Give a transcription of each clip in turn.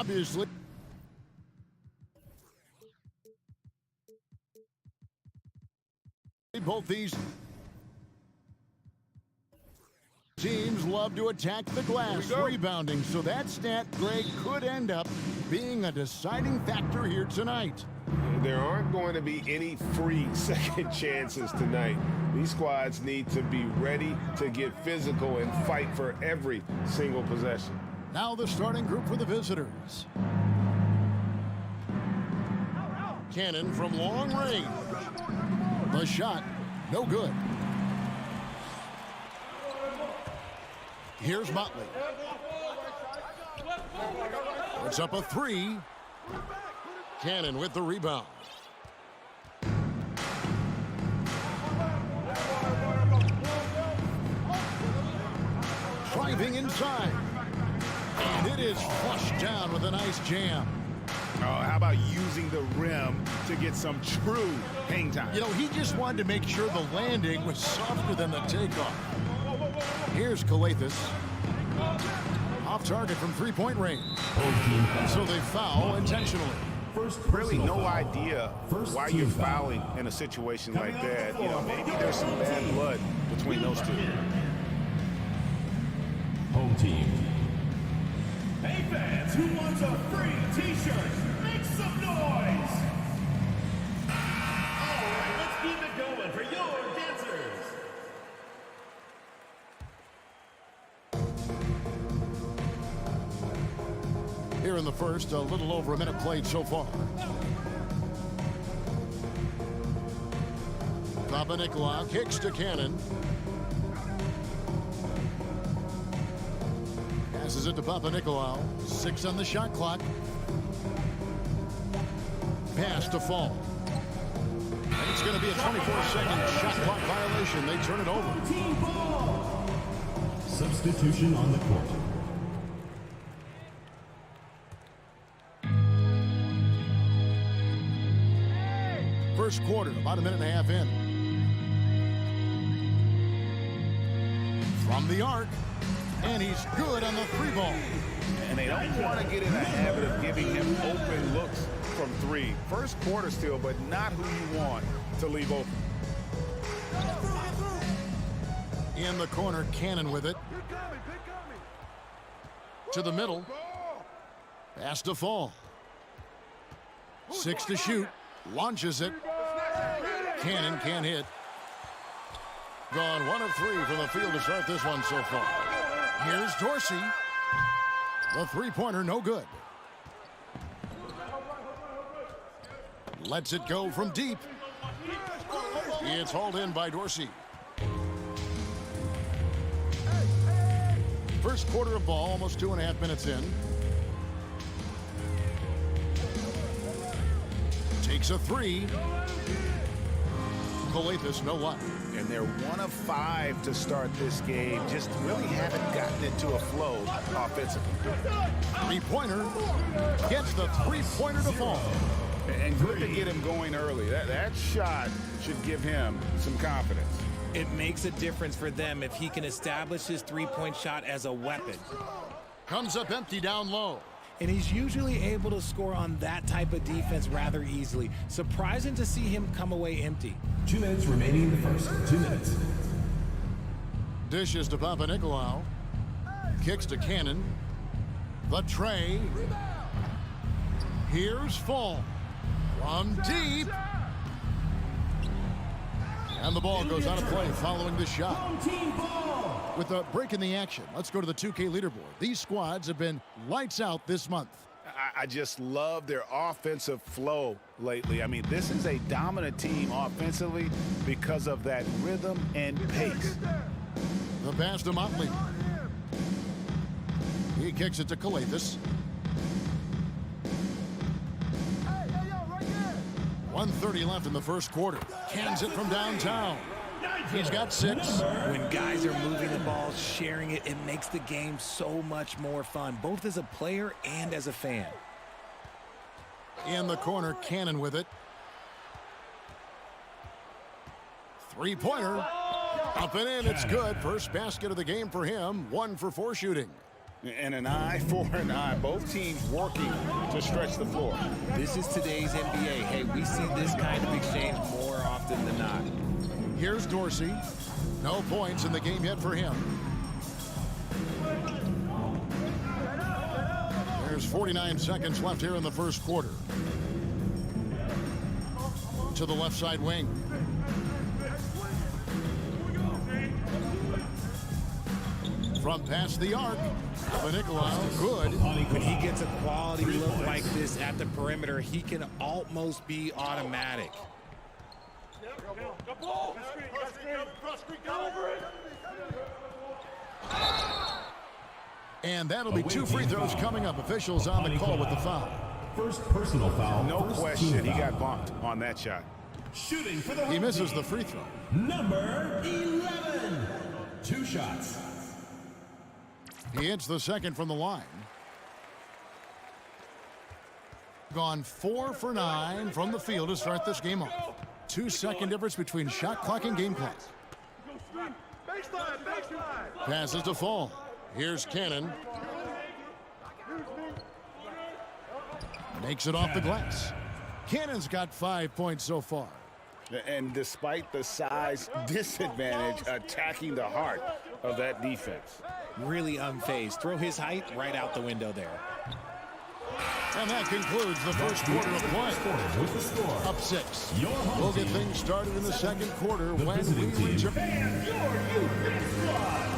obviously. Both these teams love to attack the glass, rebounding, so that stat, Greg, could end up being a deciding factor here tonight. There aren't going to be any free second chances tonight. These squads need to be ready to get physical and fight for every single possession. Now the starting group for the visitors. Cannon from long range. The shot, no good. Here's Motley. Puts up a three. Cannon with the rebound. Driving inside. And it is flushed down with a nice jam. Oh, how about using the rim to get some true hang time? You know, he just wanted to make sure the landing was softer than the takeoff. Here's Calathis. Off target from three-point range. So they foul intentionally. Really no idea why you're fouling in a situation like that. You know, maybe there's some bad blood between those two. Home team. Hey fans, who wants a free t-shirt? Make some noise! Alright, let's keep it going for your dancers! Here in the first, a little over a minute played so far. Papanikolaou kicks to Cannon. Passes it to Papanikolaou. 6 on the shot clock. Pass to Fall. And it's going to be a 24-second shot clock violation. They turn it over. Team ball! Substitution on the court. First quarter, about a minute and a half in. From the arc, and he's good on the three ball. And they don't want to get in the habit of giving him open looks from three. First quarter still, but not who you want to leave open. In the corner, Cannon with it. To the middle. Pass to Fall. 6 to shoot. Launches it. Cannon can't hit. Gone 1 of 3 from the field to start this one so far. Here's Dorsey. The three-pointer, no good. Lets it go from deep. It's hauled in by Dorsey. First quarter of ball, almost 2.5 minutes in. Takes a three. Calathis, no luck. And they're 1 of 5 to start this game. Just really haven't gotten into a flow offensively. Three-pointer. Gets the three-pointer to Fall. And good to get him going early. That shot should give him some confidence. It makes a difference for them if he can establish his three-point shot as a weapon. Comes up empty down low. And he's usually able to score on that type of defense rather easily. Surprising to see him come away empty. 2 minutes remaining in the first. 2 minutes. Dishes to Papanikolaou. Kicks to Cannon. The tray. Here's Fall. From deep. And the ball goes out of play following the shot. With a break in the action, let's go to the 2K leaderboard. These squads have been lights out this month. I just love their offensive flow lately. I mean, this is a dominant team offensively because of that rhythm and pace. The pass to Motley. He kicks it to Calathis. 1:30 left in the first quarter. Cans it from downtown. He's got 6. When guys are moving the ball, sharing it, it makes the game so much more fun, both as a player and as a fan. In the corner, Cannon with it. Three-pointer. Up and in, it's good. First basket of the game for him. 1 for 4 shooting. And an eye for an eye. Both teams working to stretch the floor. This is today's NBA. Hey, we see this kind of exchange more often than not. Here's Dorsey. No points in the game yet for him. There's 49 seconds left here in the first quarter. To the left side wing. From past the arc. Nicolau, good. When he gets a quality look like this at the perimeter, he can almost be automatic. And that'll be 2 free throws coming up. Officials on the call with the foul. First personal foul. No question, he got bumped on that shot. Shooting for the He misses the free throw. number 11. 2 shots. He hits the second from the line. Gone 4 for 9 from the field to start this game off. 2-second difference between shot clock and game clock. Passes to Fall. Here's Cannon. Makes it off the glass. Cannon's got 5 points so far. And despite the size disadvantage, attacking the heart of that defense. Really unfazed. Throw his height right out the window there. And that concludes the first quarter of play. With the score. Up 6. Your home We'll get team. things started in the second quarter The when visiting we team. return. Fans, your youth squad.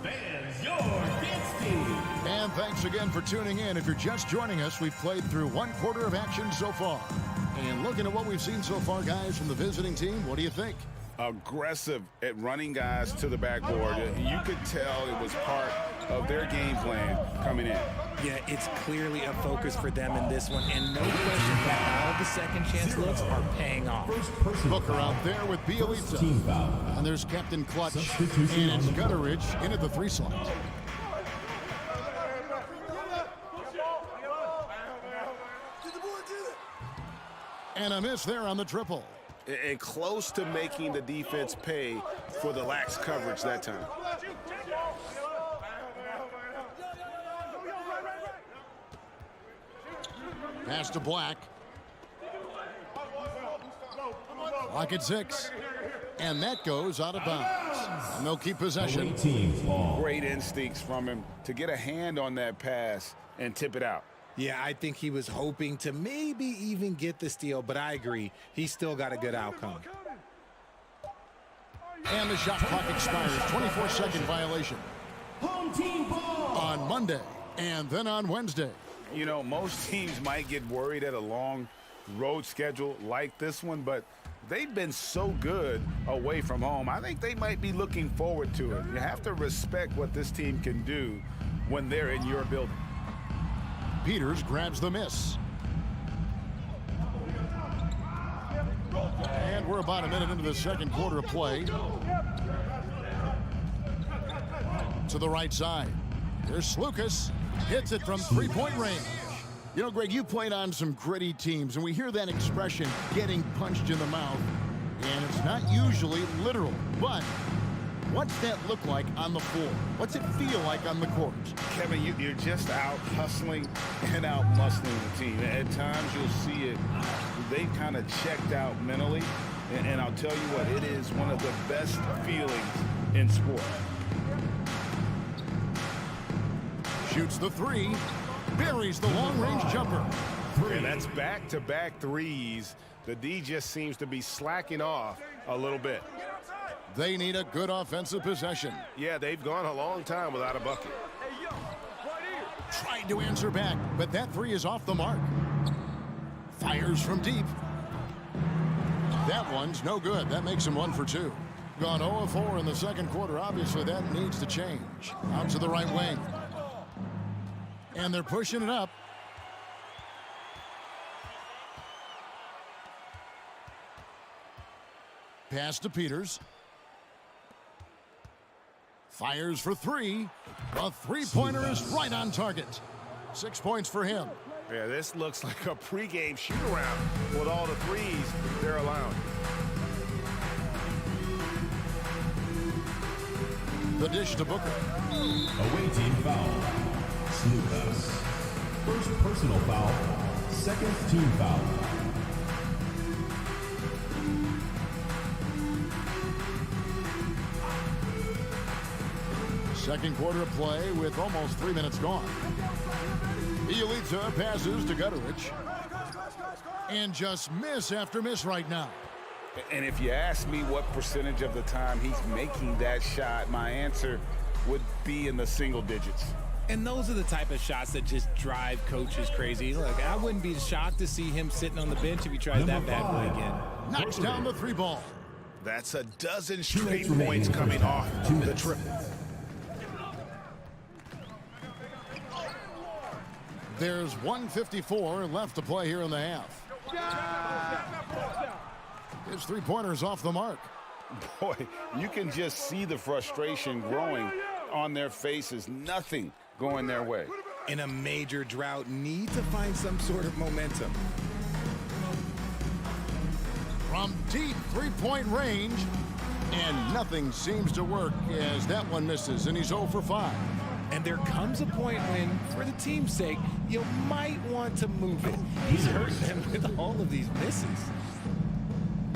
Fans, your dance team. And thanks again for tuning in. If you're just joining us, we've played through 1 quarter of action so far. And looking at what we've seen so far, guys, from the visiting team, what do you think? Aggressive at running guys to the backboard. You could tell it was part of their game plan coming in. Yeah, it's clearly a focus for them in this one, and no question that all the second chance looks are paying off. First personal Booker foul. out there with First team Bielitsa. foul. And there's Captain Clutch. Substitution And it's on the Gutteridge in at the 3 slot. And a miss there on the triple. And close to making the defense pay for the lax coverage that time. Pass to Black. Clock at 6. And that goes out of bounds. And they'll keep possession. Away team ball. Great instincts from him to get a hand on that pass and tip it out. Yeah, I think he was hoping to maybe even get the steal, but I agree. He's still got a good outcome. And the shot clock expires. 24-second violation. Home team ball. On Monday and then on Wednesday. You know, most teams might get worried at a long road schedule like this one, but they've been so good away from home. I think they might be looking forward to it. You have to respect what this team can do when they're in your building. Peters grabs the miss. And we're about a minute into the second quarter of play. To the right side. There's Slukas. Hits it from three-point range. You know, Greg, you played on some gritty teams, and we hear that expression, getting punched in the mouth. And it's not usually literal, but what's that look like on the floor? What's it feel like on the court? Kevin, you're just out hustling and out muscling the team. At times you'll see it. They kind of checked out mentally. And I'll tell you what, it is one of the best feelings in sport. Shoots the 3. Buries the long-range jumper. And that's back-to-back threes. The D just seems to be slacking off a little bit. They need a good offensive possession. Yeah, they've gone a long time without a bucket. Tried to answer back, but that 3 is off the mark. Fires from deep. That one's no good. That makes him 1 for 2. Gone 0 of 4 in the second quarter. Obviously, that needs to change. Out to the right wing. And they're pushing it up. Pass to Peters. Fires for 3. A three-pointer is right on target. 6 points for him. Yeah, this looks like a pregame shoot-around with all the threes they're allowing. The dish to Booker. Away team foul. Lucas. First personal foul. Second team foul. Second quarter of play with almost 3 minutes gone. Bielitsa passes to Gutterich. And just miss after miss right now. And if you ask me what percentage of the time he's making that shot, my answer would be in the single digits. And those are the type of shots that just drive coaches crazy. Look, I wouldn't be shocked to see him sitting on the bench if he tries that bad boy again. Knocks down the 3 ball. That's a dozen straight points coming off the triple. There's 1:54 left to play here in the half. His 3-pointer's off the mark. Boy, you can just see the frustration growing on their faces. Nothing going their way. In a major drought, need to find some sort of momentum. From deep 3-point range, and nothing seems to work as that one misses, and he's 0 for 5. And there comes a point when, for the team's sake, you might want to move it. He's hurting them with all of these misses.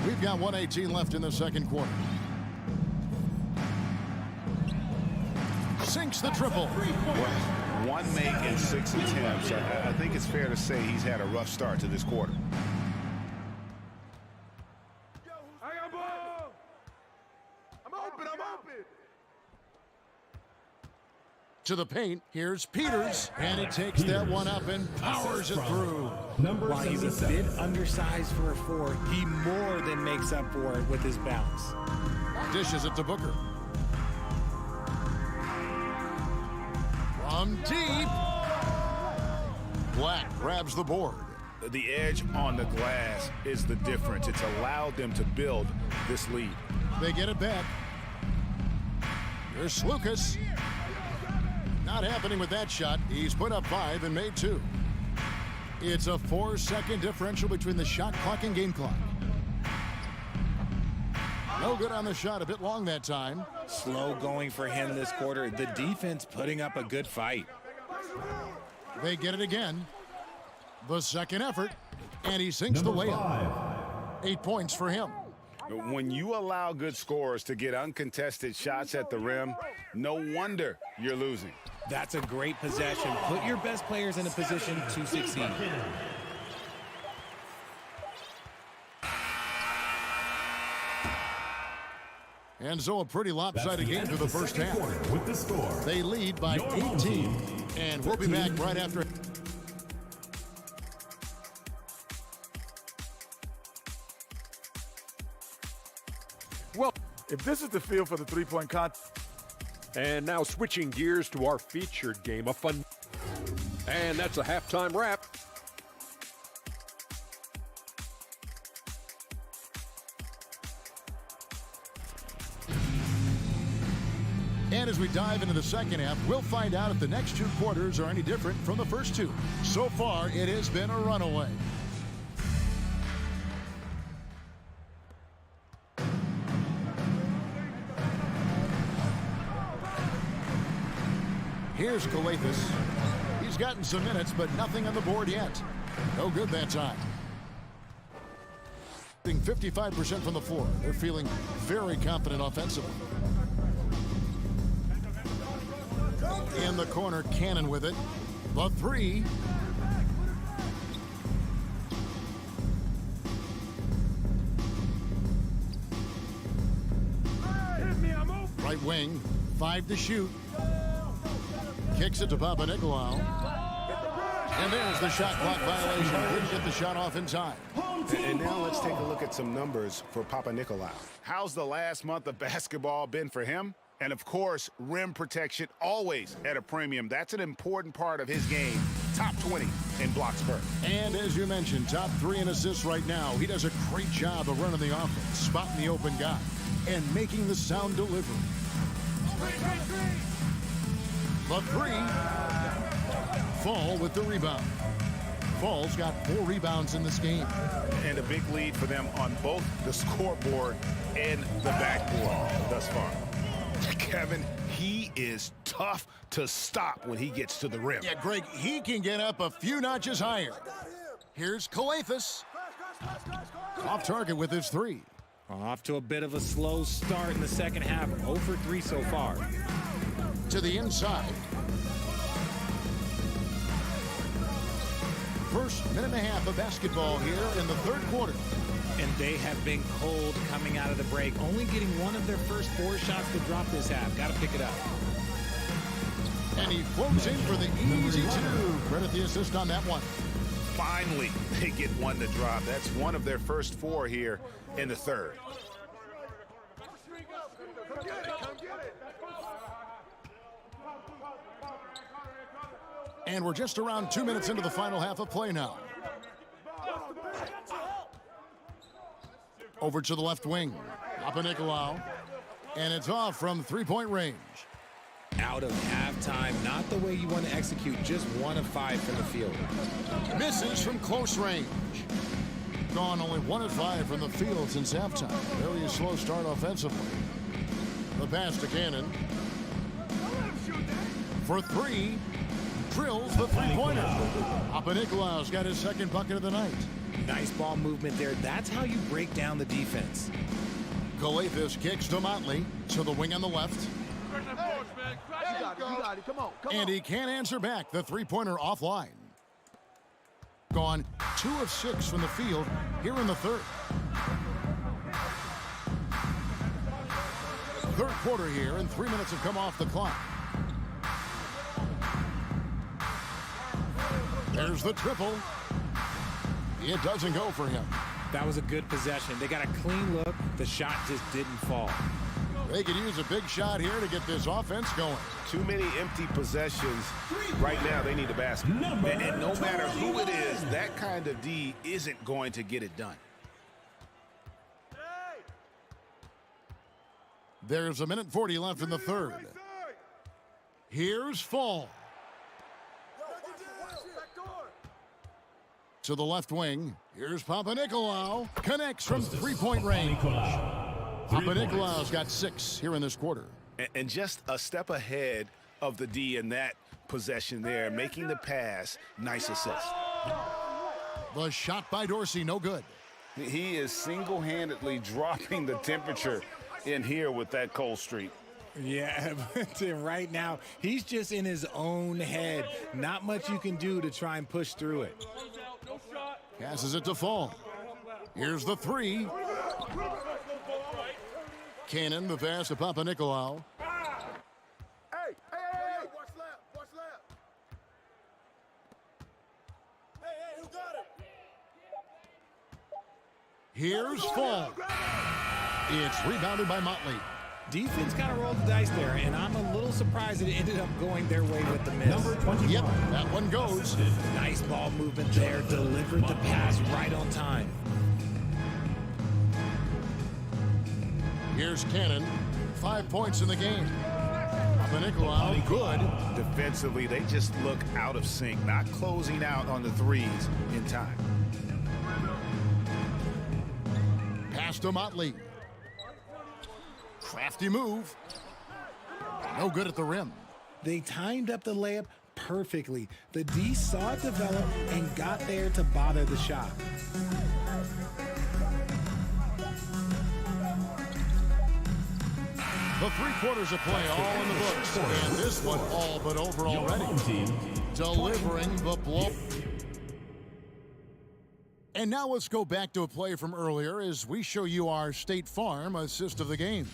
We've got 1:18 left in the second quarter. Sinks the triple. One make in 6 attempts. I think it's fair to say he's had a rough start to this quarter. I got ball. I'm open. To the paint, here's Peters, and he takes that one up and powers it through. While he's a bit undersized for a 4, he more than makes up for it with his bounce. Dishes it to Booker. From deep. Black grabs the board. The edge on the glass is the difference. It's allowed them to build this lead. They get it back. Here's Lucas. Not happening with that shot. He's put up 5 and made 2. It's a 4-second differential between the shot clock and game clock. No good on the shot. A bit long that time. Slow going for him this quarter. The defense putting up a good fight. They get it again. The second effort. And he sinks the layup. 8 points for him. When you allow good scorers to get uncontested shots at the rim, no wonder you're losing. That's a great possession. Put your best players in a position to succeed. And so a pretty lopsided game through the first half. With the score. They lead by 18. And we'll be back right after. Well, if this is the feel for the three-point contest. And now switching gears to our featured game of fun. And that's a halftime wrap. And as we dive into the second half, we'll find out if the next 2 quarters are any different from the first 2. So far, it has been a runaway. Here's Kalathis. He's gotten some minutes, but nothing on the board yet. No good that time. 55% from the floor. They're feeling very confident offensively. In the corner, Cannon with it. The 3. Right wing, 5 to shoot. Kicks it to Papanikolaou. And there's the shot clock violation. Didn't get the shot off in time. And now let's take a look at some numbers for Papanikolaou. How's the last month of basketball been for him? And of course, rim protection always at a premium. That's an important part of his game. Top 20 in blocks per. And as you mentioned, top 3 in assists right now. He does a great job of running the offense, spotting the open guy, and making the sound delivery. The 3. Fall with the rebound. Fall's got 4 rebounds in this game. And a big lead for them on both the scoreboard and the backboard thus far. Kevin, he is tough to stop when he gets to the rim. Yeah, Greg, he can get up a few notches higher. Here's Calathis. Off target with his 3. Off to a bit of a slow start in the second half. 0 for 3 so far. To the inside. First minute and a half of basketball here in the third quarter. And they have been cold coming out of the break. Only getting one of their first 4 shots to drop this half. Got to pick it up. And he floats in for the easy 2. Credit the assist on that one. Finally, they get one to drop. That's one of their first 4 here in the third. And we're just around 2 minutes into the final half of play now. Over to the left wing. Papanikolaou. And it's off from three-point range. Out of halftime. Not the way you want to execute. Just 1 of 5 from the field. Misses from close range. Gone only 1 of 5 from the field since halftime. Very slow start offensively. The pass to Cannon. For 3. Drills the three-pointer. Papanikolaou's got his second bucket of the night. Nice ball movement there. That's how you break down the defense. Calathis kicks to Motley to the wing on the left. And he can't answer back. The three-pointer offline. Gone 2 of 6 from the field here in the third. Third quarter here, and 3 minutes have come off the clock. There's the triple. It doesn't go for him. That was a good possession. They got a clean look. The shot just didn't fall. They could use a big shot here to get this offense going. Too many empty possessions. Right now, they need a basket. And no matter who it is, that kind of D isn't going to get it done. There's 1:40 left in the third. Here's Fall. To the left wing. Here's Papanikolaou. Connects from three-point range. Papanikolaou's got 6 here in this quarter. And just a step ahead of the D in that possession there, making the pass. Nice assist. The shot by Dorsey, no good. He is single-handedly dropping the temperature in here with that cold streak. Yeah, but right now, he's just in his own head. Not much you can do to try and push through it. Passes it to Fall. Here's the 3. Cannon, the pass to Papanikolaou. Hey, watch left. Hey, who got it? Here's Fall. It's rebounded by Motley. Defense kind of rolled the dice there, and I'm a little surprised that it ended up going their way with the miss. Yep, that one goes. Nice ball movement there. Delivered the pass right on time. Here's Cannon. 5 points in the game. Papanikolaou, good. Defensively, they just look out of sync, not closing out on the threes in time. Pass to Motley. Crafty move. No good at the rim. They timed up the layup perfectly. The D saw it develop and got there to bother the shot. The 3 quarters of play all in the books. And this one all but over already. Delivering the blow. And now let's go back to a play from earlier as we show you our State Farm assist of the game.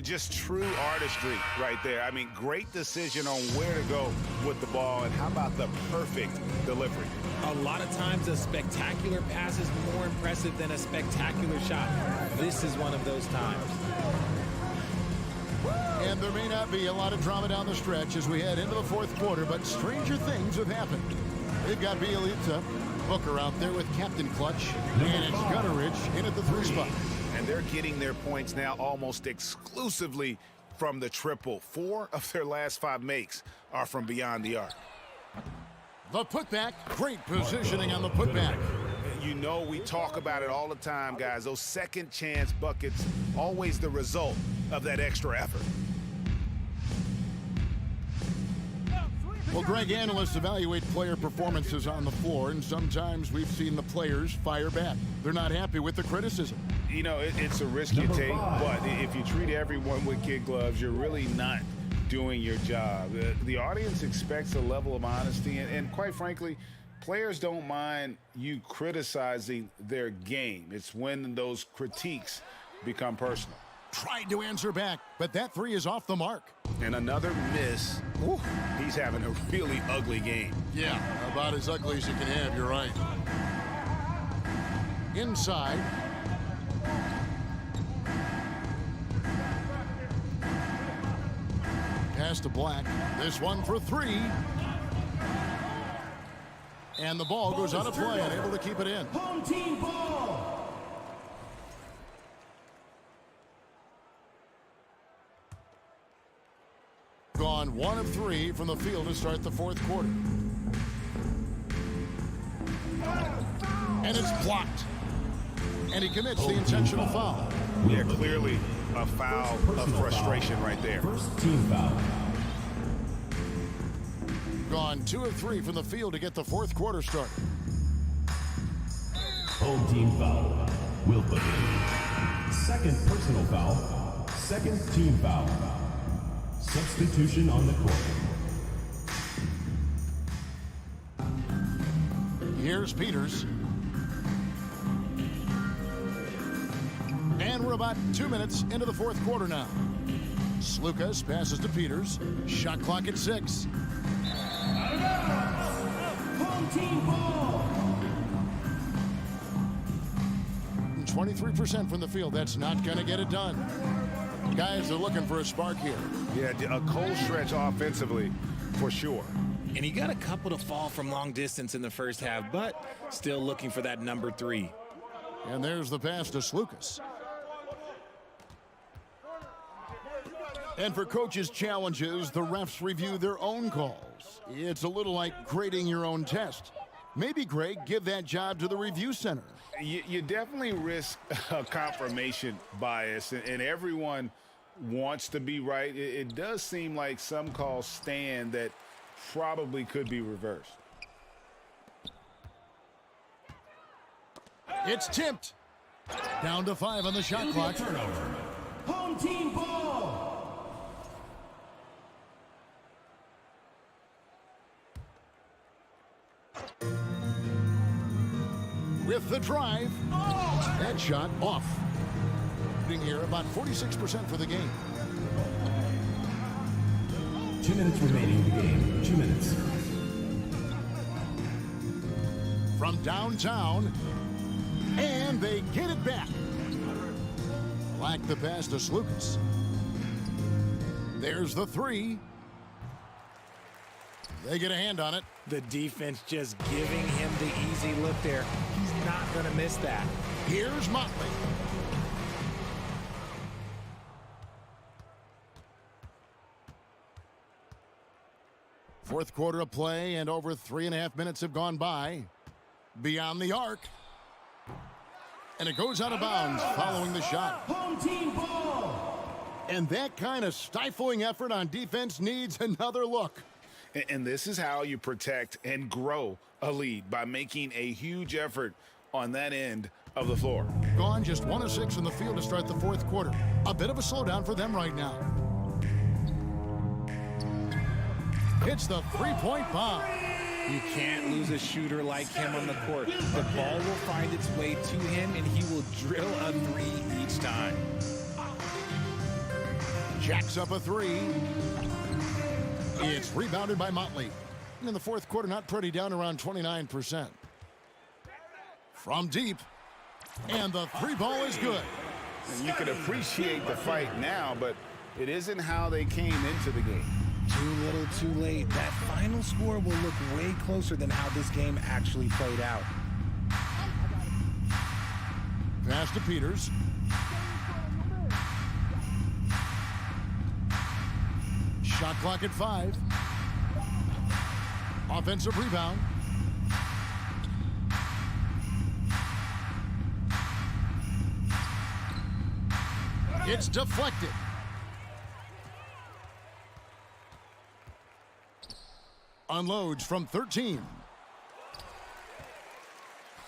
Just true artistry right there. I mean, great decision on where to go with the ball, and how about the perfect delivery? A lot of times a spectacular pass is more impressive than a spectacular shot. This is one of those times. And there may not be a lot of drama down the stretch as we head into the fourth quarter, but stranger things have happened. They've got Bielitsa, Booker out there with Captain Clutch, and it's Gutteridge in at the 3 spot. And they're getting their points now almost exclusively from the triple. 4 of their last 5 makes are from beyond the arc. The putback, great positioning on the putback. You know, we talk about it all the time, guys. Those second chance buckets, always the result of that extra effort. Well, Greg, analysts evaluate player performances on the floor, and sometimes we've seen the players fire back. They're not happy with the criticism. You know, it's a risk you take, but if you treat everyone with kid gloves, you're really not doing your job. The audience expects a level of honesty, and quite frankly, players don't mind you criticizing their game. It's when those critiques become personal. Tried to answer back, but that three is off the mark. And another miss. Ooh, he's having a really ugly game. Yeah, about as ugly as you can have, you're right. Inside. Pass to Black. This one for three. And the ball goes out of play, unable to keep it in. Home team ball. Gone 1 of 3 from the field to start the fourth quarter. And it's blocked. And he commits the intentional foul. Yeah, clearly a foul of frustration right there. First team foul. Gone 2 of 3 from the field to get the fourth quarter started. Home team foul. Will put second personal foul. Second team foul. Substitution on the court. Here's Peters. And we're about 2 minutes into the fourth quarter now. Slukas passes to Peters. Shot clock at 6. Home team ball. 23% from the field. That's not going to get it done. Guys are looking for a spark here. Yeah, a cold stretch offensively for sure. And he got a couple to fall from long distance in the first half, but still looking for that number 3. And there's the pass to Slukas. And for coaches' challenges, the refs review their own calls. It's a little like grading your own test. Maybe, Greg, give that job to the review center. You definitely risk a confirmation bias, and everyone wants to be right. It does seem like some calls stand that probably could be reversed. It's tipped. Down to 5 on the shot clock. Turnover. Home team ball. With the drive. That shot off. Shooting here about 46% for the game. 2 minutes remaining in the game. 2 minutes. From downtown. And they get it back. Black the pass to Slukas. There's the 3. They get a hand on it. The defense just giving him the easy look there. He's not going to miss that. Here's Motley. Fourth quarter of play, and over 3.5 minutes have gone by. Beyond the arc. And it goes out of bounds following the shot. Home team ball. And that kind of stifling effort on defense needs another look. And this is how you protect and grow a lead, by making a huge effort on that end of the floor. Gone just 1 of 6 in the field to start the fourth quarter. A bit of a slowdown for them right now. It's the three-point bomb. You can't lose a shooter like him on the court. The ball will find its way to him, and he will drill a 3 each time. Jacks up a 3. It's rebounded by Motley. In the fourth quarter, not pretty, down around 29%. From deep. And the 3 ball is good. And you can appreciate the fight now, but it isn't how they came into the game. Too little, too late. That final score will look way closer than how this game actually played out. Pass to Peters. Shot clock at 5. Offensive rebound. It's deflected. unloads from 13.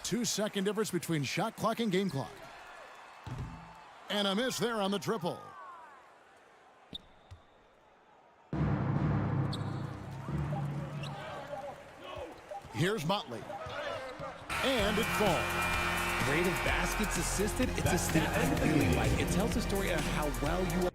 2-second difference between shot clock and game clock. And a miss there on the triple. Here's Motley. And it falls. Rate of baskets assisted, it's a stat I really like. It tells a story of how well you are.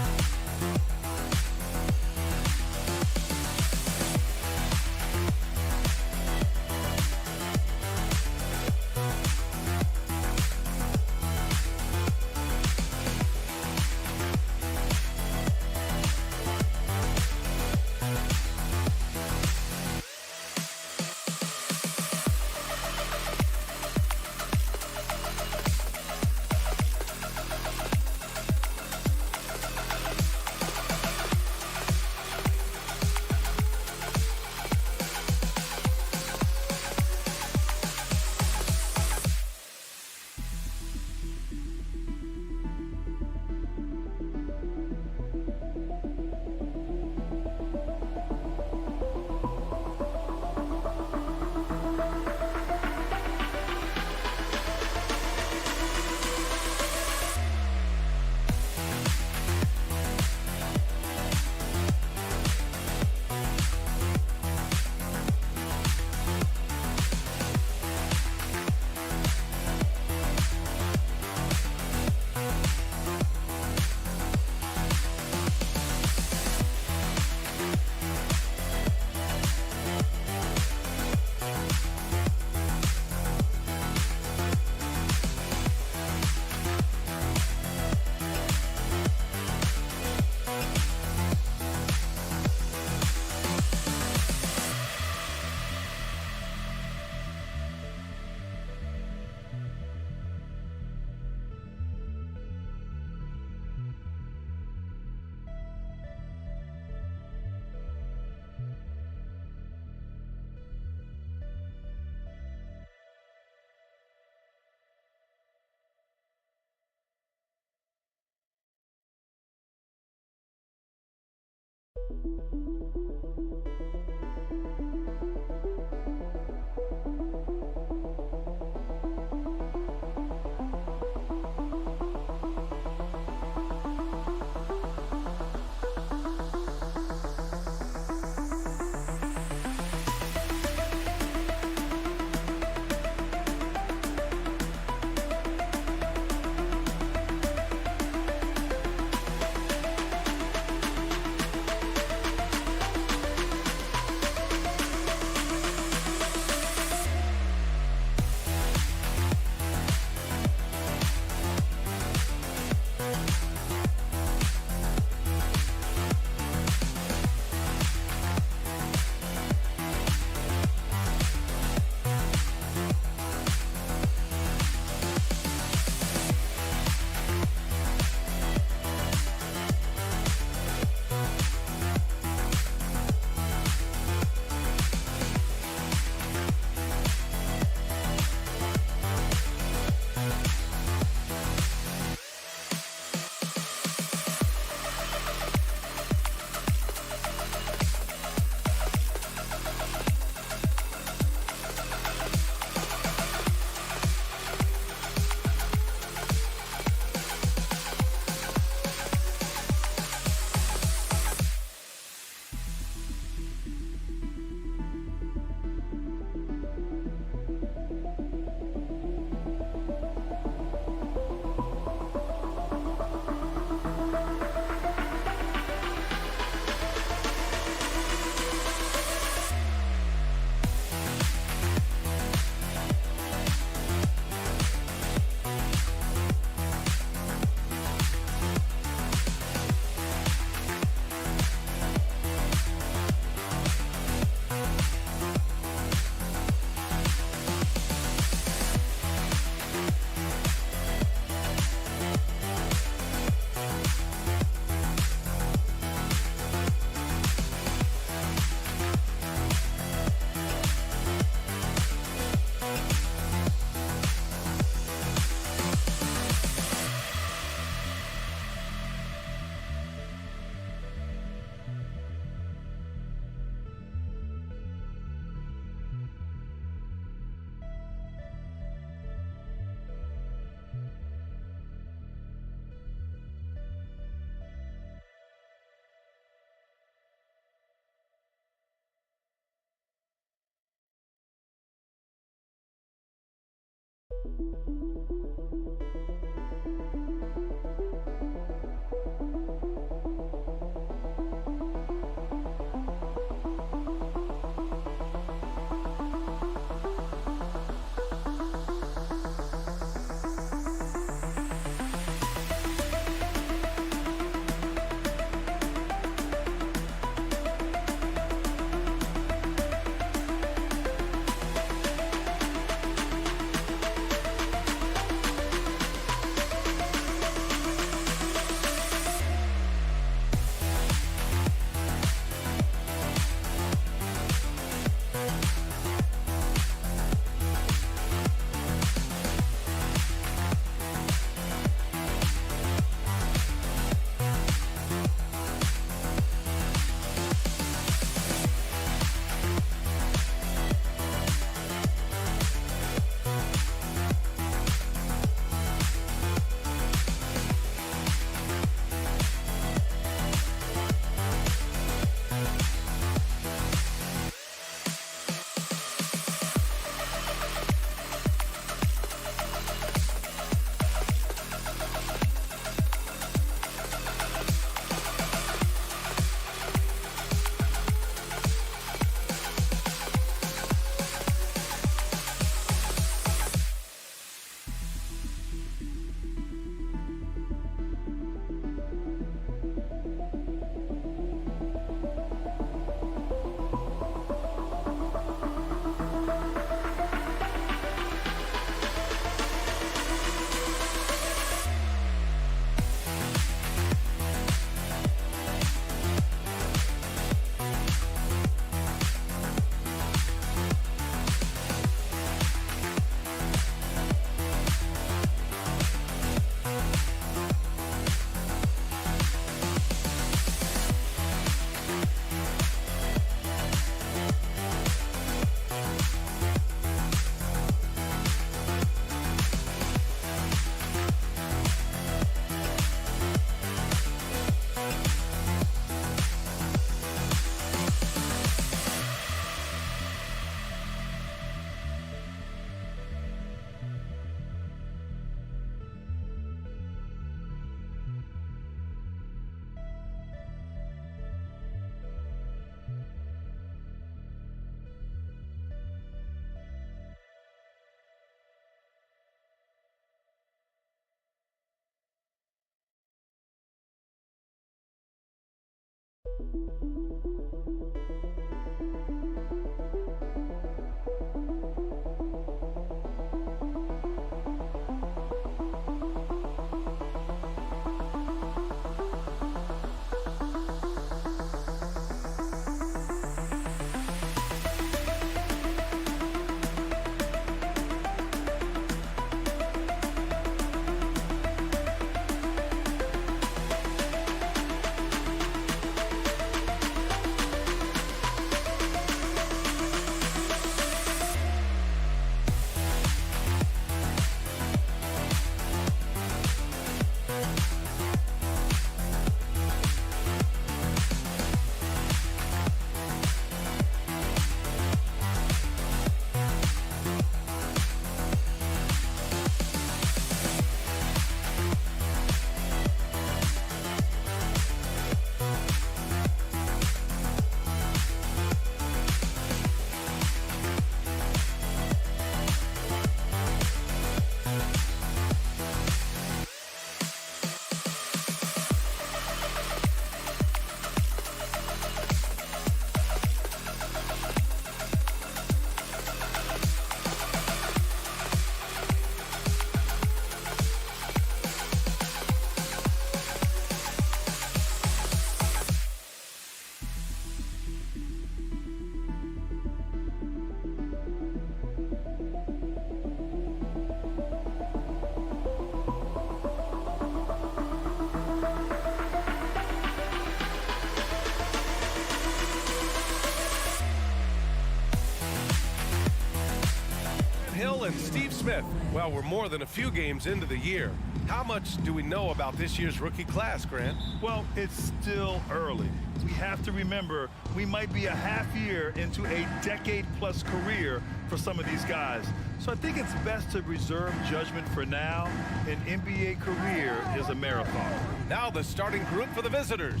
Milan, Steve Smith. Well, we're more than a few games into the year. How much do we know about this year's rookie class, Grant? Well, it's still early. We have to remember we might be a half year into a decade-plus career for some of these guys. So I think it's best to reserve judgment for now. An NBA career is a marathon. Now the starting group for the visitors.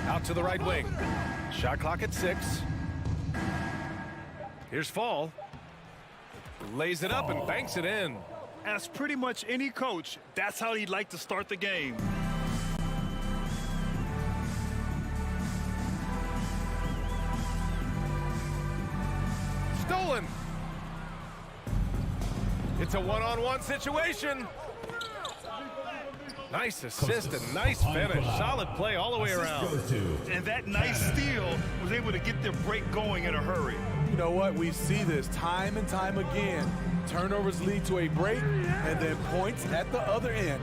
Out to the right wing. Shot clock at 6. Here's Fall. Lays it up and banks it in. As pretty much any coach, that's how he'd like to start the game. Stolen. It's a one-on-one situation. Nice assist and nice finish. Solid play all the way around. And that nice steal was able to get their break going in a hurry. You know what? We see this time and time again. Turnovers lead to a break and then points at the other end.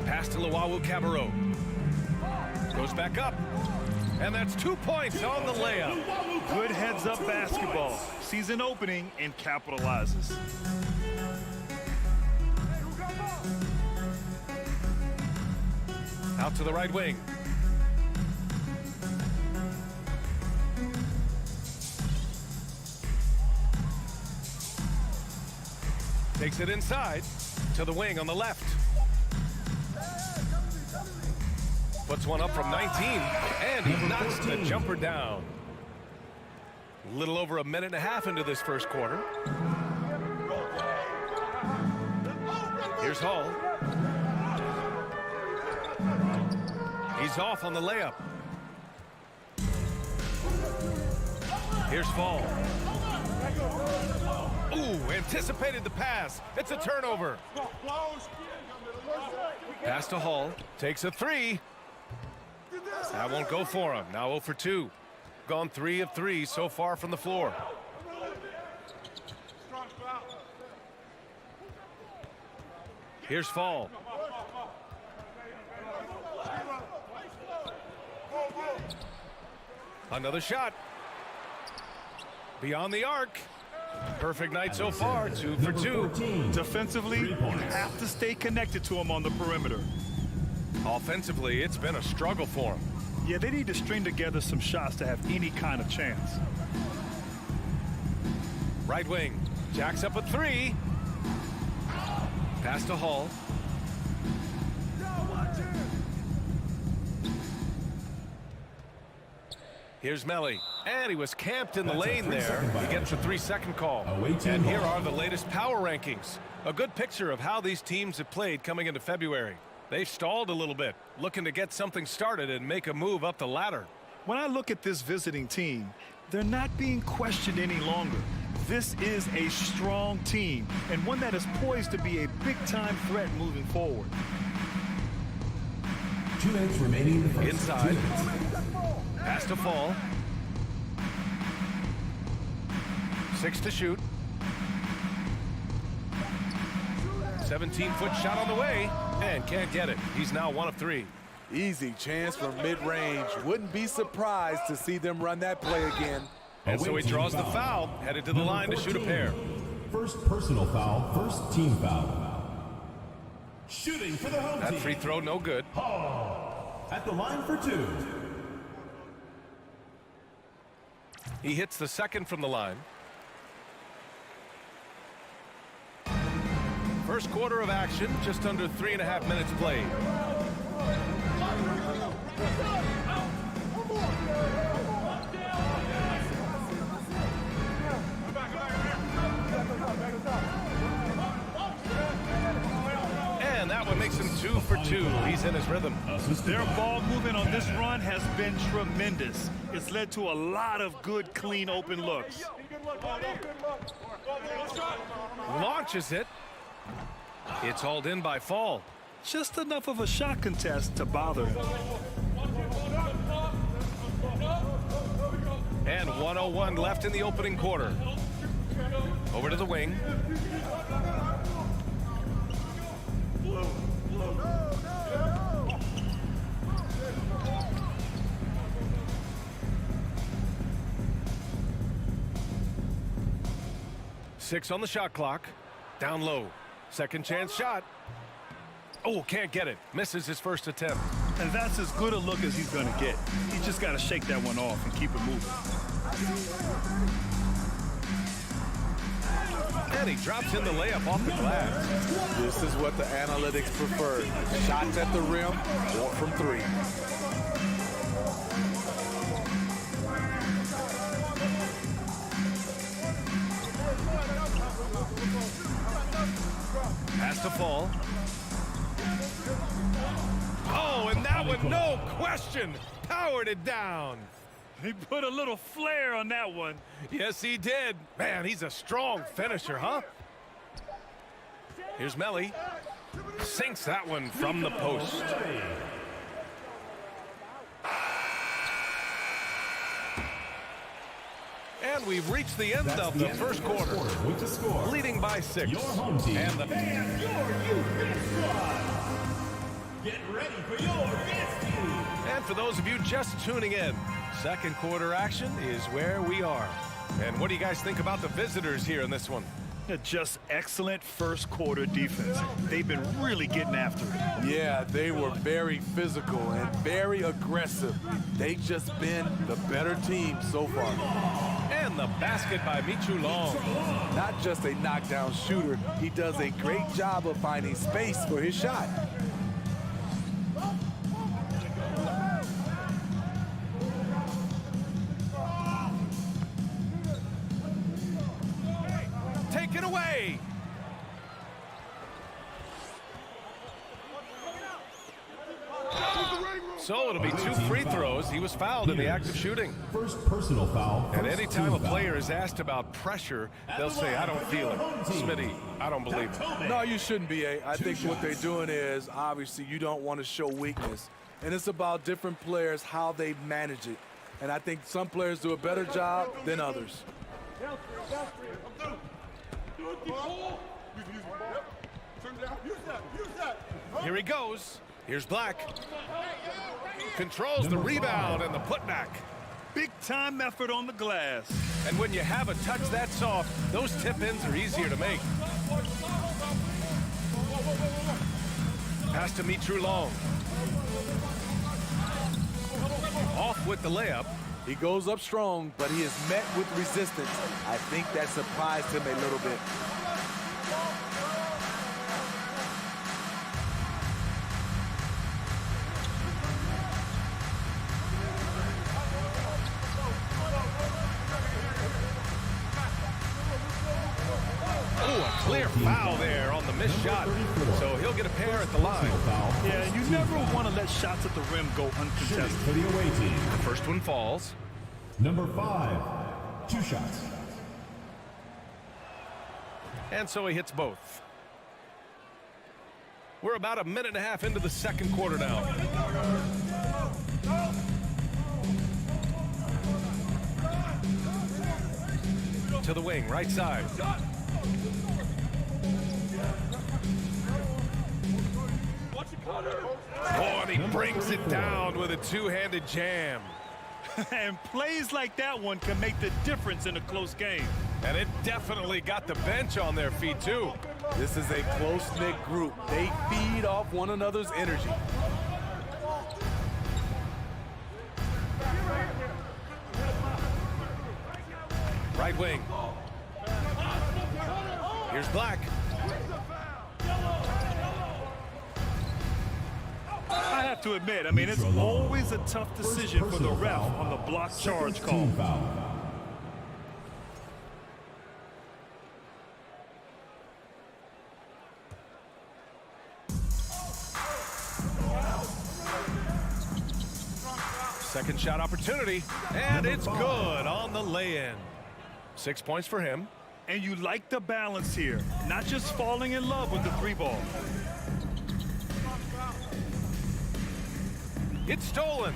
Pass to Luau Cabarro. Goes back up. And that's 2 points on the layup. Good heads-up basketball. Sees an opening and capitalizes. Out to the right wing. Takes it inside to the wing on the left. Puts one up from 19, and he knocks the jumper down. A little over a minute and a half into this first quarter. Here's Hall. He's off on the layup. Here's Fall. Ooh, anticipated the pass. It's a turnover. Pass to Hall. Takes a 3. That won't go for him. Now 0 for 2. Gone 3 of 3 so far from the floor. Here's Fall. Another shot. Beyond the arc. Perfect night so far. 2 for 2. Defensively, you have to stay connected to him on the perimeter. Offensively, it's been a struggle for him. Yeah, they need to string together some shots to have any kind of chance. Right wing. Jacks up a 3. Pass to Hall. Here's Melly. And he was camped in the lane there. He gets a 3-second call. And here are the latest power rankings. A good picture of how these teams have played coming into February. They've stalled a little bit, looking to get something started and make a move up the ladder. When I look at this visiting team, they're not being questioned any longer. This is a strong team and one that is poised to be a big-time threat moving forward. 2 minutes remaining in the first. Inside. Pass to Fall. 6 to shoot. 17-foot shot on the way. And can't get it. He's now 1 of 3. Easy chance from mid-range. Wouldn't be surprised to see them run that play again. And so he draws the foul, headed to the line to shoot a pair. First personal foul, first team foul. Shooting for the home team. That free throw, no good. Hall at the line for 2. He hits the second from the line. First quarter of action, just under 3.5 minutes played. And that one makes him 2 for 2. He's in his rhythm. Their ball movement on this run has been tremendous. It's led to a lot of good, clean, open looks. Launches it. It's hauled in by Fall. Just enough of a shot contest to bother him. And 1:01 left in the opening quarter. Over to the wing. 6 on the shot clock. Down low. Second chance shot. Oh, can't get it. Misses his first attempt. And that's as good a look as he's going to get. He's just got to shake that one off and keep it moving. And he drops in the layup off the glass. This is what the analytics prefer. Shots at the rim or from 3. Has to fall. Oh, and that one, no question, powered it down. He put a little flair on that one. Yes, he did. Man, he's a strong finisher, huh? Here's Melly. Sinks that one from the post. And we've reached the end of the first quarter. With the score, Leading by 6. your home team And the and your U.S. squad. Get ready for your dance team. And for those of you just tuning in, second quarter action is where we are. And what do you guys think about the visitors here in this one? Just excellent first quarter defense. They've been really getting after it. Yeah, they were very physical and very aggressive. They've just been the better team so far. And the basket by Michu Long. Not just a knockdown shooter, he does a great job of finding space for his shot. Taken away. So it'll be 2 free throws. He was fouled in the act of shooting. First personal foul. And first anytime team a foul. player is asked about pressure, they'll say, I don't feel it. Smitty, I don't believe it. No, you shouldn't be, A. I think what they're doing is, obviously, you don't want to show weakness. And it's about different players, how they manage it. And I think some players do a better job than others. Here he goes. Here's Black. Controls the rebound and the putback. Big time effort on the glass. And when you have a touch that soft, those tip-ins are easier to make. Pass to Michu Long. Off with the layup. He goes up strong, but he is met with resistance. I think that surprised him a little bit. Clear foul there on the missed shot. So he'll get a pair at the line. Yeah, you never want to let shots at the rim go uncontested. For the away team. The first one falls. Number 5, 2 shots. And so he hits both. We're about a minute and a half into the second quarter now. To the wing, right side. Oh, and he brings it down with a two-handed jam. And plays like that one can make the difference in a close game. And it definitely got the bench on their feet, too. This is a close-knit group. They feed off one another's energy. Right wing. Here's Black. I have to admit, I mean, it's always a tough decision for the ref on the block charge call. Second shot opportunity, and it's good on the lay-in. 6 points for him. And you like the balance here, not just falling in love with the 3-ball. It's stolen.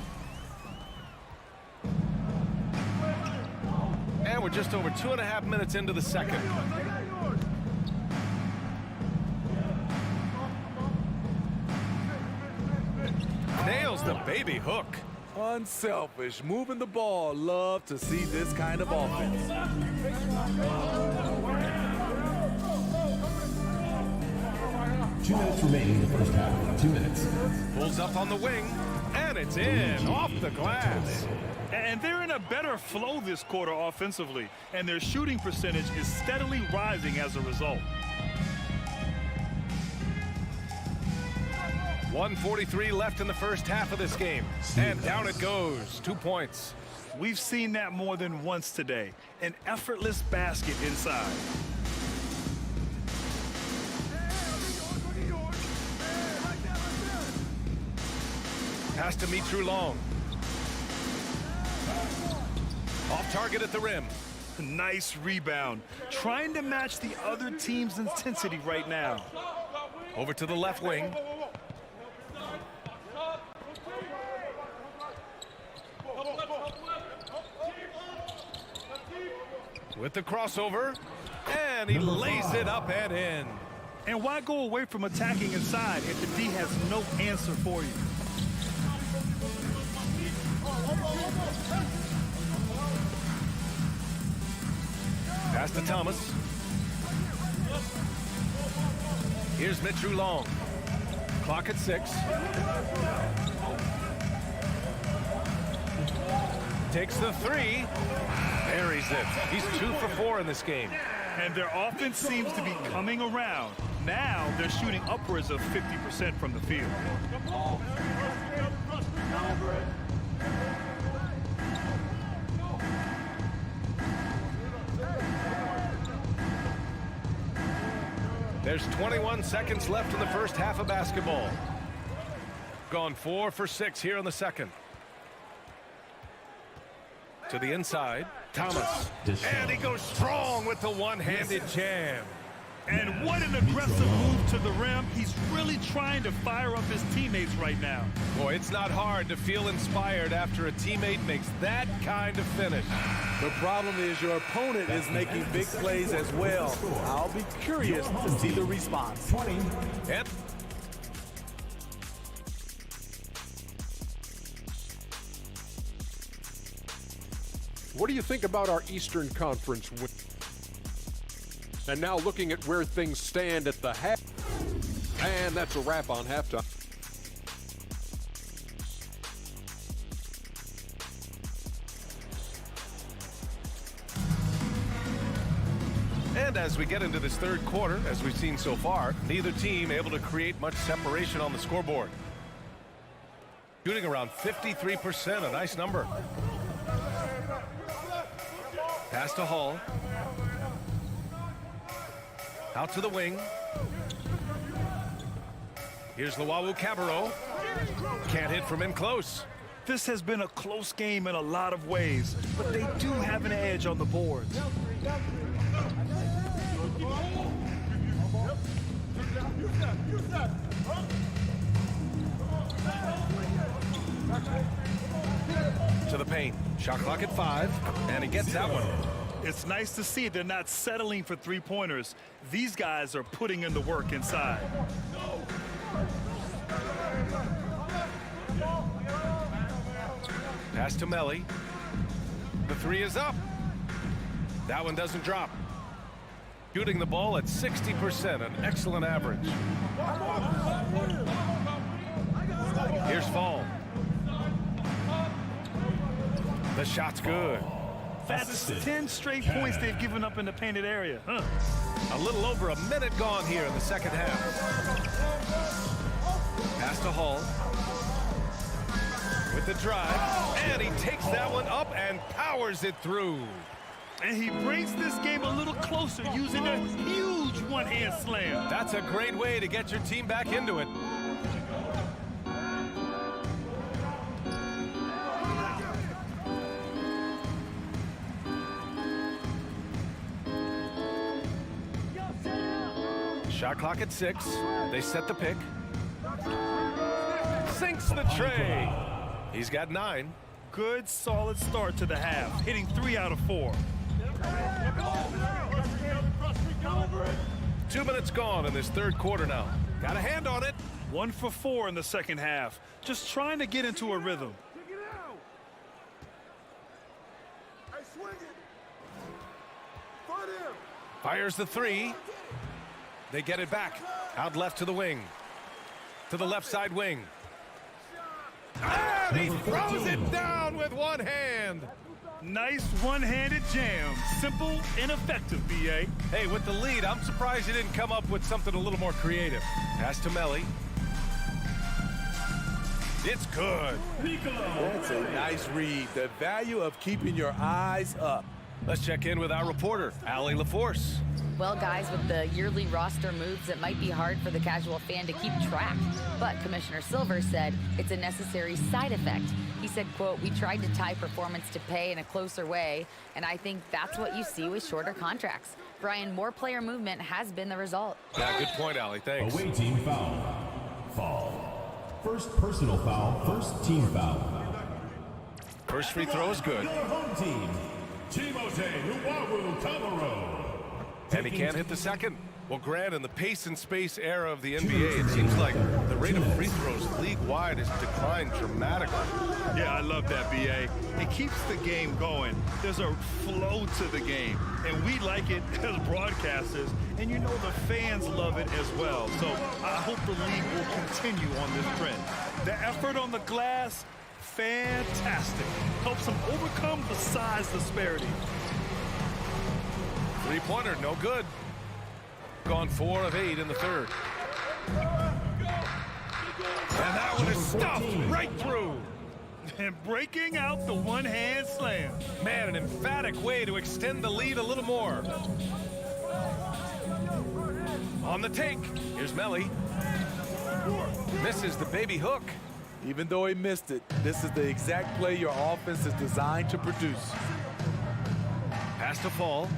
And we're just over 2.5 minutes into the second. Nails the baby hook. Unselfish, moving the ball. Love to see this kind of offense. 2 minutes remaining in the first half. 2 minutes. Pulls up on the wing, and it's in, off the glass. And they're in a better flow this quarter offensively, and their shooting percentage is steadily rising as a result. 1:43 left in the first half of this game, and down it goes. 2 points. We've seen that more than once today. An effortless basket inside. Pass to Mitru Long. Off target at the rim. Nice rebound. Trying to match the other team's intensity right now. Over to the left wing. With the crossover, and he lays it up and in. And why go away from attacking inside if the D has no answer for you? Pass to Thomas. Here's Mitru Long. Clock at 6. Takes the 3. Buries it. He's 2 for 4 in this game. And their offense seems to be coming around. Now they're shooting upwards of 50% from the field. There's 21 seconds left in the first half of basketball. Gone 4 for 6 here in the second. To the inside, Thomas. And he goes strong with the one-handed jam. And what an aggressive move to the rim. He's really trying to fire up his teammates right now. Boy, it's not hard to feel inspired after a teammate makes that kind of finish. The problem is your opponent is making big plays as well. I'll be curious to see the response. 20. And what do you think about our Eastern Conference win? And now looking at where things stand at the half. And that's a wrap on halftime. And as we get into this third quarter, as we've seen so far, neither team able to create much separation on the scoreboard. Shooting around 53%, a nice number. Pass to Hall. Out to the wing. Here's Luau Cabarro. Can't hit from in close. This has been a close game in a lot of ways, but they do have an edge on the boards. To the paint. Shot clock at 5, and he gets that one. It's nice to see they're not settling for three-pointers. These guys are putting in the work inside. Pass to Melly. The 3 is up. That one doesn't drop. Shooting the ball at 60%, an excellent average. Here's Fall. The shot's good. That's 10 straight points they've given up in the painted area. A little over a minute gone here in the second half. Pass to Hall. With the drive, and he takes that one up and powers it through. And he brings this game a little closer using a huge one-hand slam. That's a great way to get your team back into it. Shot clock at 6. They set the pick. Sinks the tray. He's got 9. Good, solid start to the half, hitting 3 out of 4. 2 minutes gone in this third quarter now. Got a hand on it. 1 for 4 in the second half. Just trying to get into a rhythm. Fires the 3. They get it back. Out left to the wing. To the left side wing. And he throws it down with one hand. Nice one-handed jam. Simple and effective, B.A. Hey, with the lead, I'm surprised he didn't come up with something a little more creative. Pass to Melli. It's good. That's a nice read. The value of keeping your eyes up. Let's check in with our reporter, Allie LaForce. Well, guys, with the yearly roster moves, it might be hard for the casual fan to keep track. But Commissioner Silver said it's a necessary side effect. He said, quote, "We tried to tie performance to pay in a closer way, and I think that's what you see with shorter contracts." Brian, more player movement has been the result. Yeah, good point, Allie. Thanks. Away team foul. Fall. First personal foul, first team foul. First free throw is good. Your home team, Timothé Luwawu-Cabarrot. And he can't hit the second. Well, Grant, in the pace and space era of the NBA, it seems like the rate of free throws league-wide has declined dramatically. Yeah, I love that, B.A. It keeps the game going. There's a flow to the game, and we like it as broadcasters, and you know the fans love it as well. So I hope the league will continue on this trend. The effort on the glass, fantastic. Helps them overcome the size disparity. Three-pointer, no good. Gone 4 of 8 in the third. And that one is stuffed right through. And breaking out the one-hand slam. Man, an emphatic way to extend the lead a little more. On the take, here's Melli. Misses the baby hook. Even though he missed it, this is the exact play your offense is designed to produce. Pass to Fall.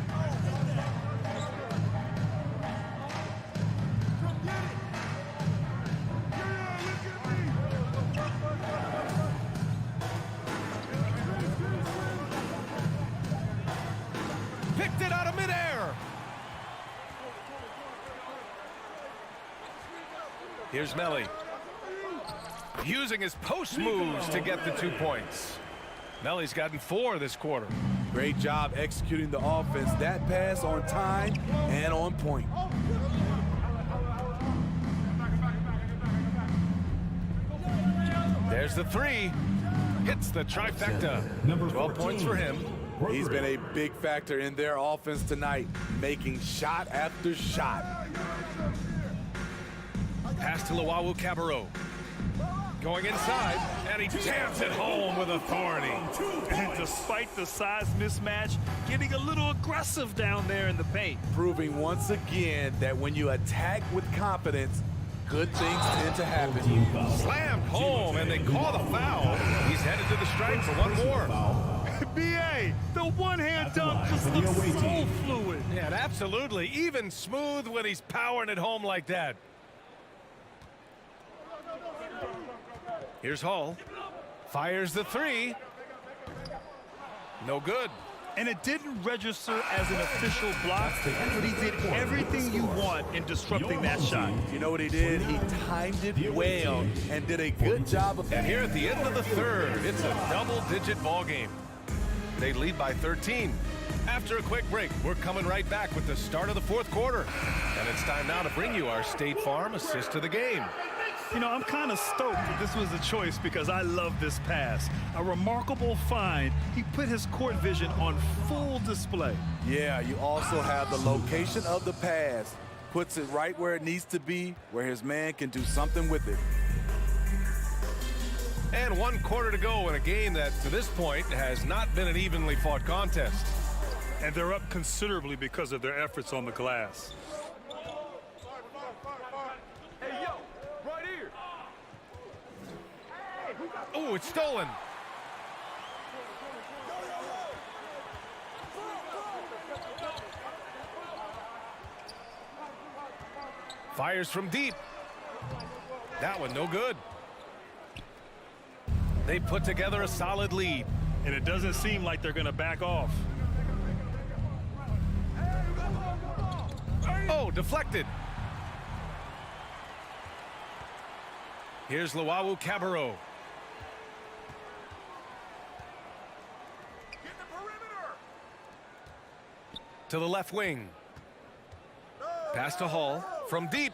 Picked it out of midair. Here's Melli. Using his post moves to get the 2 points. Melli's gotten 4 this quarter. Great job executing the offense. That pass on time and on point. There's the 3. Hits the trifecta. 12 points for him. He's been a big factor in their offense tonight, making shot after shot. Pass to Luwawu-Cabarrot. Going inside, and he jams it home with authority. And despite the size mismatch, getting a little aggressive down there in the paint. Proving once again that when you attack with confidence, good things tend to happen. Slammed home, and they call the foul. He's headed to the stripe for one more. B.A., the one-hand dunk just looks so fluid. Yeah, absolutely. Even smooth when he's powering it home like that. Here's Hall. Fires the 3. No good. And it didn't register as an official block, but he did everything you want in disrupting that shot. You know what he did? He timed it well and did a good job of. And here at the end of the third, it's a double-digit ball game. They lead by 13. After a quick break, we're coming right back with the start of the fourth quarter. And it's time now to bring you our State Farm assist to the game. You know, I'm kind of stoked that this was a choice because I love this pass. A remarkable find. He put his court vision on full display. Yeah, you also have the location of the pass. Puts it right where it needs to be, where his man can do something with it. And 1 quarter to go in a game that, to this point, has not been an evenly fought contest. And they're up considerably because of their efforts on the glass. Oh, it's stolen. Fires from deep. That one no good. They put together a solid lead. And it doesn't seem like they're going to back off. Oh, deflected. Here's Luwawu-Cabarrot. To the left wing. Pass to Hall. From deep.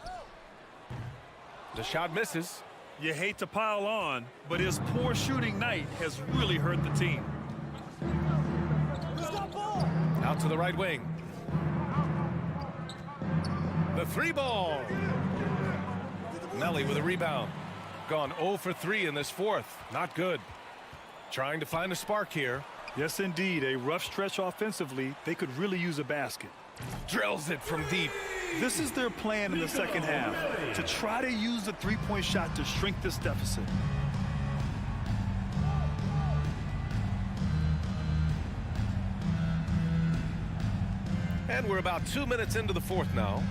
The shot misses. You hate to pile on, but his poor shooting night has really hurt the team. Out to the right wing. The three ball. Melly with a rebound. Gone 0 for 3 in this fourth. Not good. Trying to find a spark here. Yes, indeed. A rough stretch offensively. They could really use a basket. Drills it from deep. This is their plan in the second half, to try to use the three-point shot to shrink this deficit. And we're about 2 minutes into the fourth now.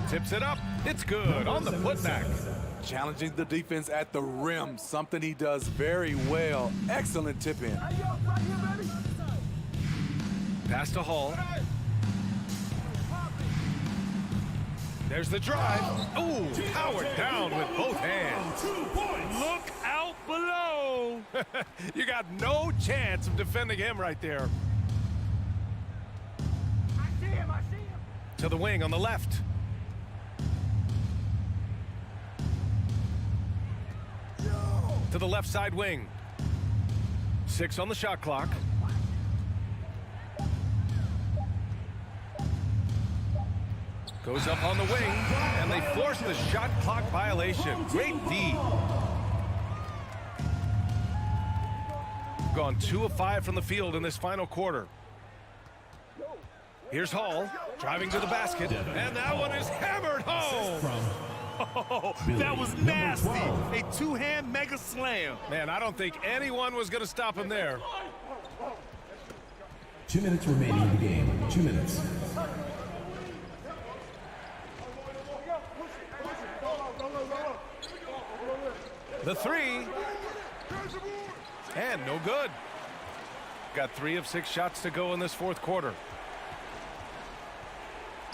Tips it up. It's good on the putback. Challenging the defense at the rim, something he does very well. Excellent tip in. Pass to Hall. There's the drive. Ooh, powered down with both hands. Look out below. You got no chance of defending him right there. I see him. To the wing on the left. To the left side wing. 6 on the shot clock. Goes up on the wing, and they force the shot clock violation. Great D. Gone 2 of 5 from the field in this final quarter. Here's Hall, driving to the basket, and that one is hammered home. Oh, that was nasty. A two-hand mega slam. Man, I don't think anyone was going to stop him there. 2 minutes remaining in the game. 2 minutes. The three. And no good. Got 3 of 6 shots to go in this fourth quarter.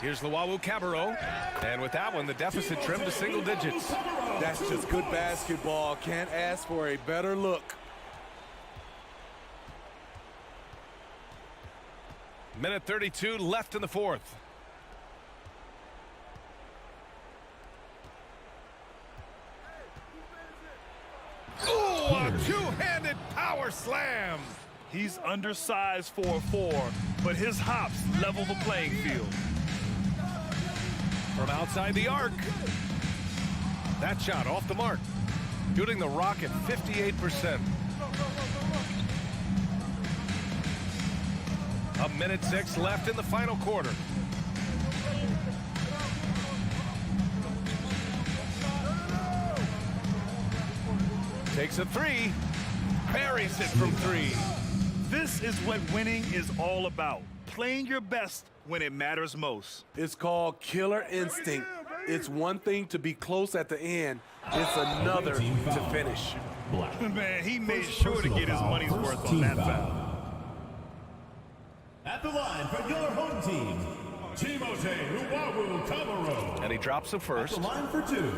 Here's Luau Cabarro. And with that one, the deficit trimmed to single digits. That's just good basketball. Can't ask for a better look. Minute 32 left in the fourth. Ooh, a two-handed power slam. He's undersized for a 4, but his hops level the playing field. From outside the arc. That shot off the mark. Shooting the Rock at 58%. A minute 6 left in the final quarter. Takes a 3. Buries it from 3. This is what winning is all about. Playing your best when it matters most. It's called killer instinct. It's one thing to be close at the end. It's another to finish. Man, he made sure to get his money's worth on that foul. At the line for your home team, Timothé Luau Cabarro. And he drops the first. At the line for 2.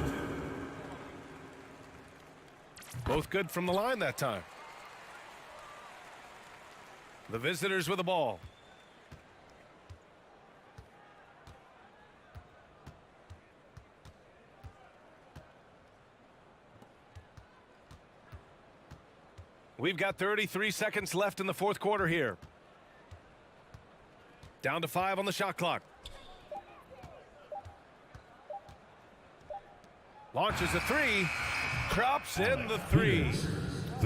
Both good from the line that time. The visitors with the ball. We've got 33 seconds left in the fourth quarter here. Down to 5 on the shot clock. Launches a 3. Drops in the 3.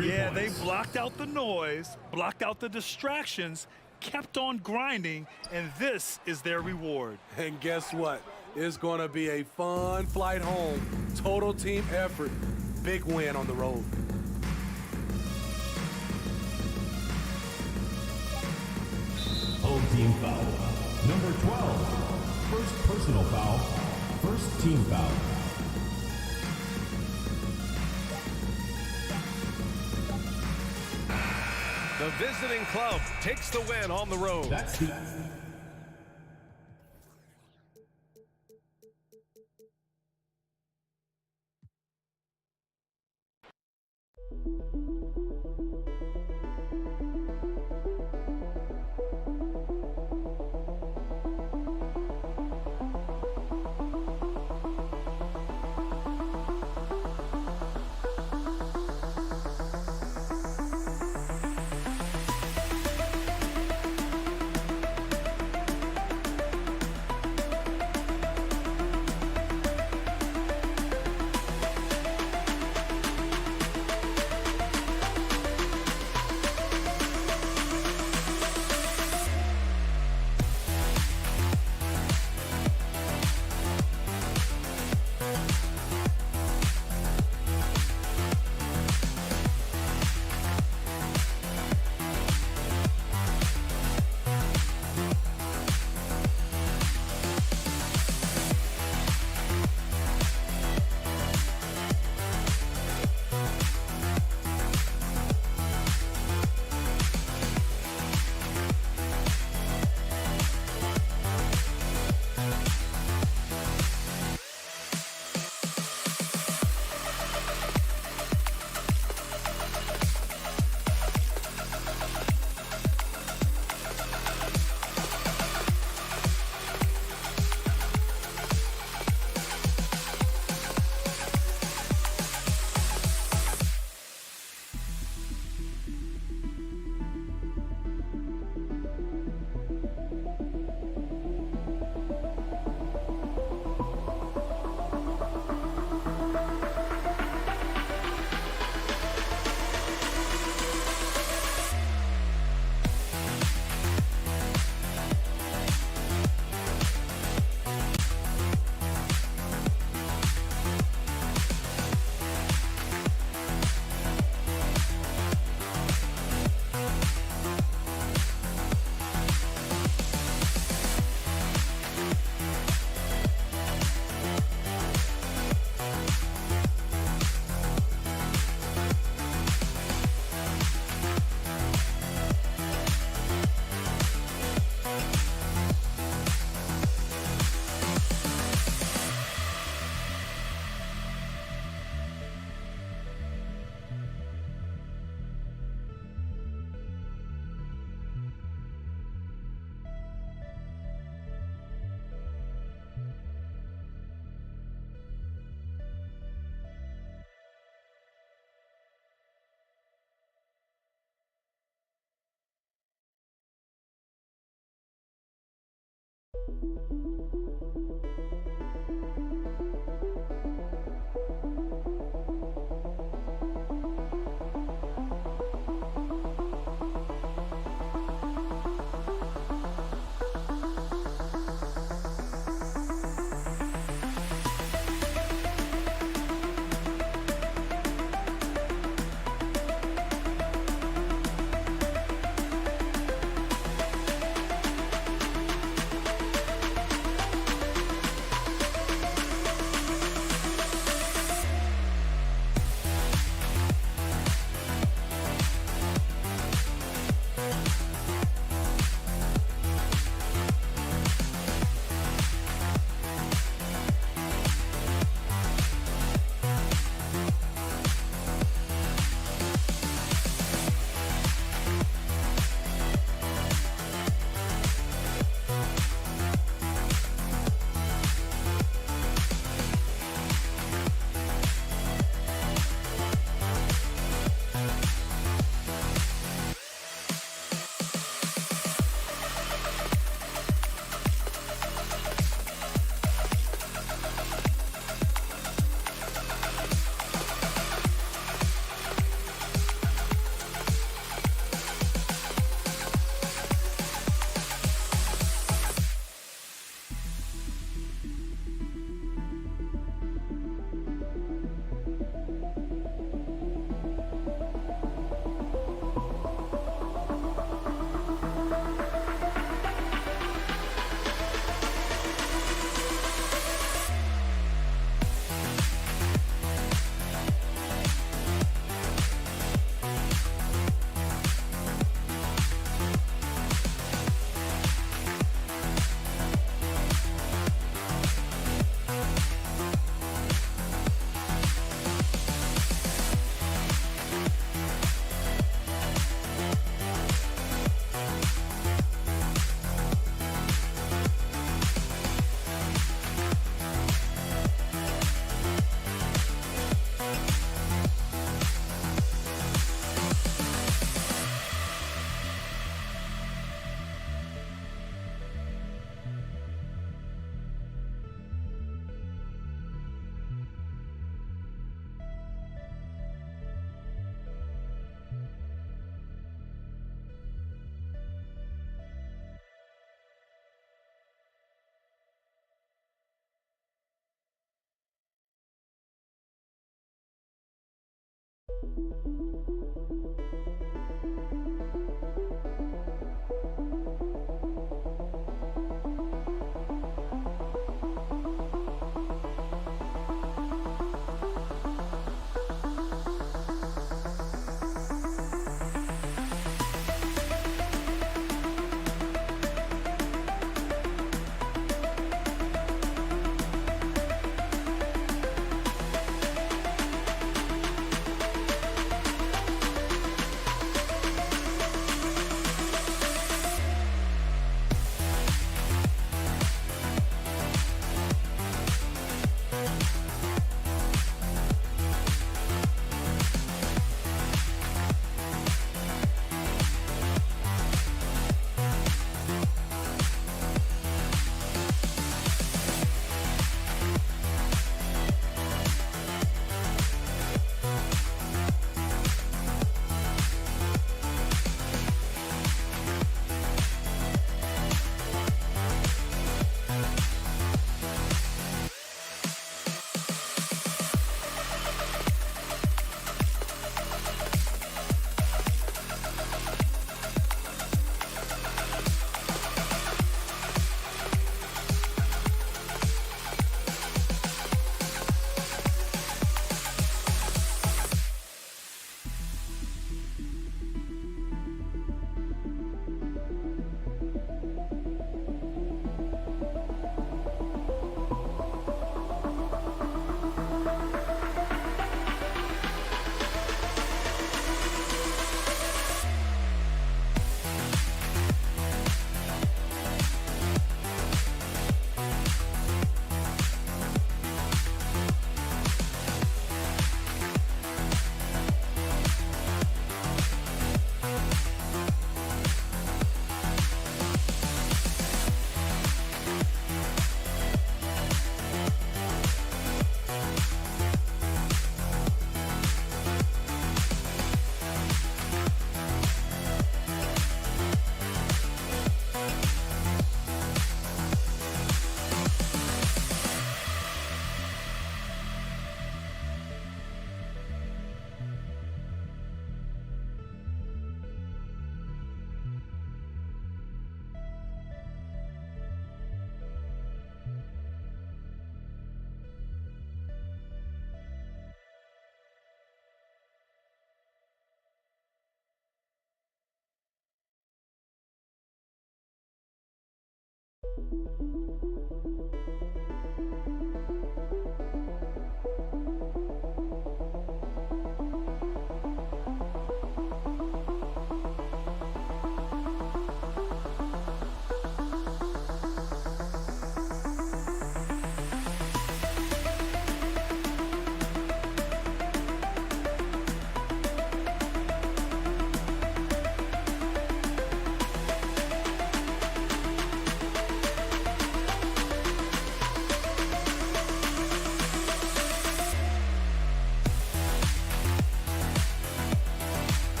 Yeah, they blocked out the noise, blocked out the distractions, kept on grinding, and this is their reward. And guess what? It's going to be a fun flight home. Total team effort. Big win on the road. Home team foul. Number 12. First personal foul. First team foul. The visiting club takes the win on the road. That's the...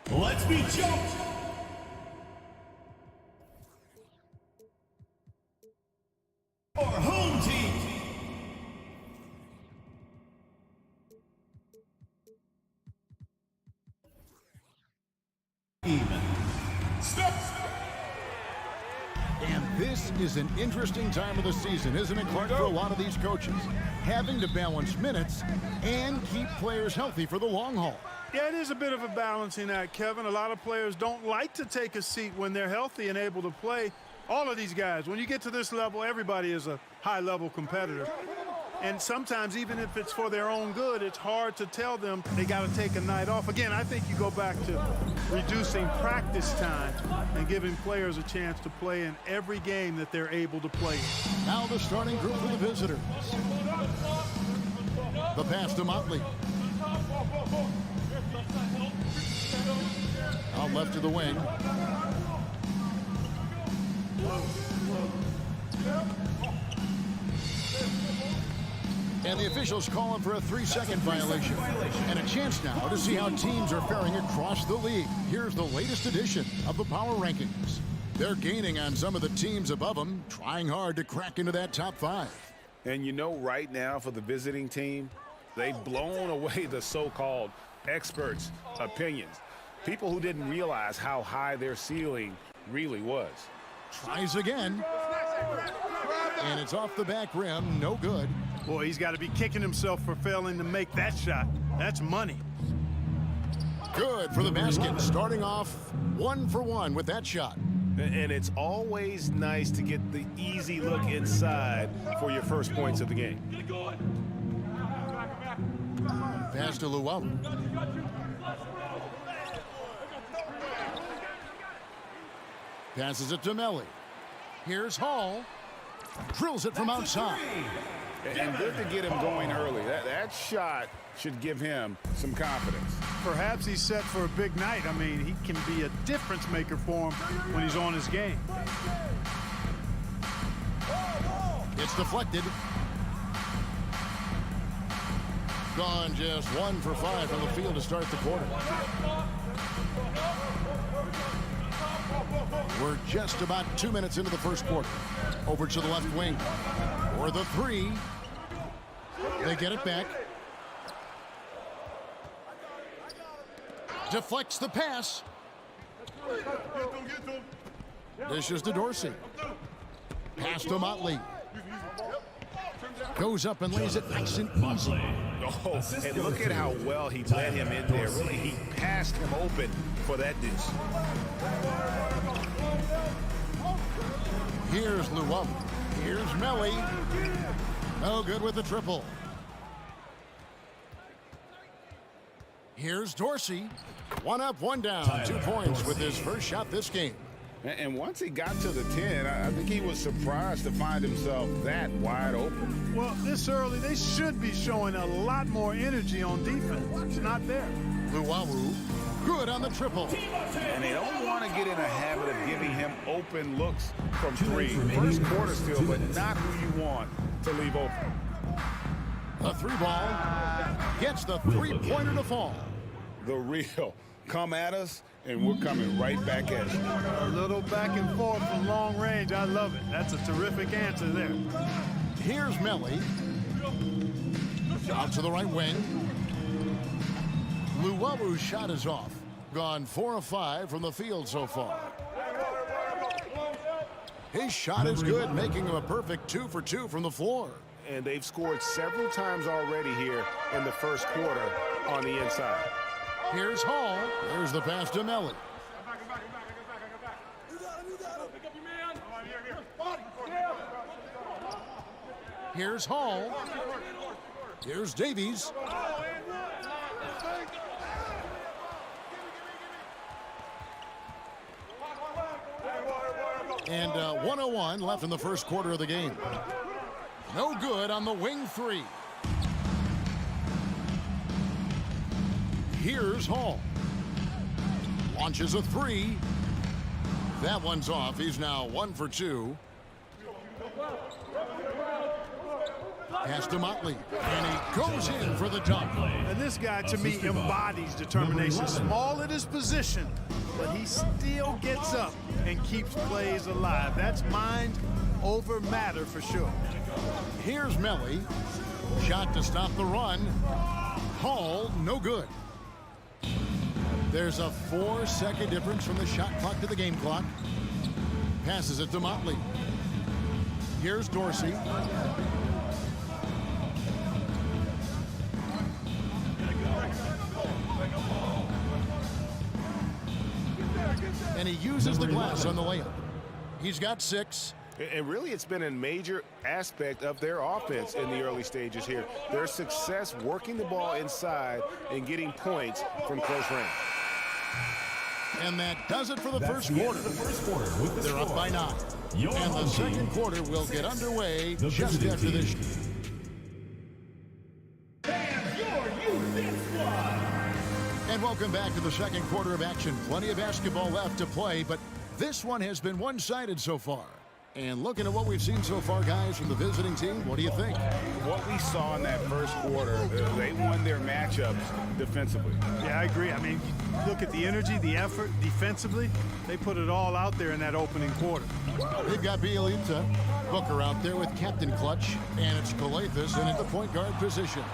Let's be jumped. Our home team. And this is an interesting time of the season, isn't it, Clark, for a lot of these coaches? Having to balance minutes and keep players healthy for the long haul. Yeah, it is a bit of a balancing act, Kevin. A lot of players don't like to take a seat when they're healthy and able to play. All of these guys, when you get to this level, everybody is a high-level competitor. And sometimes, even if it's for their own good, it's hard to tell them they got to take a night off. Again, I think you go back to reducing practice time and giving players a chance to play in every game that they're able to play in. Now the starting group for the visitors. The pass to Motley. Out left to the wing. And the officials calling for a 3-second violation. And a chance now to see how teams are faring across the league. Here's the latest edition of the Power Rankings. They're gaining on some of the teams above them, trying hard to crack into that top 5. And you know, right now for the visiting team, they've blown away the so-called experts' opinions. People who didn't realize how high their ceiling really was. Tries again. And it's off the back rim, no good. Boy, he's got to be kicking himself for failing to make that shot. That's money. Good for the basket, starting off 1 for 1 with that shot. And it's always nice to get the easy look inside for your first points of the game. Pass to Llewellyn. Passes it to Melly. Here's Hall. Drills it from outside. And good to get him going early. That shot should give him some confidence. Perhaps he's set for a big night. I mean, he can be a difference maker for him when he's on his game. It's deflected. Gone just 1 for 5 from the field to start the quarter. We're just about 2 minutes into the first quarter. Over to the left wing. For the three. They get it back. Deflects the pass. Dishes to Dorsey. Pass to Motley. Goes up and lays it nice and easy. Oh, and look at how well he led him in there. Really, he passed him open for that deuce. Here's Luwum. Here's Melly. No good with the triple. Here's Dorsey. 1 up, 1 down. 2 points with his first shot this game. And once he got to the 10, I think he was surprised to find himself that wide open. Well, this early, they should be showing a lot more energy on defense. It's not there. Luwawu, good on the triple. And they don't want to get in a habit of giving him open looks from 3. First quarter still, but not who you want to leave open. The 3 ball gets the 3-pointer to fall. The real. Come at us, and we're coming right back at you. A little back and forth from long range. I love it. That's a terrific answer there. Here's Melly. Out to the right wing. Luwawu's shot is off. Gone 4 of 5 from the field so far. His shot is good, making him a perfect 2 for 2 from the floor. And they've scored several times already here in the first quarter on the inside. Here's Hall. There's the pass to Melly. Here's Hall. Here's Davies. And 1:01 left in the first quarter of the game. No good on the wing 3. Here's Hall. Launches a 3. That one's off. He's now 1 for 2. Pass to Motley. And he goes in for the dunk. And this guy, to me, embodies determination. Small at his position, but he still gets up and keeps plays alive. That's mind over matter for sure. Here's Melly. Shot to stop the run. Hall, no good. There's a 4-second difference from the shot clock to the game clock. Passes it to Motley. Here's Dorsey. And he uses the glass on the layup. He's got 6. And really, it's been a major aspect of their offense in the early stages here. Their success working the ball inside and getting points from close range. And that does it for the first quarter. They're up by 9. And the second quarter will get underway just after this. And welcome back to the second quarter of action. Plenty of basketball left to play, but this one has been one-sided so far. And looking at what we've seen so far, guys, from the visiting team, what do you think? What we saw in that first quarter, they won their matchups defensively. Yeah, I agree. I mean, look at the energy, the effort defensively. They put it all out there in that opening quarter. They've got Bielitsa, Booker out there with Captain Clutch, and it's Calathis in at the point guard position.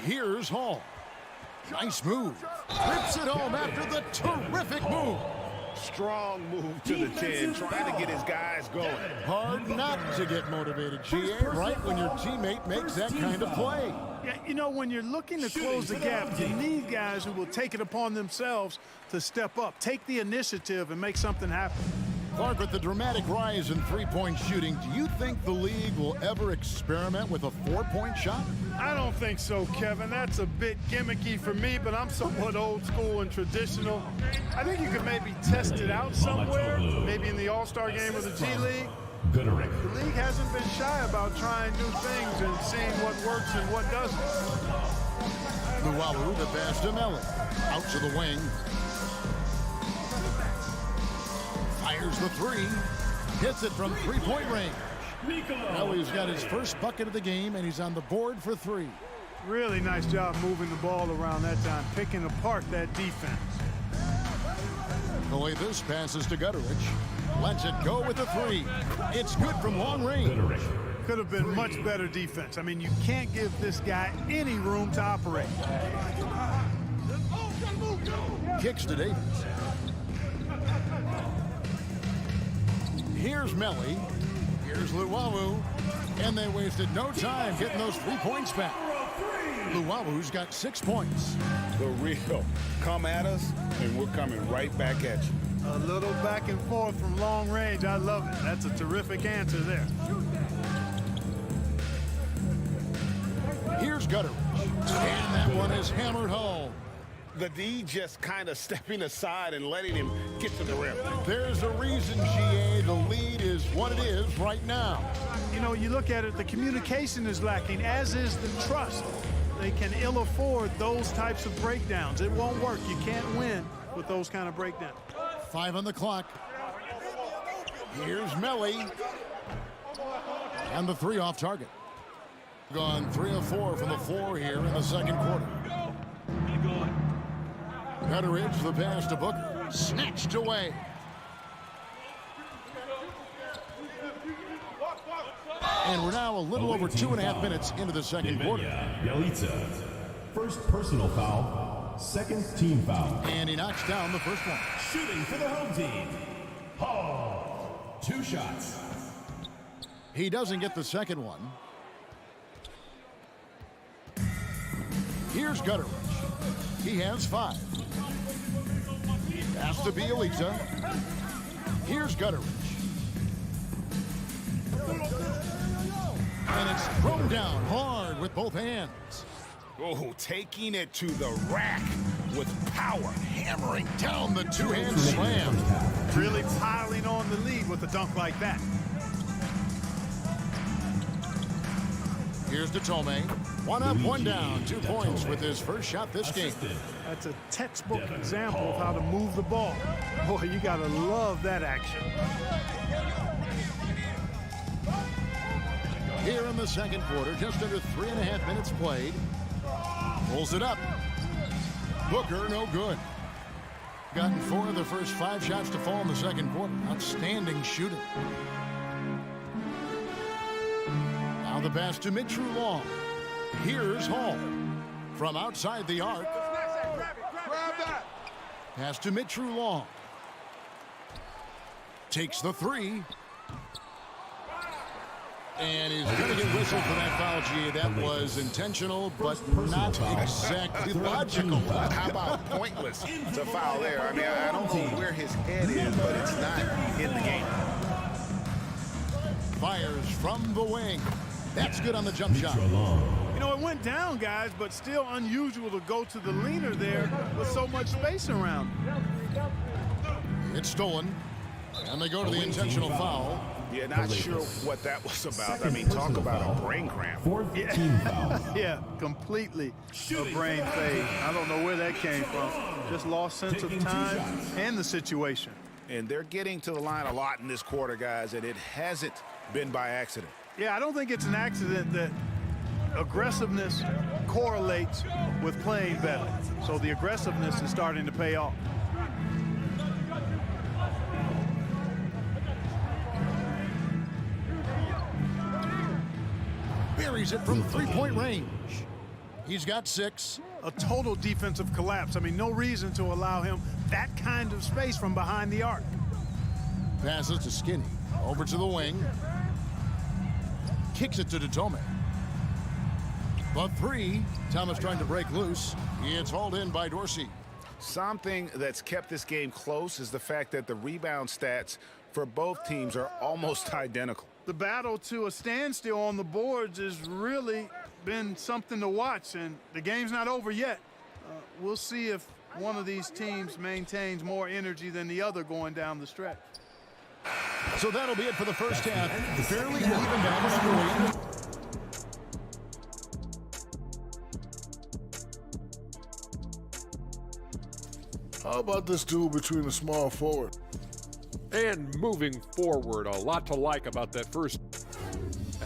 Here's Hall. Nice move. Rips it home after the terrific move. Strong move to the 10, trying to get his guys going. Hard not to get motivated, GA, right when your teammate makes that kind of play. Yeah, you know, when you're looking to close the gap, you need guys who will take it upon themselves to step up, take the initiative, and make something happen. Clark, with the dramatic rise in three-point shooting, do you think the league will ever experiment with a 4-point shot? I don't think so, Kevin. That's a bit gimmicky for me, but I'm somewhat old school and traditional. I think you could maybe test it out somewhere, maybe in the All-Star game of the G League. The league hasn't been shy about trying new things and seeing what works and what doesn't. Luwawu, the pass to Melly. Out to the wing. Fires the 3. Hits it from 3-point range. Melly's got his first bucket of the game, and he's on the board for 3. Really nice job moving the ball around that time, picking apart that defense. The way this passes to Gutteridge. Lets it go with a 3. It's good from long range. Could have been much better defense. I mean, you can't give this guy any room to operate. Kicks to Davis. Here's Melly. Here's Luwawu. And they wasted no time getting those 3 points back. Luwawu's got 6 points. The real come at us, and we're coming right back at you. A little back and forth from long range. I love it. That's a terrific answer there. Here's Gutteridge. And that one is hammered home. The D just kind of stepping aside and letting him get to the rim. There's a reason, GA, the lead is what it is right now. You know, you look at it, the communication is lacking, as is the trust. They can ill afford those types of breakdowns. It won't work. You can't win with those kind of breakdowns. 5 on the clock. Here's Melly. And the 3 off target. Gone 3 of 4 from the floor here in the second quarter. Gutteridge, the pass to Booker. Snatched away. And we're now a little over 2.5 minutes into the second quarter. Bjelica. First personal foul, second team foul. And he knocks down the first one. Shooting for the home team. Hall. 2 shots. He doesn't get the second one. Here's Gutteridge. He has 5. Pass to Bjelica. Here's Gutteridge. And it's thrown down hard with both hands. Oh, taking it to the rack with power. Hammering down the 2-hand slam. Really piling on the lead with a dunk like that. Here's Tome. 1 up, 1 down. 2 points with his first shot this game. That's a textbook example of how to move the ball. Boy, you got to love that action. Here in the second quarter, just under 3.5 minutes played. Pulls it up. Booker, no good. Gotten 4 of the first 5 shots to fall in the second quarter. Outstanding shooting. Now the pass to Mitchell Long. Here's Hall. From outside the arc. Pass to Mitchell Long. Takes the 3. And he's going to get whistled for that foul, G. That was intentional, but not exactly logical. How about pointless to foul there? I mean, I don't know where his head is, but it's not in the game. Fires from the wing. That's good on the jump shot. You know, it went down, guys, but still unusual to go to the leaner there with so much space around. It's stolen. And they go to the intentional foul. Yeah, not sure what that was about. I mean, talk about a brain cramp. Yeah, completely a brain fade. I don't know where that came from. Just lost sense of time and the situation. And they're getting to the line a lot in this quarter, guys, and it hasn't been by accident. Yeah, I don't think it's an accident that aggressiveness correlates with playing better. So the aggressiveness is starting to pay off. Buries it from 3-point range. He's got 6. A total defensive collapse. I mean, no reason to allow him that kind of space from behind the arc. Passes to Skinny. Over to the wing. Kicks it to Tome. The 3. Thomas trying to break loose. It's hauled in by Dorsey. Something that's kept this game close is the fact that the rebound stats for both teams are almost identical. The battle to a standstill on the boards has really been something to watch, and the game's not over yet. We'll see if one of these teams maintains more energy than the other going down the stretch. So that'll be it for the first half. Fairly even down the scoring. How about this duel between the small forward? And moving forward, a lot to like about that first.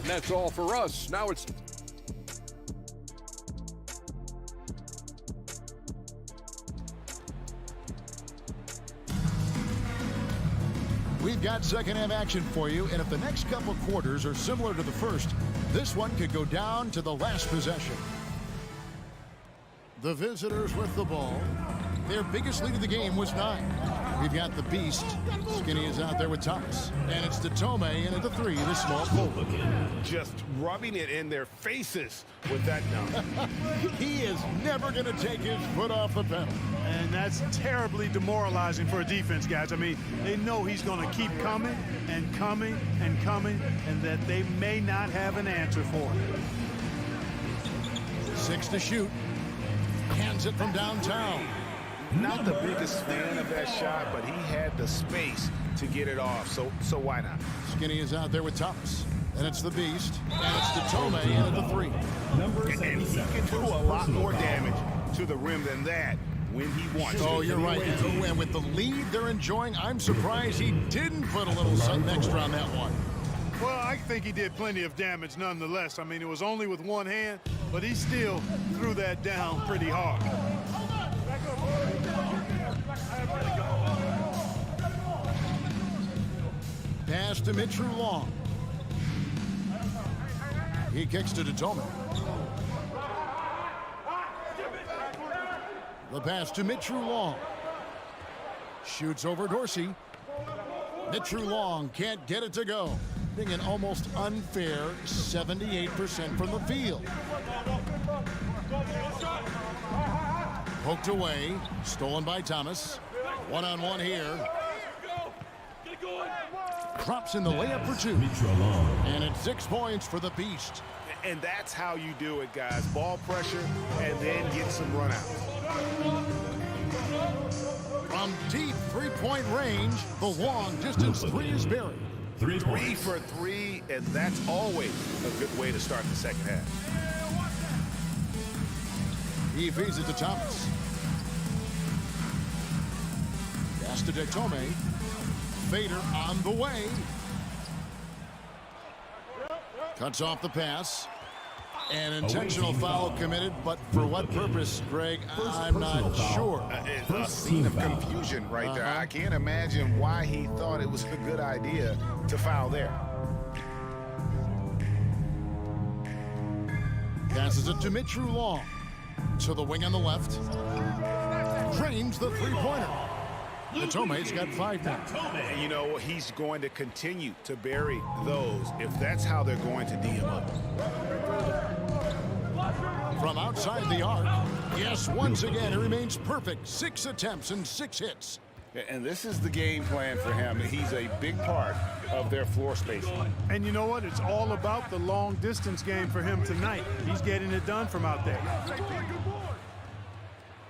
And that's all for us. Now it's... We've got second half action for you, and if the next couple quarters are similar to the first, this one could go down to the last possession. The visitors with the ball. Their biggest lead of the game was 9. We've got the beast. Skinny is out there with Thomas. And it's Datome in at the 3, the small forward. Just rubbing it in their faces with that dunk. He is never going to take his foot off the pedal. And that's terribly demoralizing for a defense, guys. I mean, they know he's going to keep coming and coming and coming, and that they may not have an answer for it. 6 to shoot. Hands it from downtown. Not the biggest fan of that shot, but he had the space to get it off, so why not? Skinny is out there with Thomas. And it's the beast. And it's Datome in at the 3. And he can do a lot more damage to the rim than that when he wants to. Oh, you're right. And with the lead they're enjoying, I'm surprised he didn't put a little something extra on that one. Well, I think he did plenty of damage nonetheless. I mean, it was only with one hand, but he still threw that down pretty hard. Pass to Mitchell Long. He kicks to Datome. The pass to Mitchell Long. Shoots over Dorsey. Mitchell Long can't get it to go. Being an almost unfair 78% from the field. Poked away. Stolen by Thomas. One-on-one here. Drops in the layup for 2. And it's 6 points for the beast. And that's how you do it, guys. Ball pressure and then get some run out. From deep three-point range, the long distance 3 is buried. 3 for 3, and that's always a good way to start the second half. He feeds it to Thomas. Pass to Datome. Fader on the way. Cuts off the pass. An intentional foul committed, but for what purpose, Greg? I'm not sure. A scene of confusion right there. I can't imagine why he thought it was a good idea to foul there. Passes it to Mitchell Long. To the wing on the left. Drains the three-pointer. Datome's got 5 now. And you know, he's going to continue to bury those if that's how they're going to D him up. From outside the arc. Yes, once again, it remains perfect. 6 attempts and 6 hits. And this is the game plan for him. He's a big part of their floor spacing. And you know what? It's all about the long distance game for him tonight. He's getting it done from out there.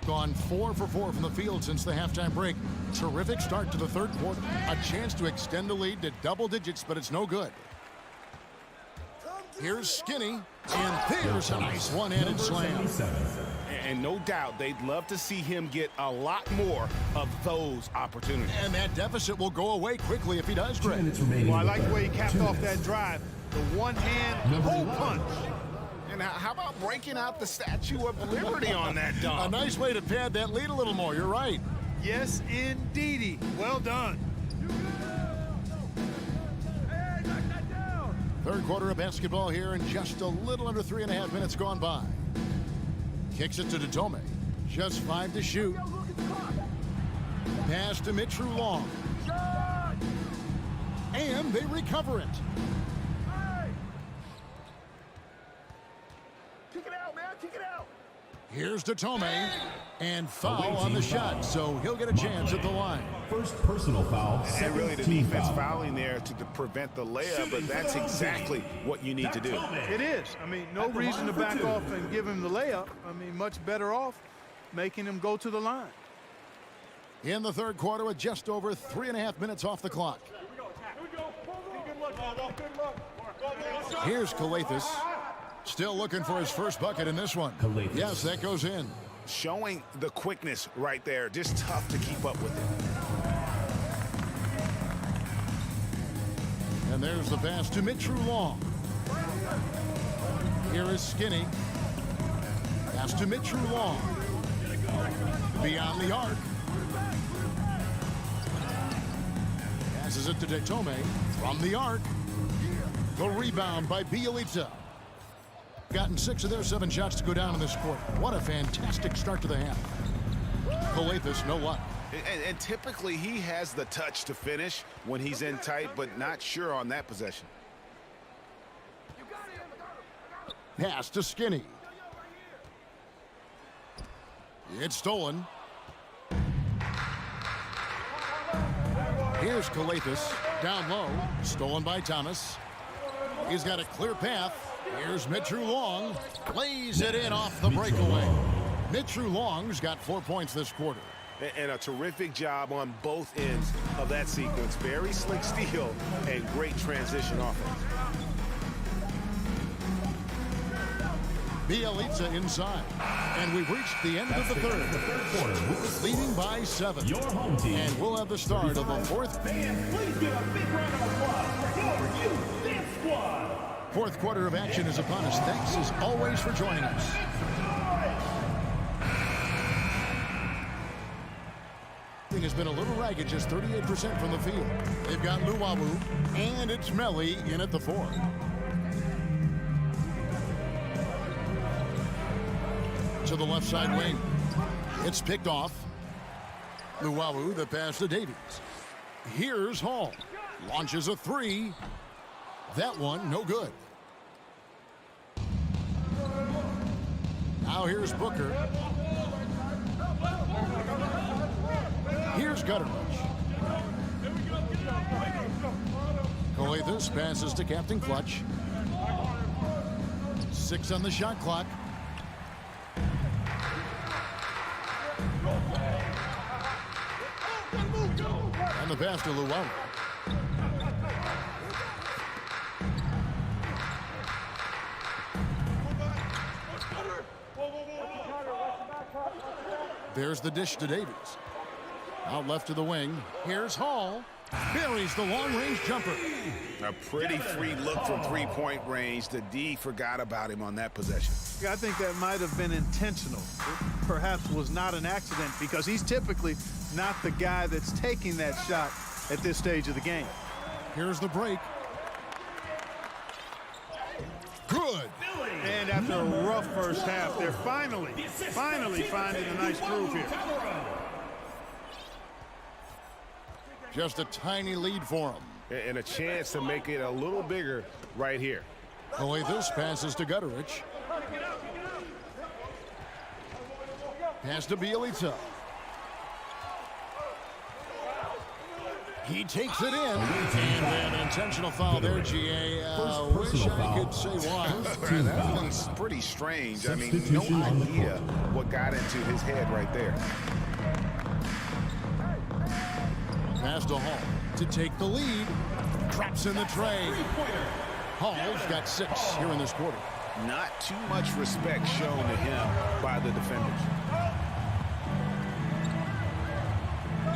Gone 4 for 4 from the field since the halftime break. Terrific start to the third quarter. A chance to extend the lead to double digits, but it's no good. Here's Skinny, and there's a nice one-handed slam. And no doubt they'd love to see him get a lot more of those opportunities. And that deficit will go away quickly if he does, Greg. Well, I like the way he capped off that drive. The one-hand hole punch. And how about breaking out the Statue of Liberty on that dunk? A nice way to pad that lead a little more. You're right. Yes, indeedy. Well done. Third quarter of basketball here, and just a little under 3.5 minutes gone by. Kicks it to Datome. Just 5 to shoot. Pass to Mitchell Long. And they recover it. Kick it out, man. Kick it out. Here's Datome. And foul on the shot, so he'll get a chance at the line. First personal foul. And really the defense fouling there to prevent the layup, but that's exactly what you need to do. It is. I mean, no reason to back off and give him the layup. I mean, much better off making him go to the line. In the third quarter with just over 3.5 minutes off the clock. Here's Calathis. Still looking for his first bucket in this one. Yes, that goes in. Showing the quickness right there. Just tough to keep up with it. And there's the pass to Mitchell Long. Here is Skinny. Pass to Mitchell Long. Beyond the arc. Passes it to Detome from the arc. The rebound by Bielitsa. Gotten 6 of their 7 shots to go down in this quarter. What a fantastic start to the half. Calathes, no luck. And typically he has the touch to finish when he's in tight, but not sure on that possession. Pass to Skinny. It's stolen. Here's Calathes, down low, stolen by Thomas. He's got a clear path. Here's Mitchell Long, lays it in off the breakaway. Mitchell Long's got 4 points this quarter. And a terrific job on both ends of that sequence. Very slick steal and great transition offense. Bielitsa inside. And we've reached the end of the third quarter, leading by 7. Your home team. And we'll have the start of the fourth. Please give a big round of applause for your youth dance squad. Fourth quarter of action is upon us. Thanks as always for joining us. Has been a little ragged, just 38% from the field. They've got Luwawu, and it's Melly in at the 4. To the left side wing. It's picked off. Luwawu, the pass to Davies. Here's Hall. Launches a 3. That one, no good. Now here's Booker. Here's Gutteridge. Calathes passes to Captain Clutch. 6 on the shot clock. And the pass to Luwawu. There's the dish to Davies. Out left to the wing. Here's Hall. Buries the long-range jumper. A pretty free look from three-point range. The D forgot about him on that possession. Yeah, I think that might have been intentional. It perhaps was not an accident because he's typically not the guy that's taking that shot at this stage of the game. Here's the break. Good. And after a rough first half, they're finally finding a nice groove here. Just a tiny lead for him. And a chance to make it a little bigger right here. Calathes passes to Gutteridge. Pass to Bielitsa. He takes it in. And an intentional foul there, GA. Wish I could say why. That one's pretty strange. I mean, no idea what got into his head right there. Pass to Hall to take the lead. Traps in the tray. Hall's got 6 here in this quarter. Not too much respect shown to him by the defenders.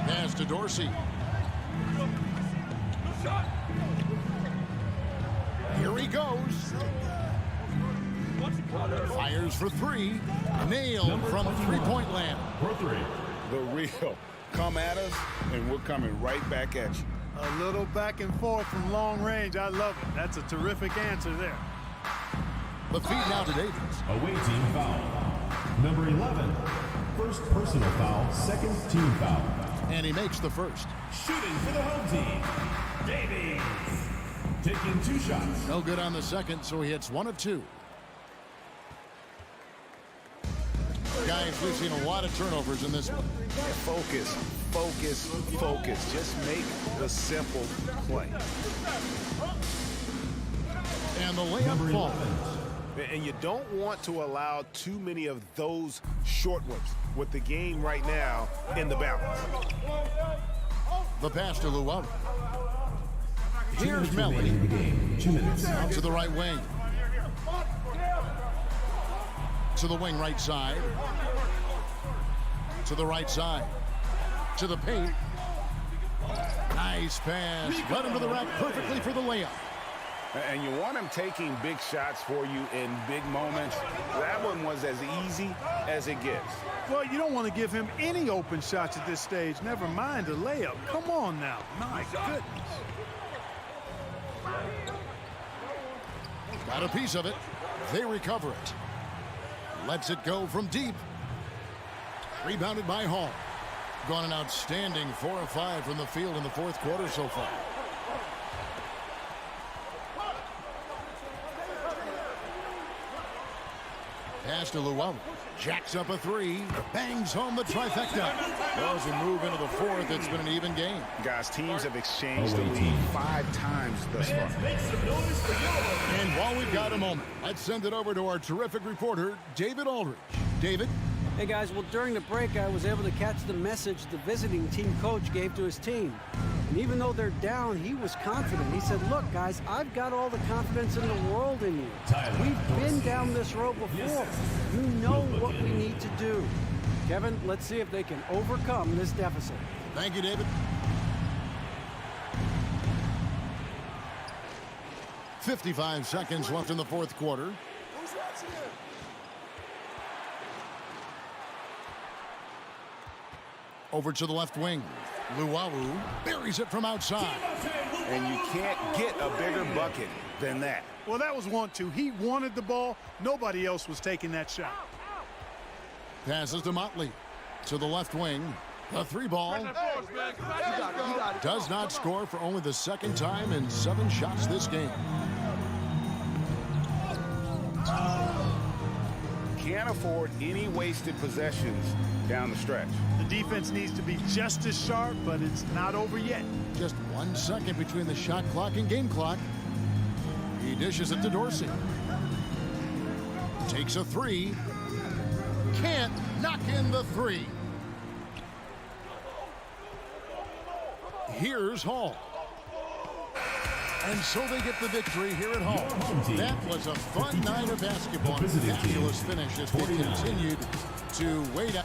Pass to Dorsey. Here he goes. Fires for 3. Nailed from 3-point land. The real. Come at us, and we're coming right back at you. A little back and forth from long range. I love it. That's a terrific answer there. The feed now to Davies. Away team foul. Number 11. First personal foul, second team foul. And he makes the first. Shooting for the home team, Davies. Taking 2 shots. No good on the second, so he hits 1 of 2. Guys, we've seen a lot of turnovers in this one. Focus, focus, focus. Just make the simple play. And the layup falls. And you don't want to allow too many of those short ones with the game right now in the balance. The pass to Luwawu. Here's Melly. 2 minutes. Out to the right wing. To the wing right side. To the right side. To the paint. Nice pass. Led him to the rack perfectly for the layup. And you want him taking big shots for you in big moments. That one was as easy as it gets. Well, you don't want to give him any open shots at this stage. Never mind a layup. Come on now. My goodness. Got a piece of it. They recover it. Lets it go from deep. Rebounded by Hall. Gone an outstanding 4 of 5 from the field in the fourth quarter so far. Pass to Luau. Jacks up a 3. Bangs home the trifecta. As we move into the fourth, it's been an even game. Guys, teams have exchanged the lead 5 times thus far. And while we've got a moment, let's send it over to our terrific reporter, David Aldridge. David? Hey, guys, well, during the break, I was able to catch the message the visiting team coach gave to his team. And even though they're down, he was confident. He said, look, guys, I've got all the confidence in the world in you. We've been down this road before. You know what we need to do. Kevin, let's see if they can overcome this deficit. Thank you, David. 55 seconds left in the fourth quarter. Over to the left wing. Luau buries it from outside. And you can't get a bigger bucket than that. Well, that was 1-2. He wanted the ball. Nobody else was taking that shot. Passes to Motley. To the left wing. The 3 ball. Does not score for only the second time in 7 shots this game. Can't afford any wasted possessions down the stretch. The defense needs to be just as sharp, but it's not over yet. Just 1 second between the shot clock and game clock. He dishes it to Dorsey. Takes a 3. Can't knock in the 3. Here's Hall. And so they get the victory here at home. That was a fun night of basketball. Fabulous finish as they continued to wait out.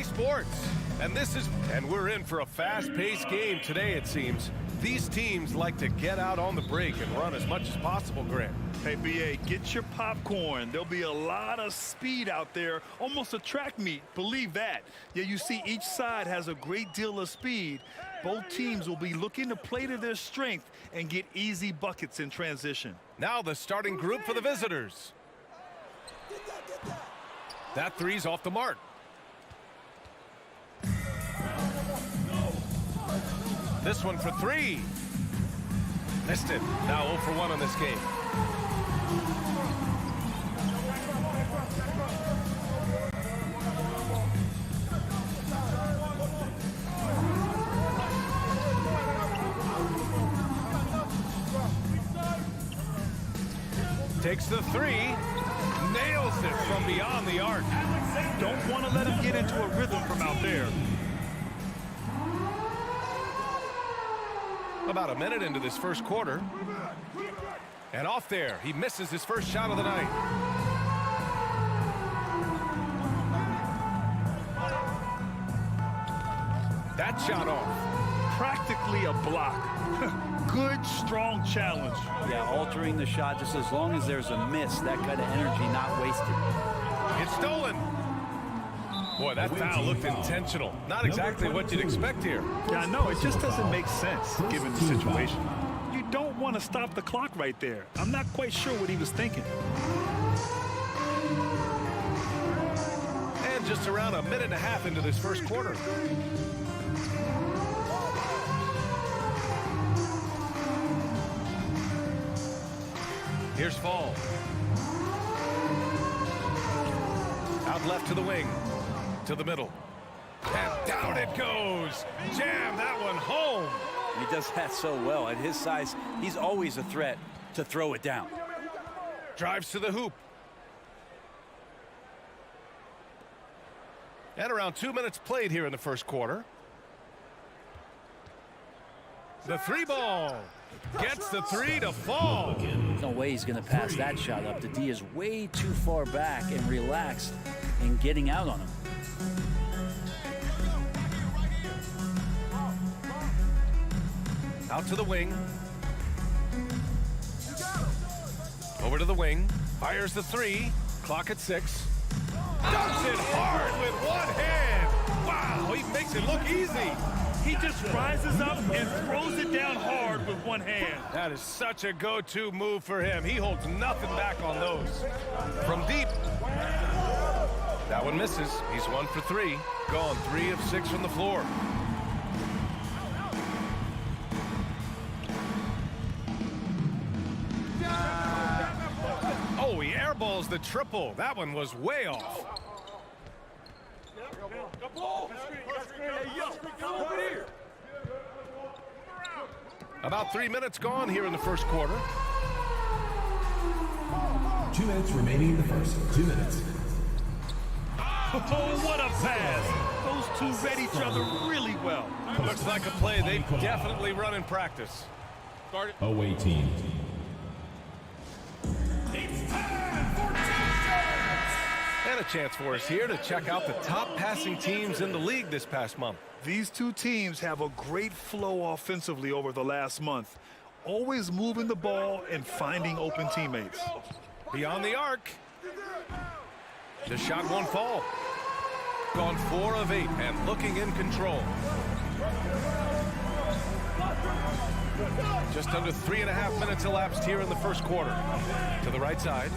Sports, and we're in for a fast-paced game today, it seems. These teams like to get out on the break and run as much as possible, Grant. Hey, BA, get your popcorn. There'll be a lot of speed out there, almost a track meet, believe that. Yeah, you see each side has a great deal of speed. Both teams will be looking to play to their strength and get easy buckets in transition. Now the starting group for the visitors. That three's off the mark. This one for three. Missed it. Now 0 for 1 on this game. Takes the three. Nails it from beyond the arc. Don't want to let him get into a rhythm from out there. About a minute into this first quarter. And off there, he misses his first shot of the night. That shot off. Practically a block. Good, strong challenge. Yeah, altering the shot just as long as there's a miss. That kind of energy not wasted. It's stolen. Boy, that foul looked intentional. Not exactly what you'd expect here. Yeah, I know. It just doesn't make sense given the situation. You don't want to stop the clock right there. I'm not quite sure what he was thinking. And just around a minute and a half into this first quarter. Here's Fall. Out left to the wing. To the middle. And down it goes. Jam that one home. He does that so well. At his size, he's always a threat to throw it down. Drives to the hoop. And around 2 minutes played here in the first quarter. The three ball. Gets the three to Fall. No way he's going to pass that shot up. The D is way too far back and relaxed in getting out on him. Out to the wing. Over to the wing. Fires the three. Clock at 6. Dunks it hard with one hand. Wow, he makes it look easy. He just rises up and throws it down hard with one hand. That is such a go-to move for him. He holds nothing back on those. From deep. That one misses. He's 1 for 3. Gone 3 of 6 from the floor. Oh, he airballs the triple. That one was way off. About 3 minutes gone here in the first quarter. 2 minutes remaining in the first. 2 minutes. Oh, what a pass. Those two read each other really well. Looks like a play they've definitely run in practice. Away team. And a chance for us here to check out the top passing teams in the league this past month. These two teams have a great flow offensively over the last month. Always moving the ball and finding open teammates. Beyond the arc. The shot won't fall. Gone 4 of 8 and looking in control. Just under 3.5 minutes elapsed here in the first quarter. To the right side.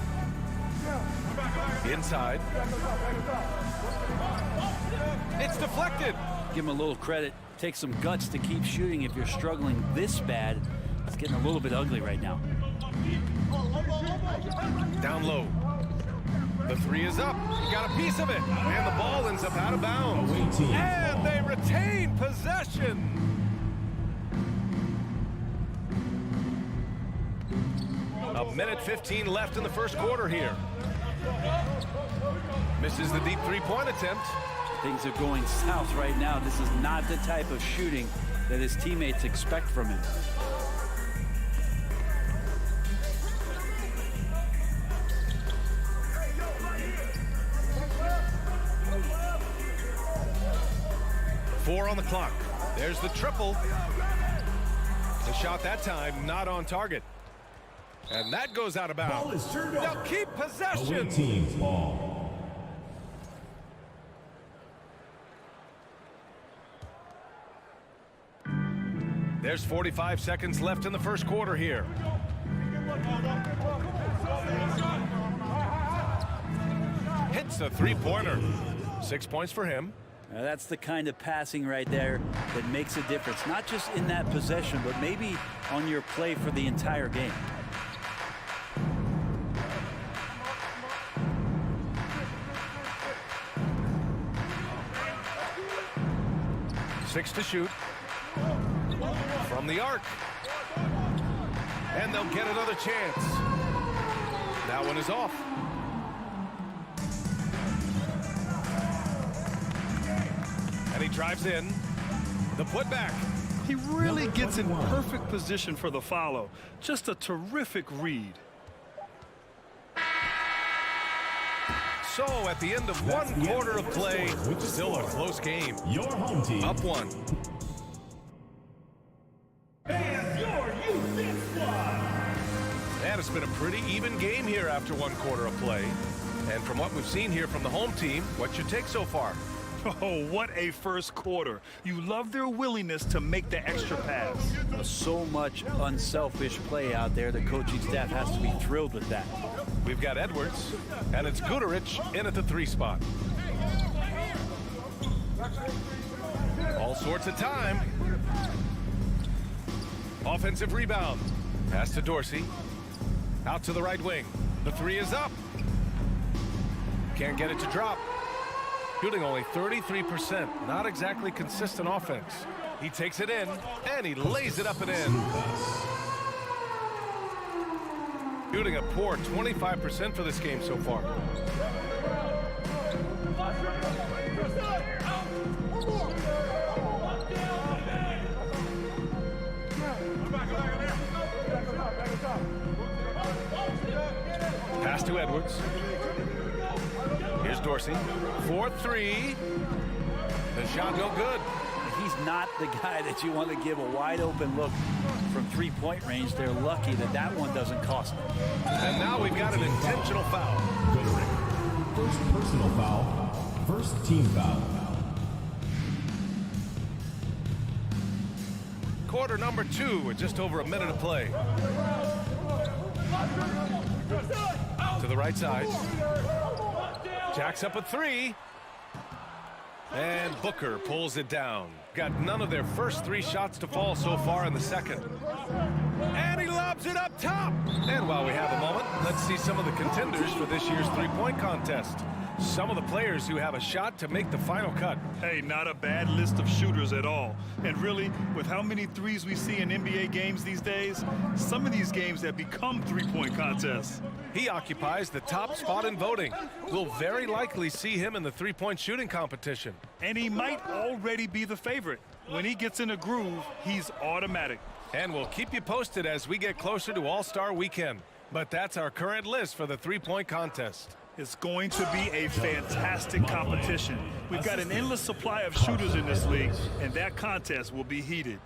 Inside. It's deflected. Give him a little credit. Take some guts to keep shooting if you're struggling this bad. It's getting a little bit ugly right now. Down low. The 3 is up. He got a piece of it. And the ball ends up out of bounds. And they retain possession. A minute 15 left in the first quarter here. Misses the deep three-point attempt. Things are going south right now. This is not the type of shooting that his teammates expect from him. Four on the clock. There's the triple. The shot that time not on target. And that goes out of bounds. They'll keep possession. Away team's ball. There's 45 seconds left in the first quarter here. Hits a three-pointer. 6 points for him. That's the kind of passing right there that makes a difference. Not just in that possession, but maybe on your play for the entire game. Six to shoot. From the arc. And they'll get another chance. That one is off. And he drives in. The putback. He really gets in perfect position for the follow. Just a terrific read. So at the end of one quarter of play, still a close game. Your home team. Up 1. And it's been a pretty even game here after one quarter of play. And from what we've seen here from the home team, what's your take so far? Oh, what a first quarter. You love their willingness to make the extra pass. So much unselfish play out there. The coaching staff has to be thrilled with that. We've got Edwards, and it's Guterich in at the 3 spot. All sorts of time. Offensive rebound. Pass to Dorsey. Out to the right wing. The 3 is up. Can't get it to drop. Shooting only 33%. Not exactly consistent offense. He takes it in, and he lays it up and in. Shooting a poor 25% for this game so far. Pass to Edwards. Here's Dorsey. 4-3. The shot no good. he's not the guy that you want to give a wide open look from three-point range. They're lucky that that one doesn't cost them. And now we've got an intentional foul. First personal foul, first team foul. Quarter number 2 with just over a minute of play. To the right side. Jacks up a 3. And Booker pulls it down. Got none of their first 3 shots to fall so far in the second. And he lobs it up top. And while we have a moment, let's see some of the contenders for this year's three-point contest. Some of the players who have a shot to make the final cut. Hey, not a bad list of shooters at all. And really, with how many threes we see in NBA games these days, some of these games have become three-point contests. He occupies the top spot in voting. We'll very likely see him in the three-point shooting competition. And he might already be the favorite. When he gets in a groove, he's automatic. And we'll keep you posted as we get closer to All-Star Weekend. But that's our current list for the three-point contest. It's going to be a fantastic competition. We've got an endless supply of shooters in this league, and that contest will be heated.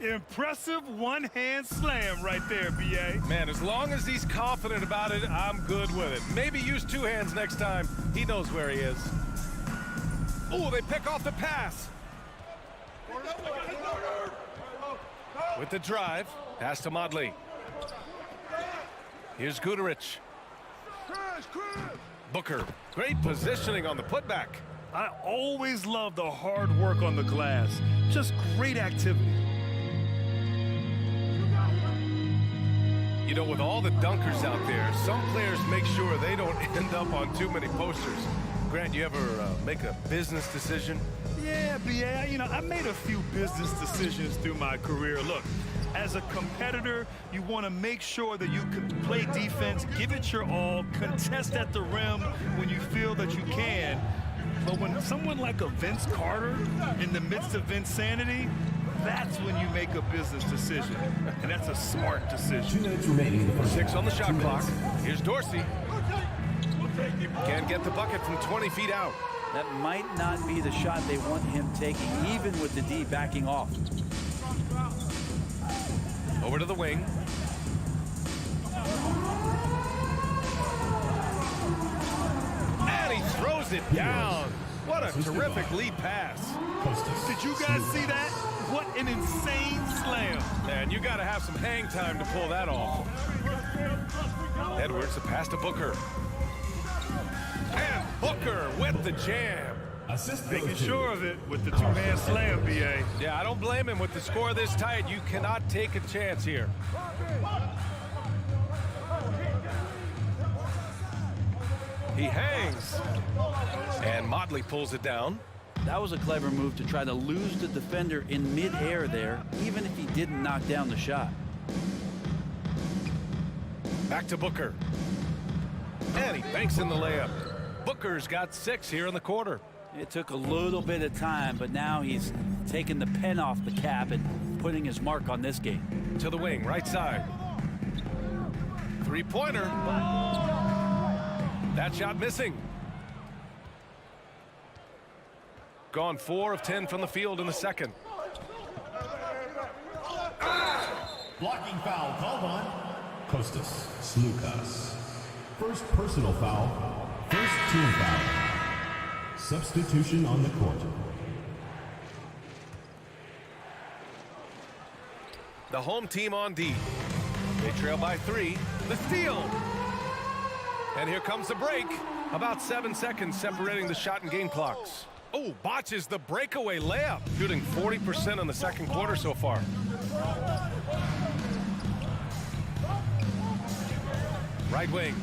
Impressive one-hand slam right there, B.A. Man, as long as he's confident about it, I'm good with it. Maybe use 2 hands next time. He knows where he is. Oh, they pick off the pass. With the drive, pass to Modley. Here's Guterich. Booker, great positioning on the putback. I always love the hard work on the glass. Just great activity. You know, with all the dunkers out there, some players make sure they don't end up on too many posters. Grant, you ever make a business decision? Yeah, B.A., I made a few business decisions through my career. Look, as a competitor, you want to make sure that you can play defense, give it your all, contest at the rim when you feel that you can. But when someone like a Vince Carter, in the midst of insanity, that's when you make a business decision. And that's a smart decision. 2 minutes remaining. 6 on the shot clock. Here's Dorsey. Can't get the bucket from 20 feet out. That might not be the shot they want him taking, even with the D backing off. Over to the wing. And he throws it down. What a terrific lead pass. Did you guys see that? What an insane slam. Man, you got to have some hang time to pull that off. Edwards, a pass to Booker. And Booker with the jam. Making sure of it with the 2-man slam, B.A. Yeah, I don't blame him. With the score this tight, you cannot take a chance here. He hangs. And Motley pulls it down. That was a clever move to try to lose the defender in midair there, even if he didn't knock down the shot. Back to Booker. And he banks in the layup. Booker's got 6 here in the quarter. It took a little bit of time, but now he's taking the pen off the cap and putting his mark on this game. To the wing, right side. 3-pointer. That shot missing. Gone 4 of 10 from the field in the second. Blocking foul called on Kostas Slukas. First personal foul, first team foul. Substitution on the court. The home team on D. They trail by 3. The steal. And here comes the break. About 7 seconds separating the shot and game clocks. Oh, botches the breakaway layup. Shooting 40% in the second quarter so far. Right wing.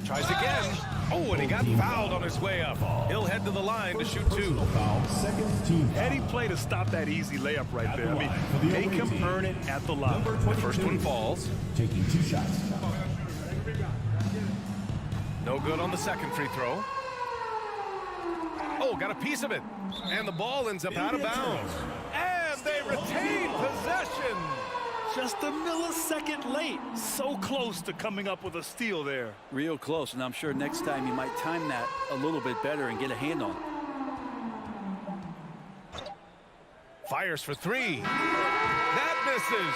Tries again. Oh, and he got fouled on his way up. He'll head to the line to shoot 2. Heady play to stop that easy layup right there. I mean, make him earn it at the line. The first one falls. Taking 2 shots. No good on the second free throw. Oh, got a piece of it. And the ball ends up out of bounds. And they retain possession. Just a millisecond late. So close to coming up with a steal there. Real close, and I'm sure next time you might time that a little bit better and get a hand on it. Fires for three. That misses.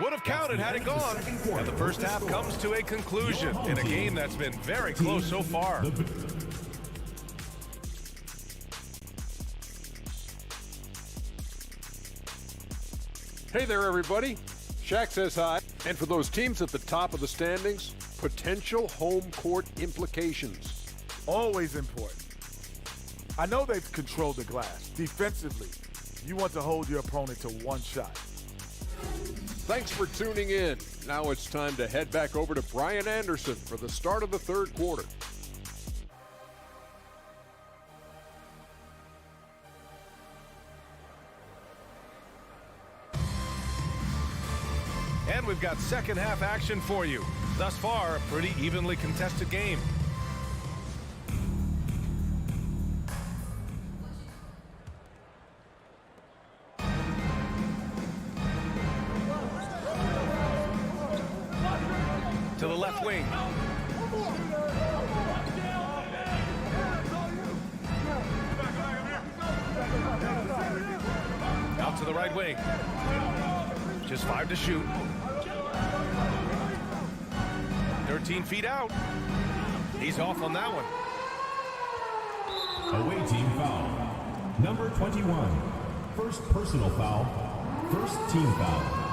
Would have counted had it gone. And the first half comes to a conclusion in a game that's been very close so far. Hey there, everybody. Shaq says hi. And for those teams at the top of the standings, potential home court implications. Always important. I know they've controlled the glass. Defensively, you want to hold your opponent to one shot. Thanks for tuning in. Now it's time to head back over to Brian Anderson for the start of the third quarter. And we've got second half action for you. Thus far, a pretty evenly contested game. To the left wing. Out to the right wing. Just 5 to shoot. 13 feet out. He's off on that one. Away team foul. Number 21. First personal foul. First team foul.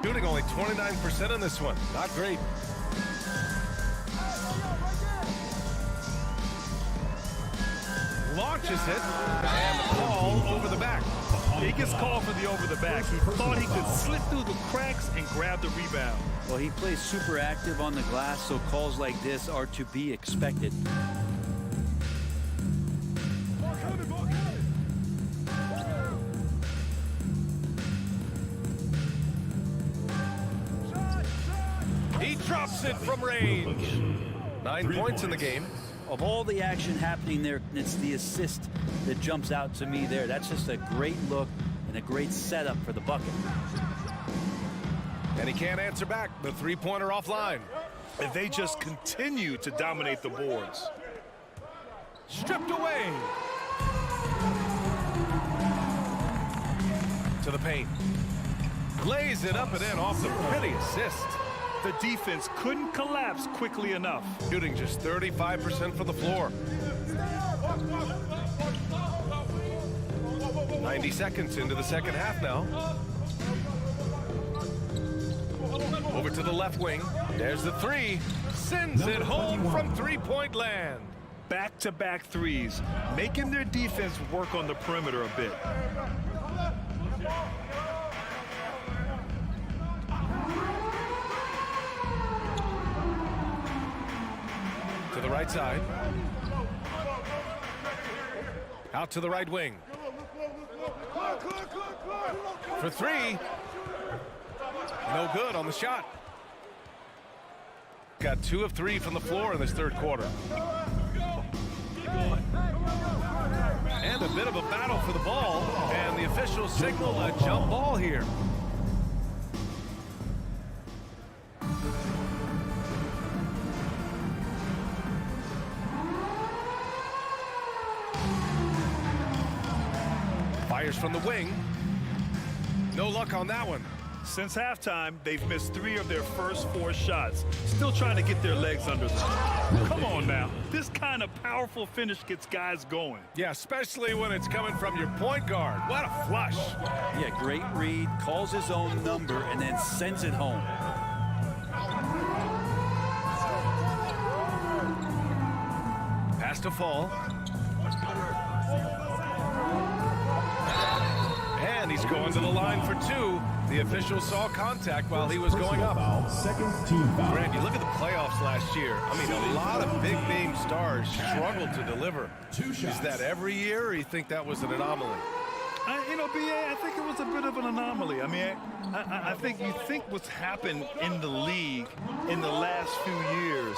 Shooting only 29% on this one. Not great. Launches it. And the ball over the back. He gets called for the over the back. He thought he could slip through the cracks and grab the rebound. Well, he plays super active on the glass, so calls like this are to be expected. He drops it from range. 9 points in the game. Of all the action happening there, it's the assist that jumps out to me there. That's just a great look and a great setup for the bucket. And he can't answer back. The three-pointer offline. And they just continue to dominate the boards. Stripped away. To the paint. Lays it up and in off the pretty assist. The defense couldn't collapse quickly enough. Shooting just 35% from the floor. 90 seconds into the second half now. Over to the left wing. There's the three. Sends it home from three-point land. Back-to-back threes, making their defense work on the perimeter a bit. To the right side. Out to the right wing. For three. No good on the shot. Got 2 of 3 from the floor in this third quarter. And a bit of a battle for the ball. And the officials signal a jump ball here. Fires from the wing. No luck on that one. Since halftime, they've missed 3 of their first 4 shots. Still trying to get their legs under them. Come on now. This kind of powerful finish gets guys going. Yeah, especially when it's coming from your point guard. What a flush. Yeah, great read. Calls his own number and then sends it home. Pass to fall. And he's going to the line for 2. The official saw contact while he was going up. Second team foul. Grant, you look at the playoffs last year. I mean, a lot of big-name stars struggled to deliver. Is that every year, or you think that was an anomaly? You know, B.A., I think it was a bit of an anomaly. I mean, I think you think what's happened in the league in the last few years,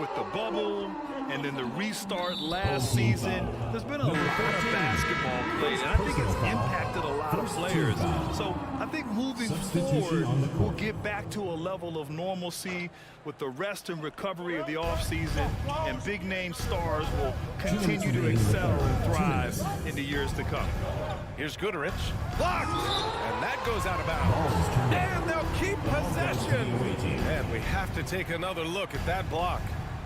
with the bubble and then the restart last season. There's been a lot of basketball played, and I think it's impacted a lot of players. So I think moving forward, we'll get back to a level of normalcy with the rest and recovery of the offseason, and big-name stars will continue to excel and thrive in the years to come. Here's Guterich. Blocked! And that goes out of bounds. And they'll keep possession. And we have to take another look at that block.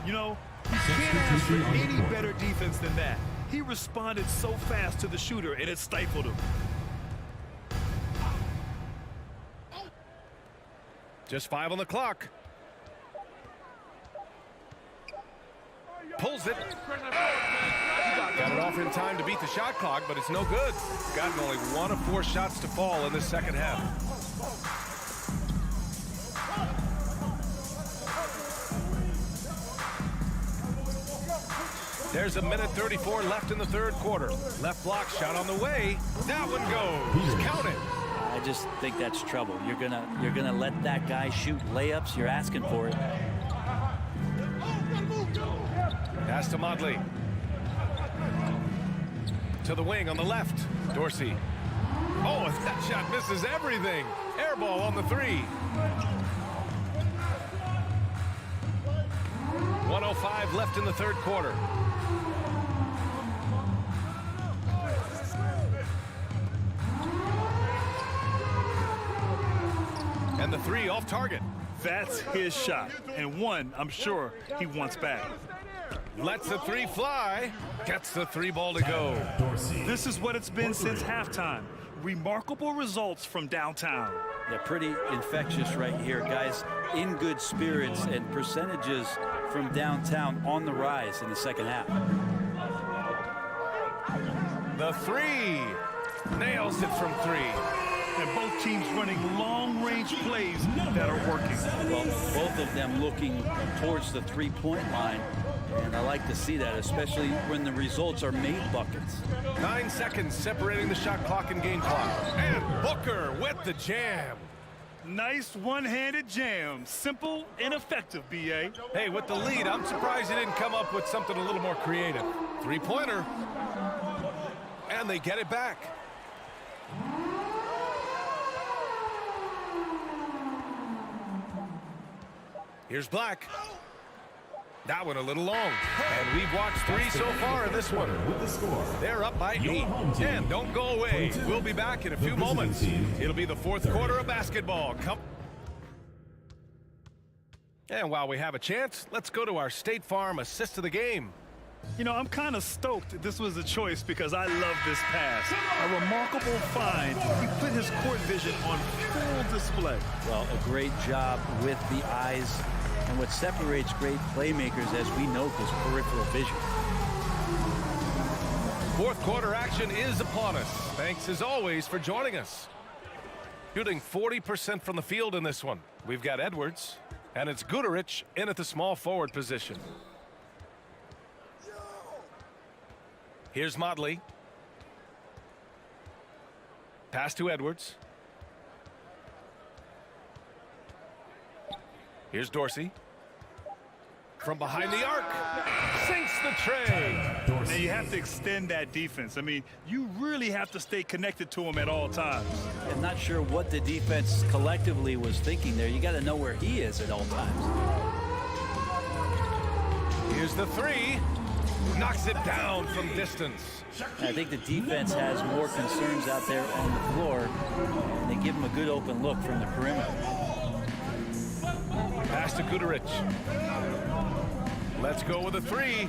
You know, you can't ask for any better defense than that. He responded so fast to the shooter, and it stifled him. Just 5 on the clock. Pulls it. Got it off in time to beat the shot clock, but it's no good. Gotten only 1 of 4 shots to fall in the second half. There's a minute 34 left in the third quarter. Left block shot on the way. That one goes. Count it. I just think that's trouble. You're gonna let that guy shoot layups. You're asking for it. Pass to Motley. To the wing on the left. Dorsey. Oh, and that shot misses everything. Air ball on the 3. 1:05 left in the third quarter. And the 3 off target. That's his shot, and one I'm sure he wants back. Lets the 3 fly. Gets the 3 ball to go. This is what it's been since halftime. Remarkable results from downtown. Yeah, pretty infectious right here, guys. In good spirits, and percentages from downtown on the rise in the second half. The 3. Nails it from 3. And both teams running long-range plays that are working. Well, both of them looking towards the three-point line. And I like to see that, especially when the results are made buckets. 9 seconds separating the shot clock and game clock. And Booker with the jam. Nice one-handed jam. Simple and effective, B.A. Hey, with the lead, I'm surprised he didn't come up with something a little more creative. 3-pointer. And they get it back. Here's Black. That one a little long. And we've watched 3 so far in this one. They're up by 8. And don't go away. We'll be back in a few moments. It'll be the fourth quarter of basketball. And while we have a chance, let's go to our State Farm assist of the game. You know, I'm kind of stoked this was a choice because I love this pass. A remarkable find. He put his court vision on full display. Well, a great job with the eyes. And what separates great playmakers, as we know, is peripheral vision. Fourth quarter action is upon us. Thanks, as always, for joining us. Shooting 40% from the field in this one. We've got Edwards, and it's Guterich in at the small forward position. Here's Motley. Pass to Edwards. Here's Dorsey. From behind the arc. Sinks the tray. Now you have to extend that defense. I mean, you really have to stay connected to him at all times. I'm not sure what the defense collectively was thinking there. You got to know where he is at all times. Here's the 3. Knocks it down from distance. I think the defense has more concerns out there on the floor. And they give him a good open look from the perimeter. Pass to Guterich. Let's go with a 3.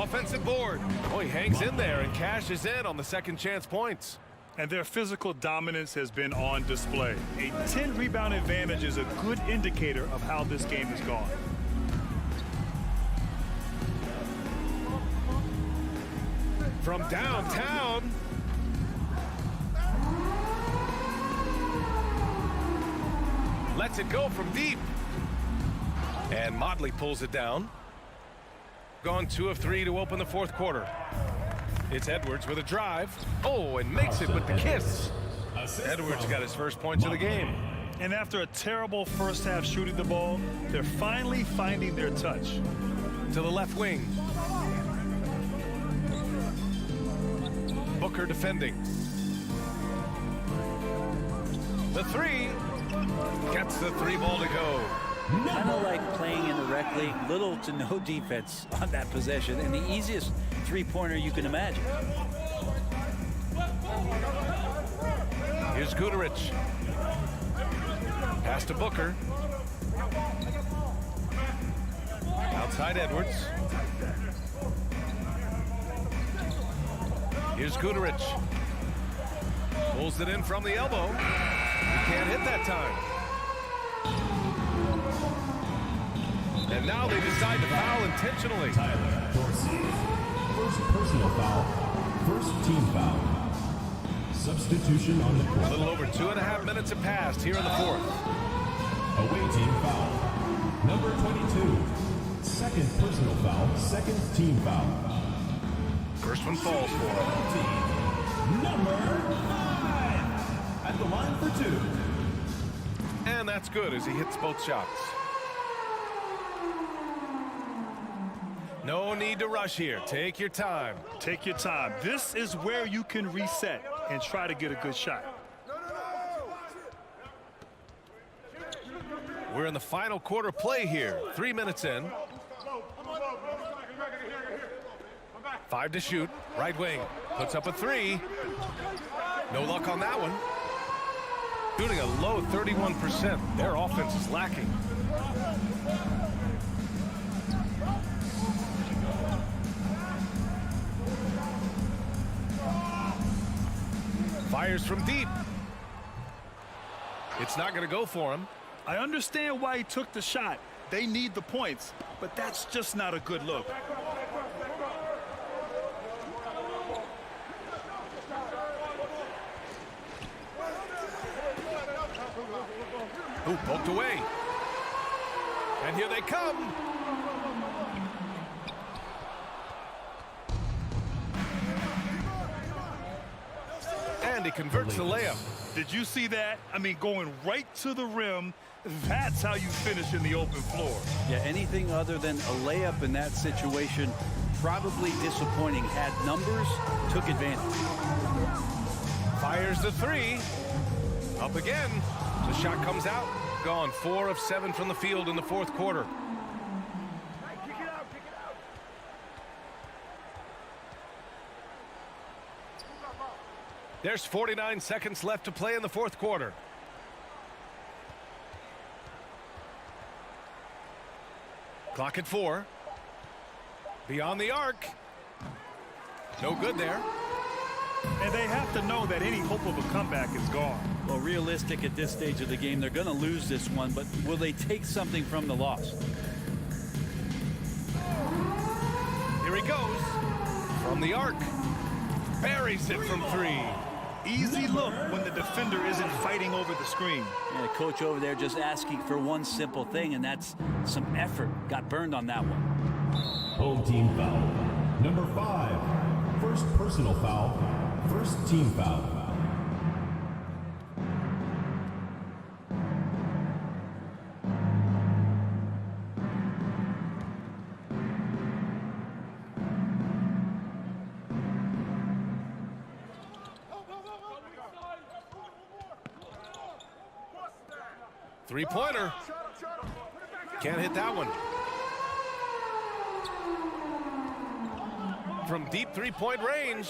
Offensive board. Oh, he hangs in there and cashes in on the second chance points. And their physical dominance has been on display. A 10-rebound advantage is a good indicator of how this game has gone. From downtown. Lets it go from deep. And Motley pulls it down. Gone 2 of 3 to open the fourth quarter. It's Edwards with a drive. Oh, and makes it with the kiss. Edwards got his first points of the game. And after a terrible first half shooting the ball, they're finally finding their touch. To the left wing. Booker defending. The three. Gets the three ball to go. Kind of like playing in the rec league, little to no defense on that possession, and the easiest three-pointer you can imagine. Here's Guduric. Pass to Booker. Outside Edwards. Here's Guduric. Pulls it in from the elbow. He can't hit that time. And now they decide to foul intentionally. Tyler Dorsey. First personal foul. First team foul. Substitution on the court. A little over 2.5 minutes have passed here in the fourth. Away team foul. Number 22. Second personal foul. Second team foul. First one falls for him. Number 5. At the line for 2. And that's good as he hits both shots. No need to rush here. Take your time. Take your time. This is where you can reset and try to get a good shot. We're in the final quarter play here. 3 minutes in. 5 to shoot. Right wing. Puts up a three. No luck on that one. Shooting a low 31%. Their offense is lacking. Fires from deep. It's not going to go for him. I understand why he took the shot. They need the points, but that's just not a good look. Ooh, poked away. And here they come. And he converts the layup. Did you see that? I mean, going right to the rim. That's how you finish in the open floor. Yeah, anything other than a layup in that situation, probably disappointing. Had numbers, took advantage. Fires the three. Up again. The shot comes out. Gone. 4 of 7 from the field in the fourth quarter. There's 49 seconds left to play in the fourth quarter. Clock at 4. Beyond the arc. No good there. And they have to know that any hope of a comeback is gone. Well, realistic at this stage of the game, they're going to lose this one, but will they take something from the loss? Here he goes. From the arc. Buries it from 3. Easy look when the defender isn't fighting over the screen. And the coach over there just asking for one simple thing, and that's some effort. Got burned on that one. Home team foul. Number 5. First personal foul. First team foul. Three-pointer. Can't hit that one. From deep three-point range.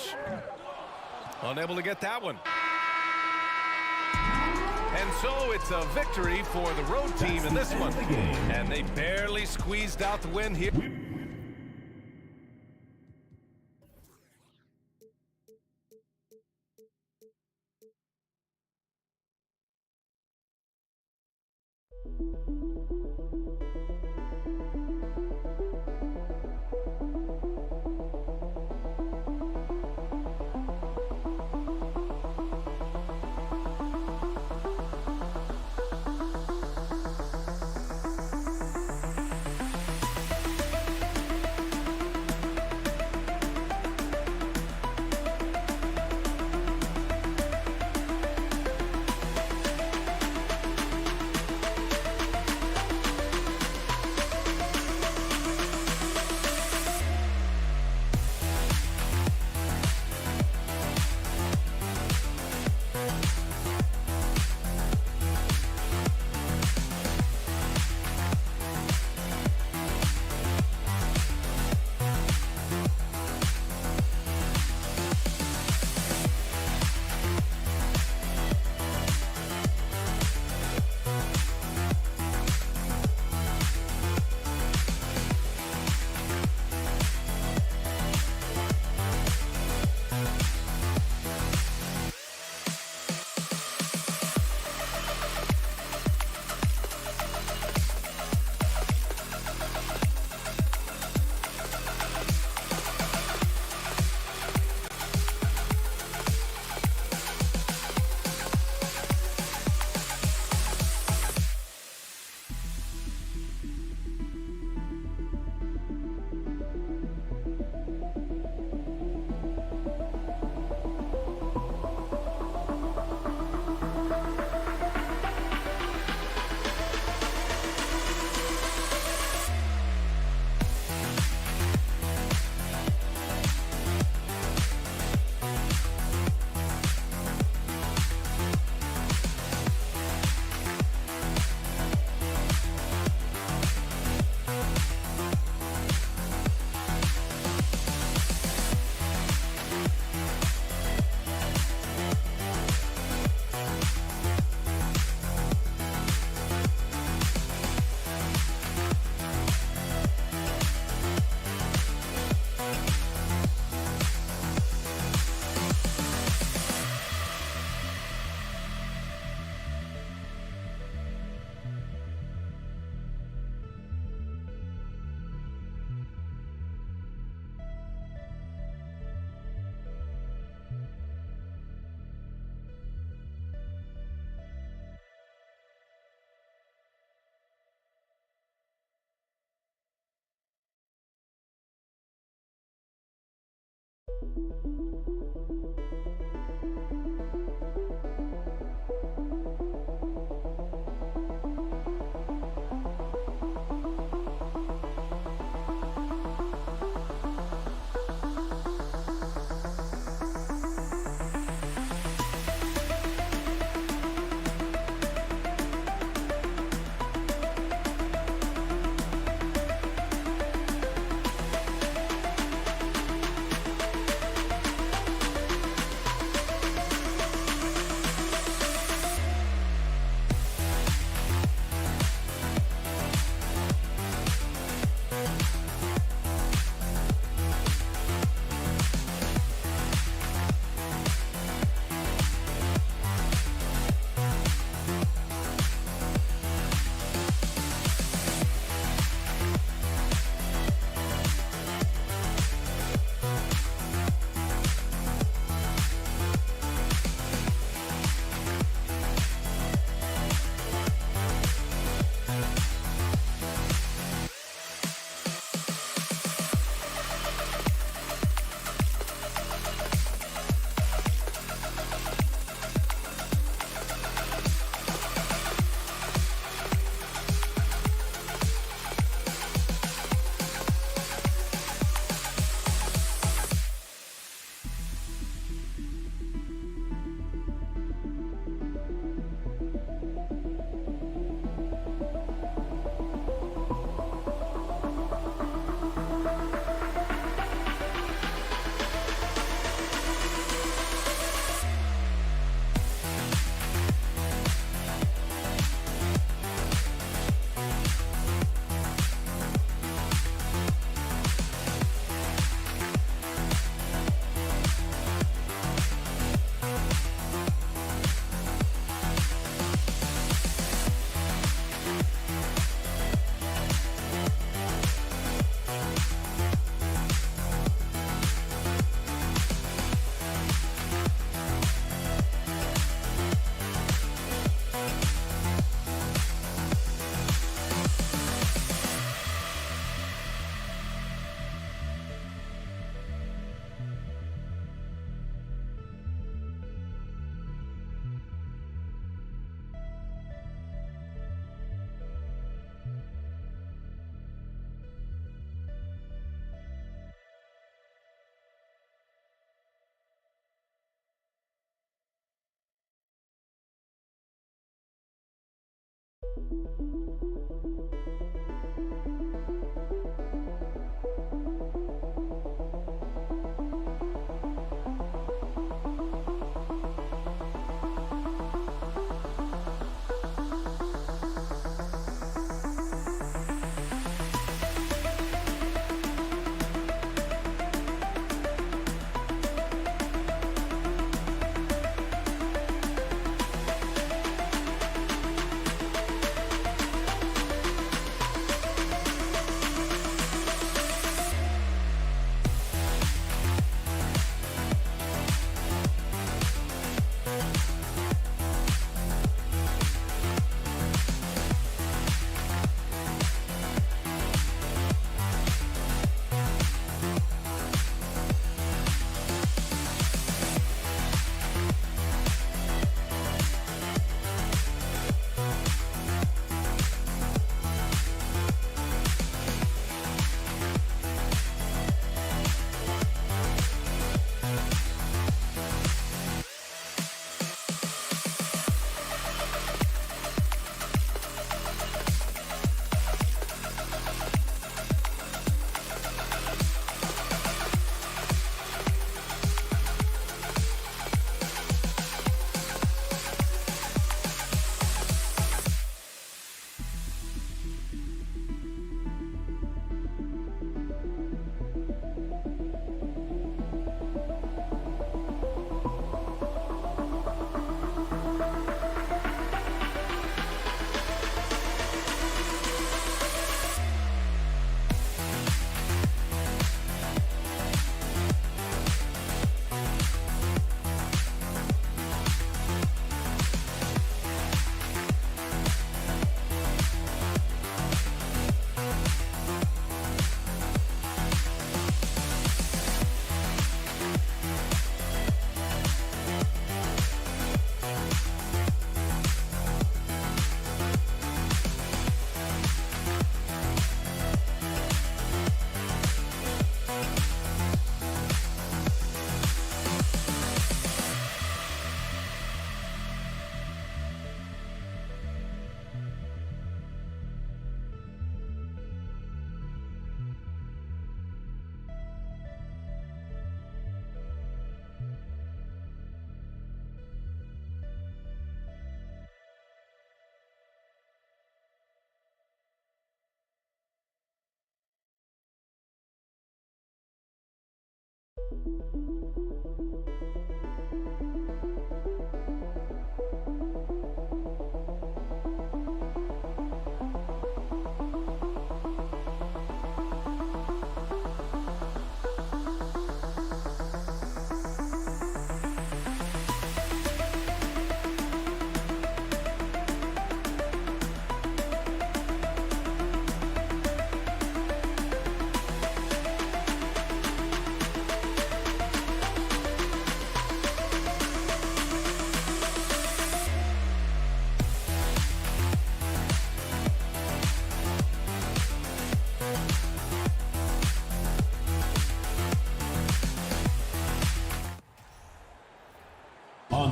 Unable to get that one. And so it's a victory for the road team in this one. And they barely squeezed out the win here.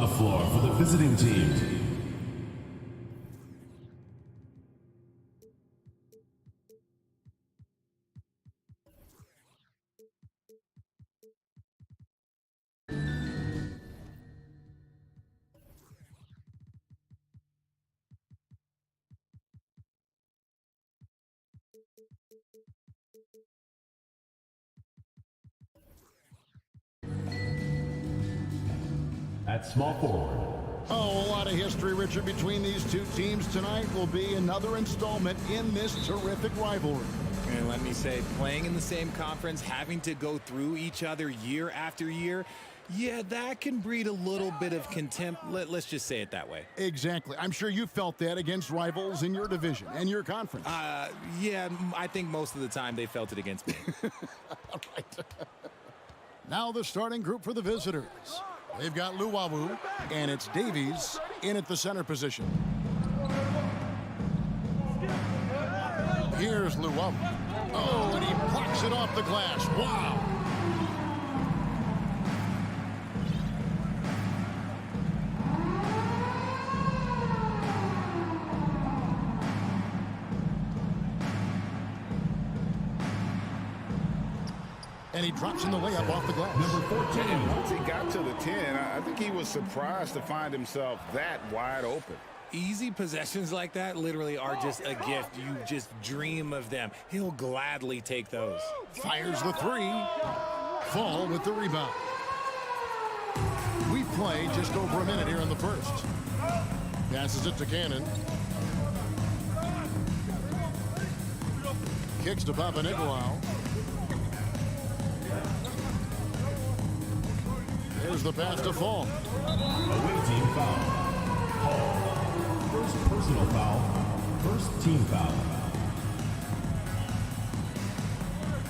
the floor for the visiting team. At small forward. Oh, a lot of history, Richard, between these two teams. Tonight will be another installment in this terrific rivalry. And let me say, playing in the same conference, having to go through each other year after year, yeah, that can breed a little bit of contempt. Let's just say it that way. Exactly. I'm sure you felt that against rivals in your division and your conference. Yeah, I think most of the time they felt it against me. All right. Now the starting group for the visitors. They've got Luwawu, and it's Davies in at the center position. Here's Luwawu. Oh, and he blocks it off the glass. Wow. And he drops in the layup off the glass. Number 14. Once he got to the 10, I think he was surprised to find himself that wide open. Easy possessions like that literally are just a gift. You just dream of them. He'll gladly take those. Fires the three. Fall with the rebound. We play just over a minute here in the first. Passes it to Cannon. Kicks to Papanikolaou. There's the pass to Fall. Away team foul. First personal foul. First team foul.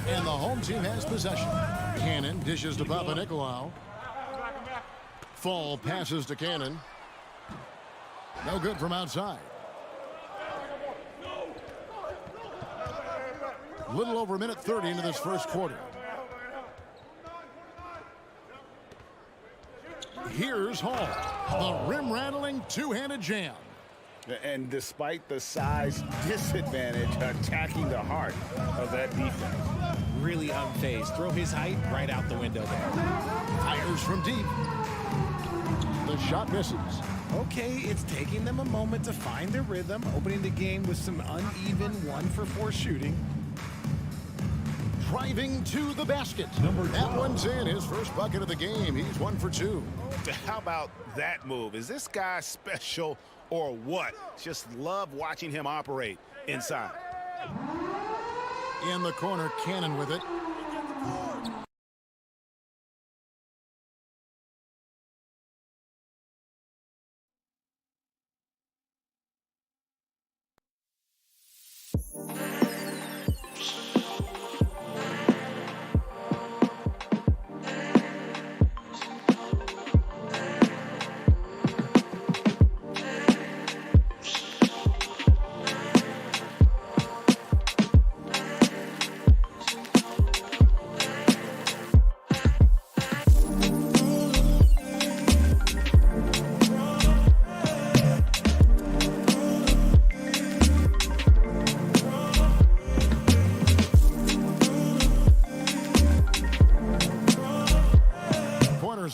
And the home team has possession. Cannon dishes to Papanikolaou. Fall passes to Cannon. No good from outside. Little over a minute 30 into this first quarter. Here's Hall. The rim-rattling two-handed jam. And despite the size disadvantage, attacking the heart of that defense. Really unfazed. Throw his height right out the window there. Fires from deep. The shot misses. Okay, it's taking them a moment to find their rhythm, opening the game with some uneven 1-for-4 shooting. Driving to the basket. That one's in. His first bucket of the game. He's 1 for 2. How about that move? Is this guy special or what? Just love watching him operate inside. In the corner, Cannon with it.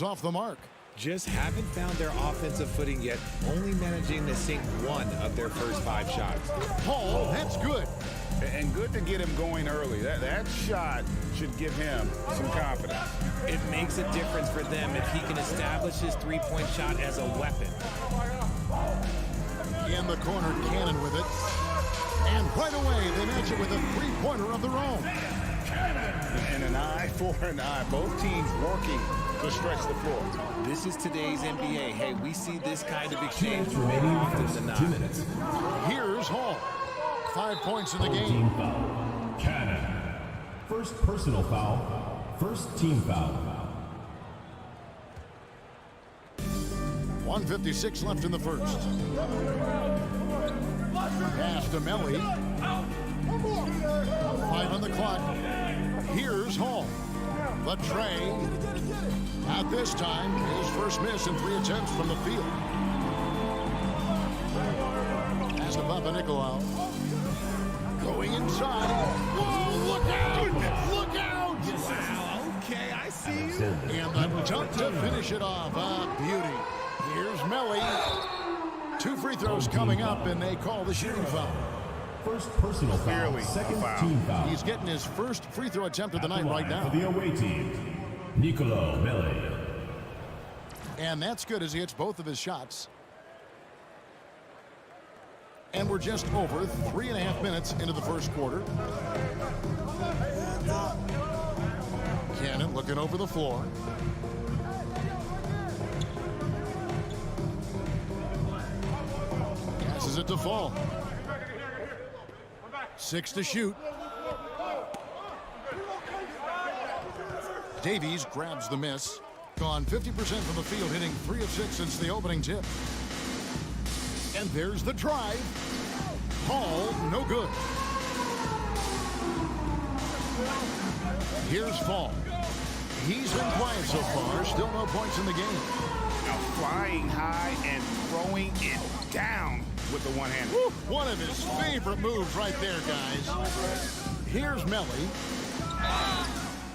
Off the mark. Just haven't found their offensive footing yet, only managing to sink one of their first 5 shots. Paul, that's good. And good to get him going early. That shot should give him some confidence. It makes a difference for them if he can establish his three-point shot as a weapon. In the corner, Cannon with it. And right away, they match it with a three-pointer of their own. And an eye for an eye. Both teams working to stretch the floor. This is today's NBA. Hey, we see this kind of exchange remaining often than not. 2 minutes. Here's Hall. 5 points in the game. Team foul. Cannon. First personal foul. First team foul. 1:56 left in the first. Pass to Melly. 5 on the clock. Here's Hall. The tray. Not this time. His first miss in 3 attempts from the field. Pass to Papanikolaou. Going inside. Whoa, look out! Look out! Wow, okay, I see you. And the dunk to finish it off. Beauty. Here's Melly. 2 free throws coming up, and they call the shooting foul. First personal foul, second team foul. He's getting his first free throw attempt of the night right now. For the away team, Nicolo Melli. And that's good as he hits both of his shots. And we're just over 3.5 minutes into the first quarter. Cannon looking over the floor. Passes it to Fall. 6 to shoot. Davies grabs the miss. Gone 50% from the field, hitting 3 of 6 since the opening tip. And there's the drive. Hall, no good. Here's Fall. He's been quiet so far. Still no points in the game. Now flying high and throwing it down with the one-hand. One of his favorite moves right there, guys. Here's Melly.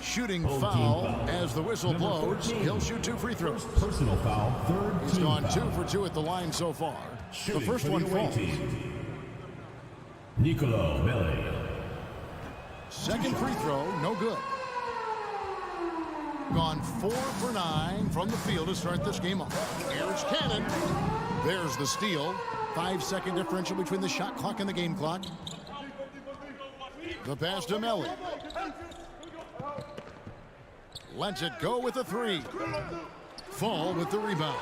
Shooting foul as the whistle blows. He'll shoot 2 free throws. Personal foul, third He's team gone foul. 2 for 2 at the line so far. Shooting the first for one the away falls. team, Nicolo Melli. Second free throw, no good. Gone 4 for 9 from the field to start this game off. Here's Cannon. There's the steal. 5-second differential between the shot clock and the game clock. The pass to Melly. Lets it go with a 3. Fall with the rebound.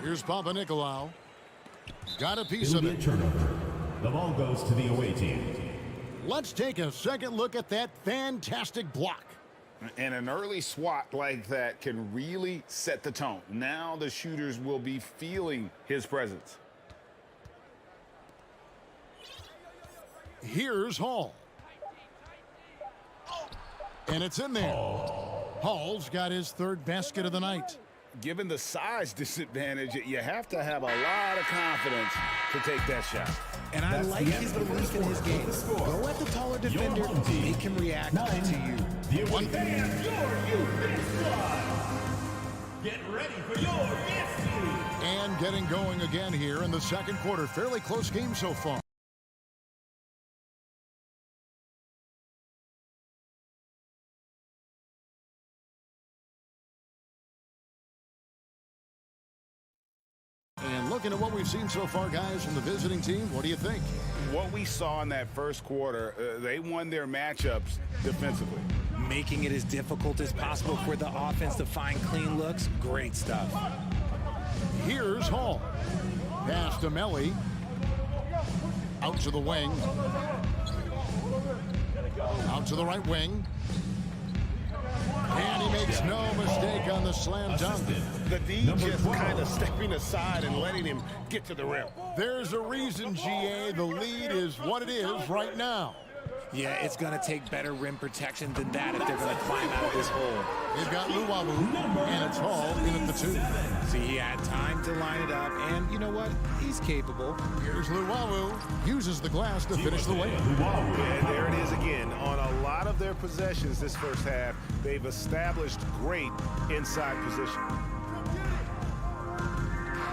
Here's Papanikolaou. Got a piece It'll of be it. a turnover. The ball goes to the away team. Let's take a second look at that fantastic block. And an early swat like that can really set the tone. Now the shooters will be feeling his presence. Here's Hall. And it's in there. Hall's got his 3rd basket of the night. Given the size disadvantage, you have to have a lot of confidence to take that shot. And I like his belief in his game. Go at the taller defender, make him react to you. Get ready for your destiny. And getting going again here in the second quarter. Fairly close game so far. And looking at what we've seen so far, guys, from the visiting team, what do you think? What we saw in that first quarter, they won their matchups defensively. Making it as difficult as possible for the offense to find clean looks. Great stuff. Here's Hall. Pass to Melly. Out to the wing. Out to the right wing. And he makes no mistake on the slam dunk. The D just kind of stepping aside and letting him get to the rim. There's a reason, GA, the lead is what it is right now. Yeah, it's going to take better rim protection than that if they're going to climb out of this hole. They've got Luwawu, and it's Hall in at the 2. See, he had time to line it up, and you know what? He's capable. Here's Luwawu. Uses the glass to finish the layup. And there it is again. On a lot of their possessions this first half, they've established great inside position.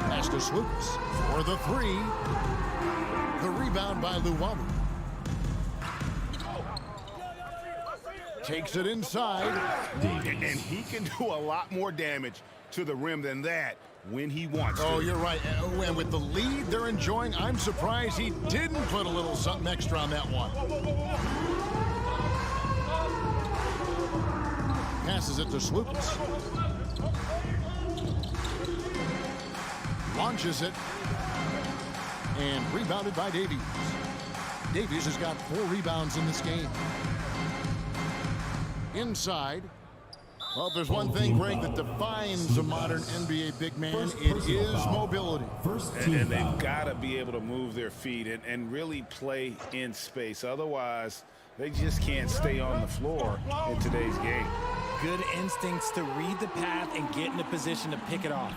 Pass to Slukas for the 3. The rebound by Luwawu. Takes it inside. And he can do a lot more damage to the rim than that when he wants to. Oh, you're right. And with the lead they're enjoying, I'm surprised he didn't put a little something extra on that one. Passes it to Slukas. Launches it. And rebounded by Davies. Davies has got 4 rebounds in this game. Inside. Well, if there's one thing, Greg, that defines a modern NBA big man, it is mobility. And they've got to be able to move their feet and really play in space. Otherwise, they just can't stay on the floor in today's game. Good instincts to read the path and get in a position to pick it off.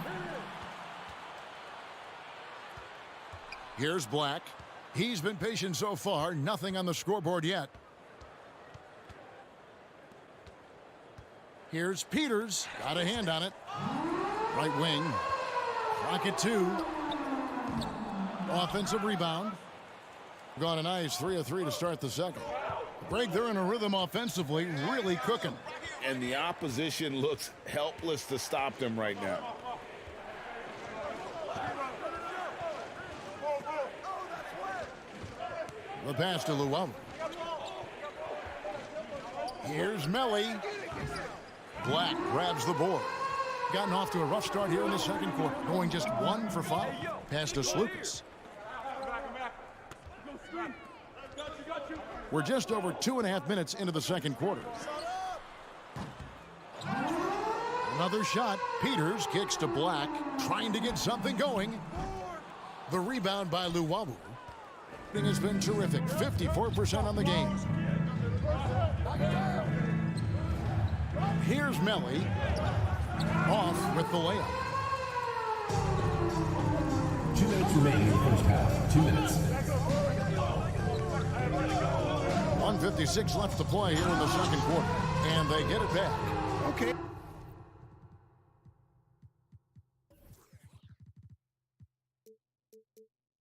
Here's Black. He's been patient so far. Nothing on the scoreboard yet. Here's Peters. Got a hand on it. Right wing. Rocket 2. Offensive rebound. Got a nice 3 of 3 to start the second. Greg, they're in a rhythm offensively, really cooking. And the opposition looks helpless to stop them right now. The pass to Luau. Here's Melly. Black grabs the board. Gotten off to a rough start here in the second quarter. Going just 1 for 5. Pass to Slukas. We're just over 2.5 minutes into the second quarter. Another shot. Peters kicks to Black. Trying to get something going. The rebound by Luau. It has been terrific. 54% on the game. Here's Melly. Off with the layup. 2 minutes remaining in the first half. 2 minutes. 1:56 left to play here in the second quarter. And they get it back. Okay.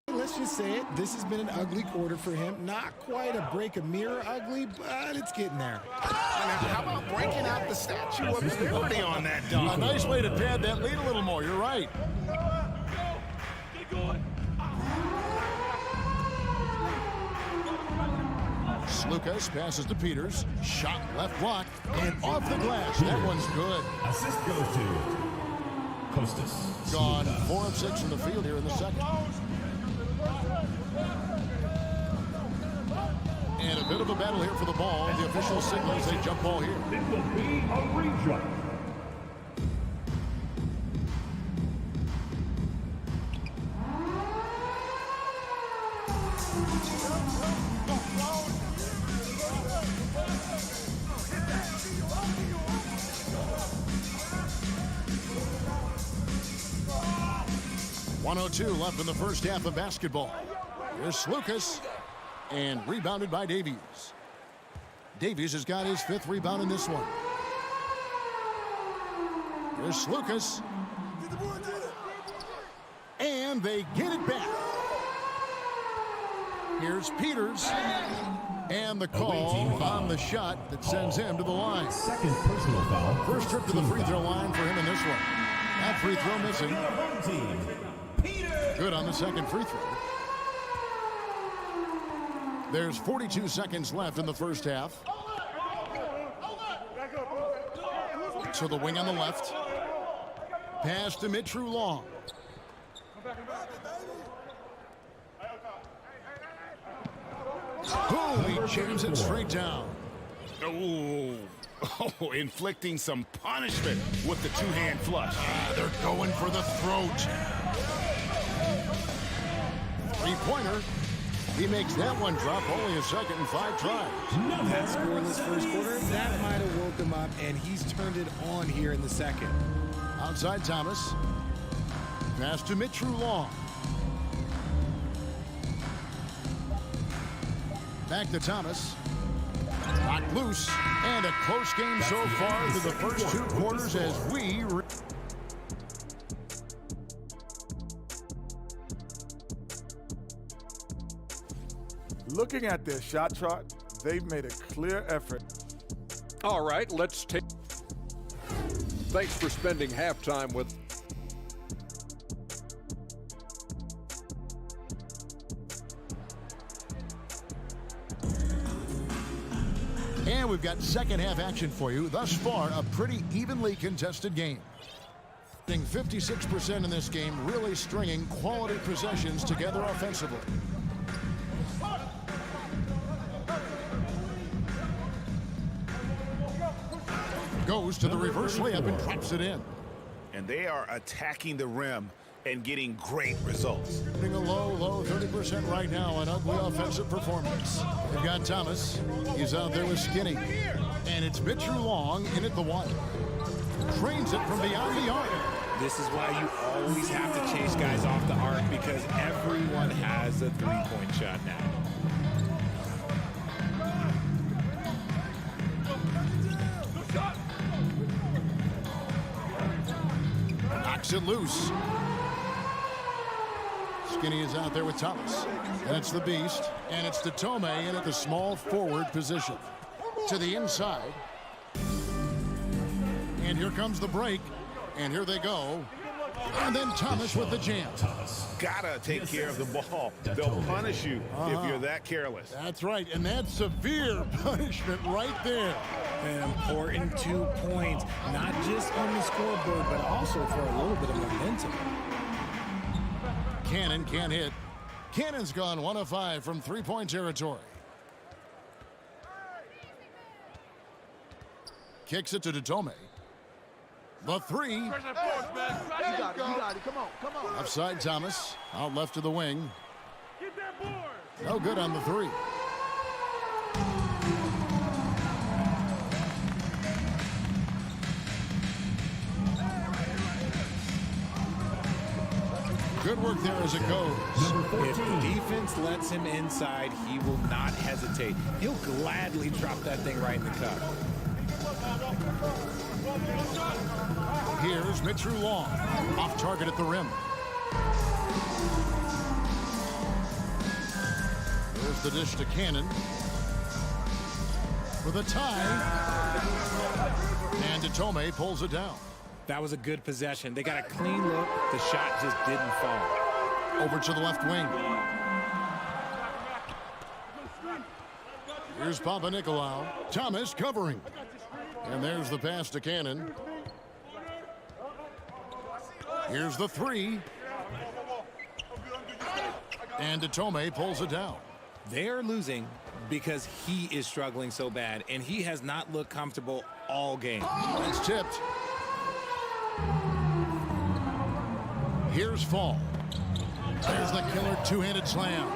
Let's just say it. This has been an ugly quarter for him. Not quite a break a mirror ugly, but it's getting there. How about breaking out the Statue of Liberty on that dunk? A nice way to pad that lead a little more. You're right. Slukas passes to Peters. Shot left block and off the glass. That one's good. Assist goes to Costas. Gone 4 of 6 in the field here in the second. And a bit of a battle here for the ball. The official signals a jump ball here. It will be a rejump. .102 left in the first half of basketball. Here's Slukas. And rebounded by Davies. Davies has got his 5th rebound in this one. Here's Slukas. And they get it back. Here's Peters. And the call on the shot that sends him to the line. Second personal foul. First trip to the free throw line for him in this one. That free throw missing. Good on the second free throw. There's 42 seconds left in the first half. To the wing on the left. Pass to Mitru Long. Boom, he jams it straight down. Oh, inflicting some punishment with the two-hand flush. They're going for the throat. Three-pointer. He makes that one drop, only a second and 5 tries. That scoreless first quarter, that might have woke him up, and he's turned it on here in the second. Outside Thomas. Pass to Mitru Long. Back to Thomas. Knocked loose. And a close game so far through the first 2 quarters as we... Looking at their shot chart, they've made a clear effort. All right, let's take... Thanks for spending halftime with... And we've got second half action for you. Thus far, a pretty evenly contested game. 56% in this game, really stringing quality possessions together offensively. Goes to the reverse layup and drops it in. And they are attacking the rim and getting great results. Putting a low 30% right now, an ugly offensive performance. They've got Thomas. He's out there with Skinny. And it's Mitchell Long in at the one. Trains it from beyond the arc. This is why you always have to chase guys off the arc, because everyone has a three-point shot now. Knocks it loose. Skinny is out there with Thomas. And it's the Beast. And it's Tome in at the small forward position. To the inside. And here comes the break. And here they go. And then Thomas with the jam. Gotta take care of the ball. They'll punish you if you're that careless. That's right. And that's severe punishment right there. An important 2 points, not just on the scoreboard, but also for a little bit of momentum. Cannon can't hit. Cannon's gone 1 of 5 from three-point territory. Kicks it to Tome. The three. You got it. Come on. Offside Thomas. Out left to the wing. No good on the three. Good work there as it goes. If the defense lets him inside, he will not hesitate. He'll gladly drop that thing right in the cup. Here's Mitchell Long. Off target at the rim. There's the dish to Cannon. For the tie. And Tome pulls it down. That was a good possession. They got a clean look. The shot just didn't fall. Over to the left wing. Here's Papanikolaou. Thomas covering. And there's the pass to Cannon. Here's the three. And Tome pulls it down. They are losing because he is struggling so bad, and he has not looked comfortable all game. It's tipped. Here's Fall. There's the killer two-handed slam.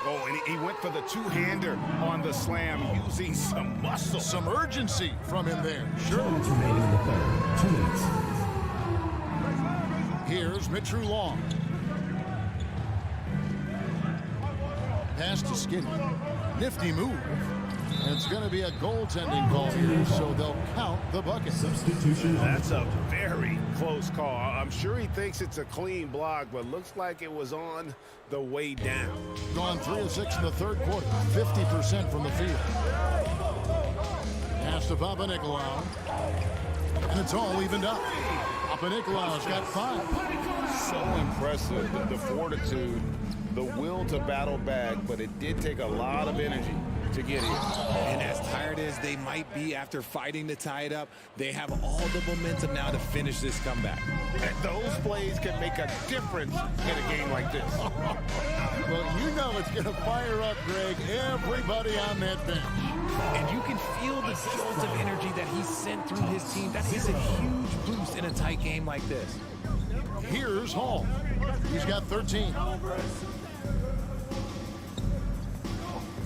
Oh, and he went for the two-hander on the slam, using some muscle. Some urgency from him there. Sure. Remaining in the third. 2 minutes. Here's Mitchell Long. Pass to Skinny. Nifty move. And it's going to be a goaltending call here, so they'll count the bucket. Substitution. That's a very close call. I'm sure he thinks it's a clean block, but looks like it was on the way down. Gone 3 of 6 in the third quarter. 50% from the field. Pass to Papanikolaou. And it's all evened up. Papanikolaou's got 5. So impressive, the fortitude, the will to battle back, but it did take a lot of energy to get here. And as tired as they might be after fighting to tie it up, they have all the momentum now to finish this comeback. And those plays can make a difference in a game like this. Well, you know it's going to fire up, Greg, everybody on that bench. And you can feel the jolt of energy that he sent through his team. That is a huge boost in a tight game like this. Here's Hall. He's got 13.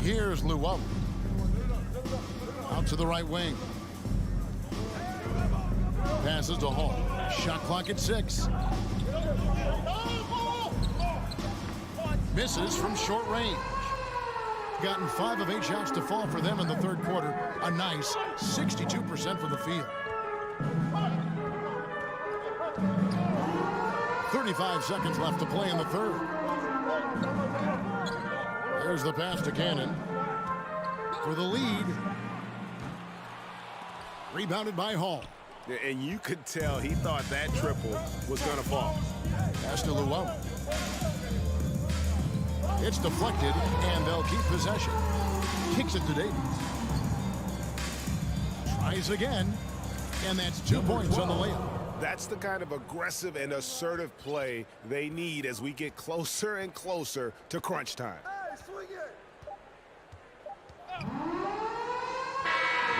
Here's Luau. Out to the right wing. Passes to Hall. Shot clock at 6. Misses from short range. Gotten 5 of 8 shots to fall for them in the third quarter. A nice 62% from the field. 35 seconds left to play in the third. There's the pass to Cannon for the lead. Rebounded by Hall. And you could tell he thought that triple was going to fall. Pass to Luau. It's deflected, and they'll keep possession. Kicks it to Davis. Tries again, and that's 2 points on the layup. That's the kind of aggressive and assertive play they need as we get closer and closer to crunch time.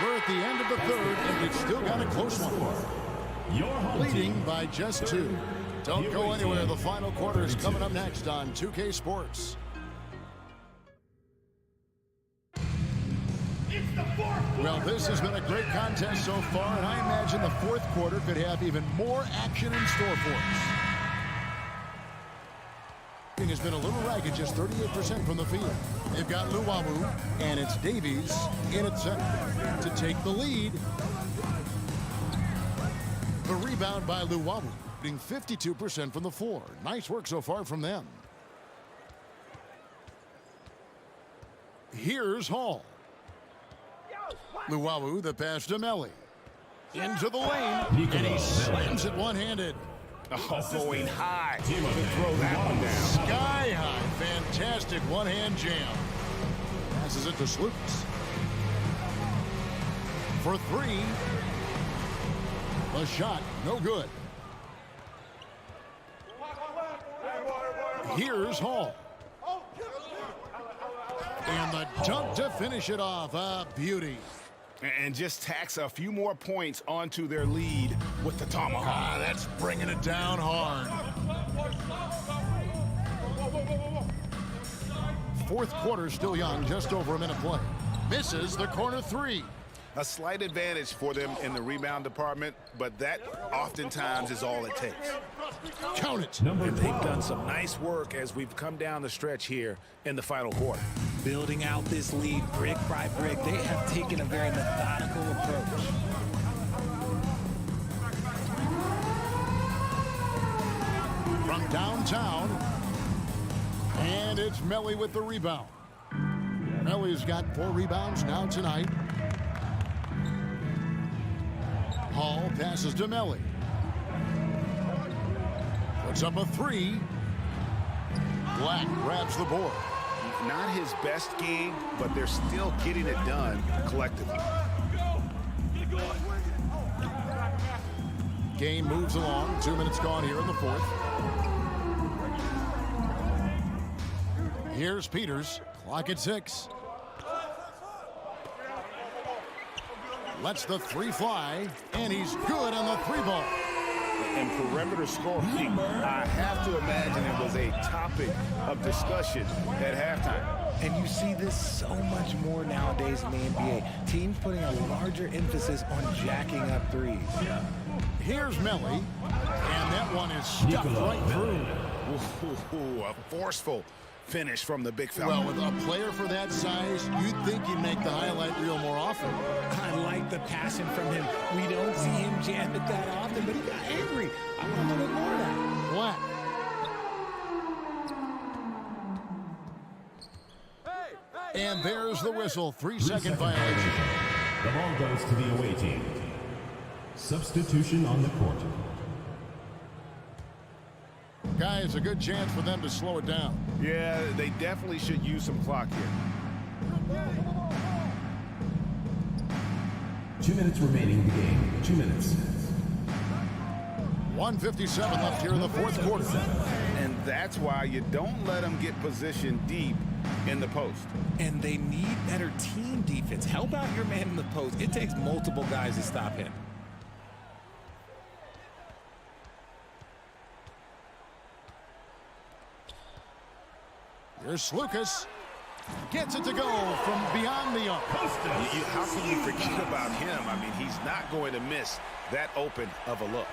We're at the end of the third, and it's still got a close one. Leading by just 2. Don't go anywhere. The final quarter is coming up next on 2K Sports. Well, this has been a great contest so far, and I imagine the fourth quarter could have even more action in store for us. It has been a little ragged, just 38% from the field. They've got Luwawu, and it's Davies in at center to take the lead. The rebound by Luwawu, being 52% from the floor. Nice work so far from them. Here's Hall. Luwawu, the pass to Melli. Into the lane, and he slams it one-handed. Oh, going high to throw that one down. Sky high. Fantastic one-hand jam. Passes it to Slukas. For 3. The shot, no good. Here's Hall. And the dunk to finish it off. A beauty. And just tacks a few more points onto their lead with the tomahawk. That's bringing it down hard. Fourth quarter still young, just over a minute play. Misses the corner 3. A slight advantage for them in the rebound department, but that oftentimes is all it takes. Count it. And they've done some nice work as we've come down the stretch here in the final quarter. Building out this lead brick by brick, they have taken a very methodical approach. From downtown, and it's Melli with the rebound. Melli's got 4 rebounds now tonight. Hall passes to Melli. Puts up a 3. Black grabs the board. Not his best game, but they're still getting it done collectively. Game moves along. 2 minutes gone here in the fourth. Here's Peters. Clock at 6. Lets the 3 fly, and he's good on the 3 ball. And perimeter scoring, I have to imagine it was a topic of discussion at halftime. And you see this so much more nowadays in the NBA. Teams putting a larger emphasis on jacking up threes. Here's Melli, and that one is stuck right through. Ooh, a forceful finish from the big fella. Well, with a player for that size, you'd think he'd make the highlight reel more often. I like the passion from him. We don't see him jam it that often, but he got angry. I want a little bit more of that. Black. And there's the whistle. 3-second violation. The ball goes to the away team. Substitution on the court. Guys, a good chance for them to slow it down. Yeah, they definitely should use some clock here. 2 minutes remaining in the game. 2 minutes. 1:57 left here in the fourth quarter. And that's why you don't let them get positioned deep in the post. And they need better team defense. Help out your man in the post. It takes multiple guys to stop him. Here's Slukas. Gets it to go from beyond the arc. How can you forget about him? I mean, he's not going to miss that open of a look.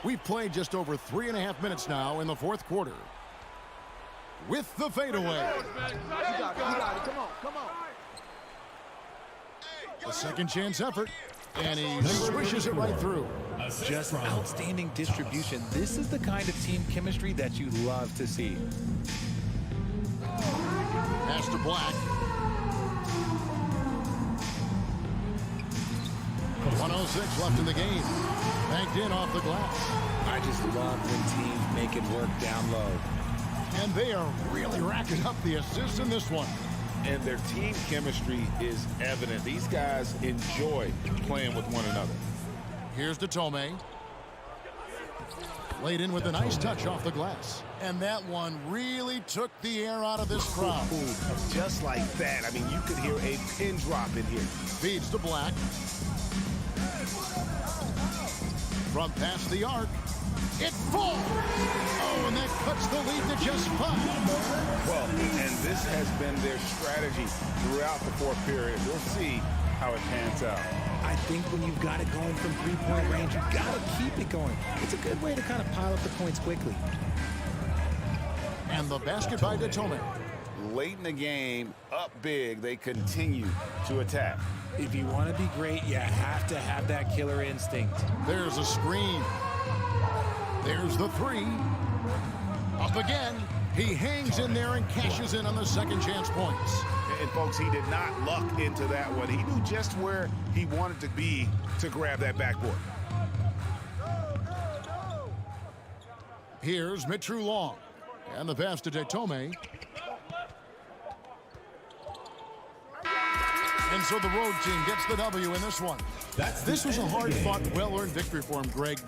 We've played just over 3.5 minutes now in the fourth quarter. With the fadeaway. You got it. Come on. A second chance effort. And he swishes it right through. Just outstanding distribution. This is the kind of team chemistry that you love to see. Pass to Black. 1:06 left in the game. Banked in off the glass. I just love when teams make it work down low. And they are really racking up the assists in this one. And their team chemistry is evident. These guys enjoy playing with one another. Here's Datome. Laid in with a nice touch off the glass. And that one really took the air out of this crowd. Just like that. I mean, you could hear a pin drop in here. Feeds to Black. From past the arc. It falls. Oh, and that cuts the lead to just 5. Well, and this has been their strategy throughout the fourth period. We'll see how it pans out. I think when you've got it going from three-point range, you've got to keep it going. It's a good way to kind of pile up the points quickly. And the basket by Detome. Late in the game, up big, they continue to attack. If you want to be great, you have to have that killer instinct. There's a screen. There's the 3. Up again. He hangs in there and cashes in on the second chance points. And folks, he did not luck into that one. He knew just where he wanted to be to grab that backboard. Here's Mitru Long. And the pass to Detome. And so the road team gets the W in this one. This was a hard-fought, well-earned victory for him, Greg.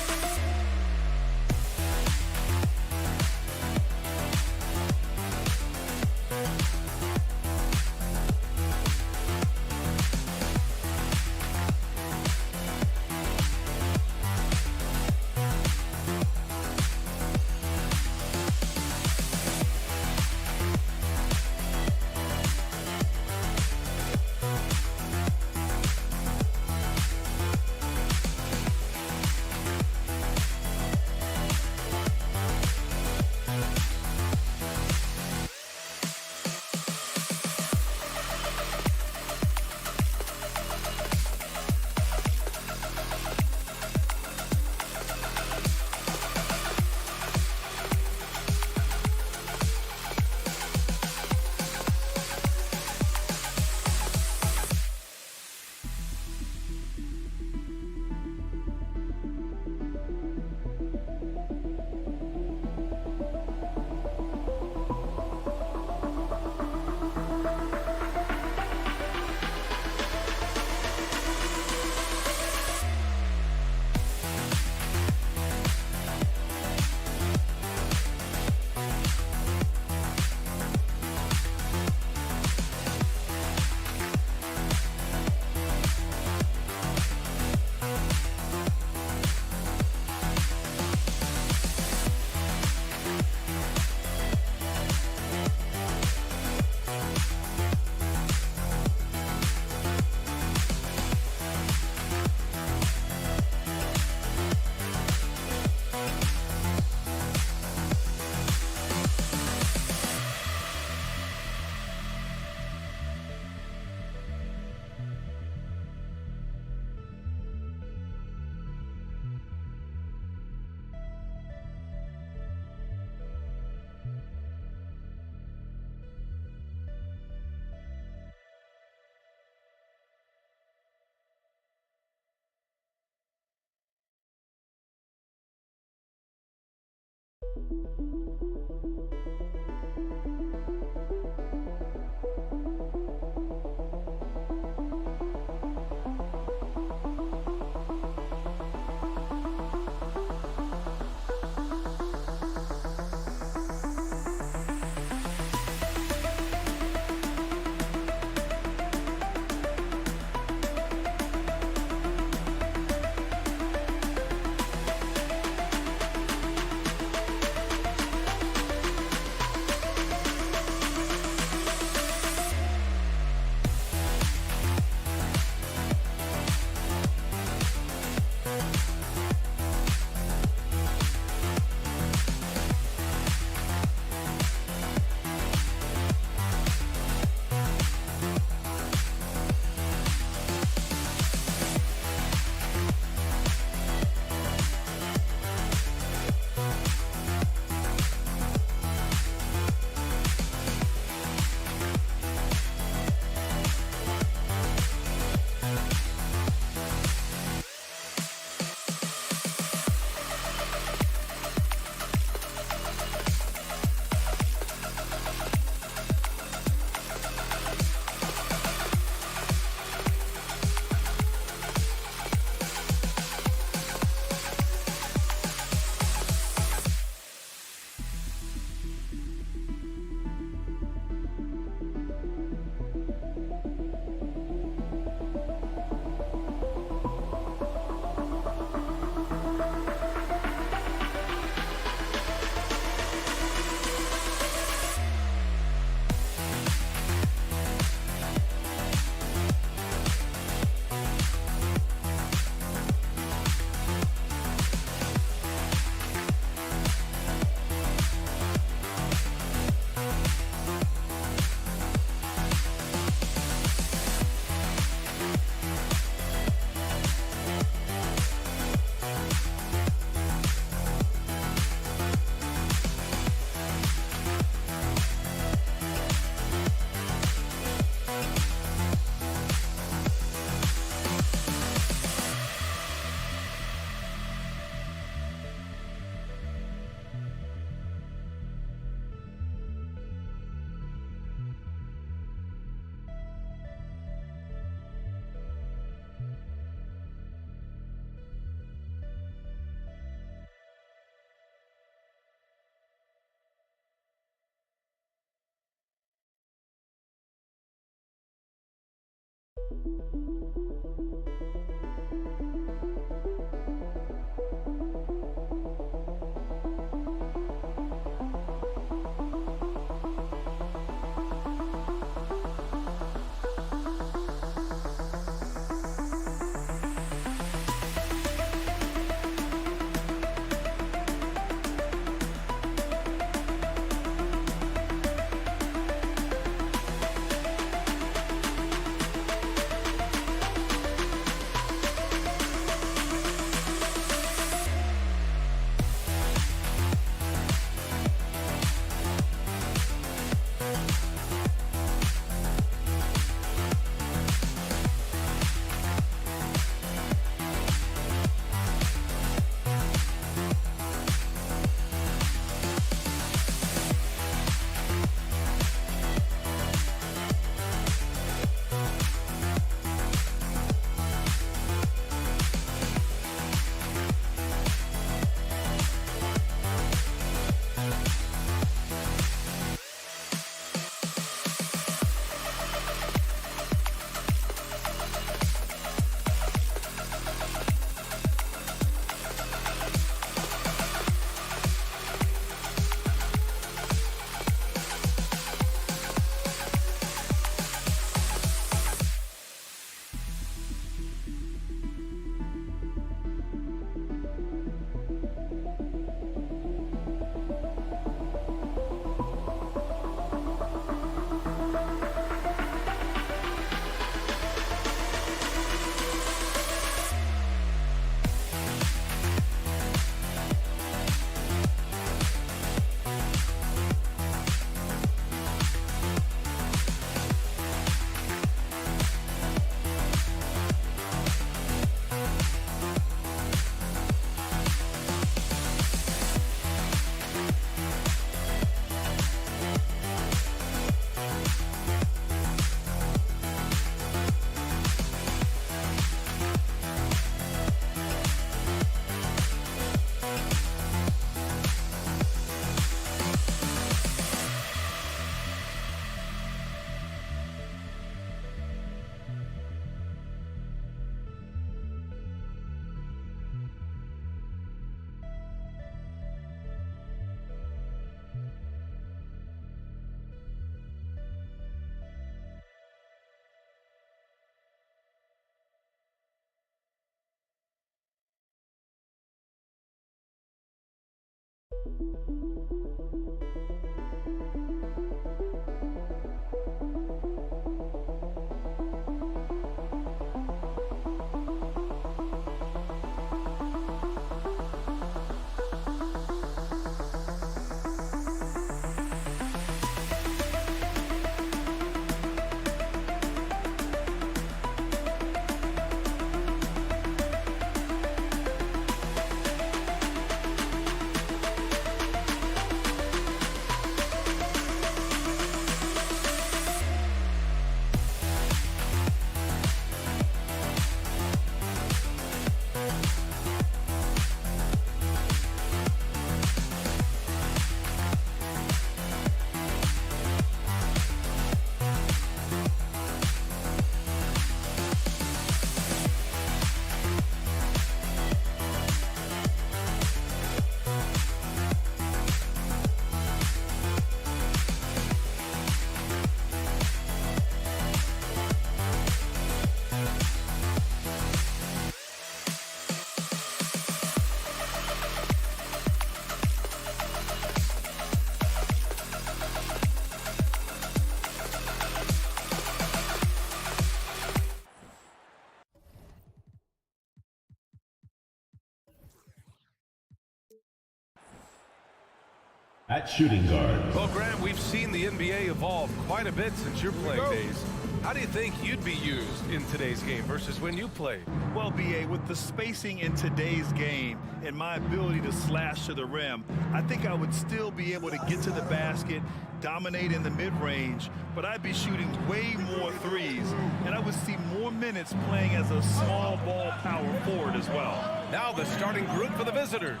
At shooting guard. Well, Graham, we've seen the NBA evolve quite a bit since your playing days. How do you think you'd be used in today's game versus when you played? Well, BA, with the spacing in today's game and my ability to slash to the rim, I think I would still be able to get to the basket, dominate in the mid-range, but I'd be shooting way more threes, and I would see more minutes playing as a small ball power forward as well. Now the starting group for the visitors.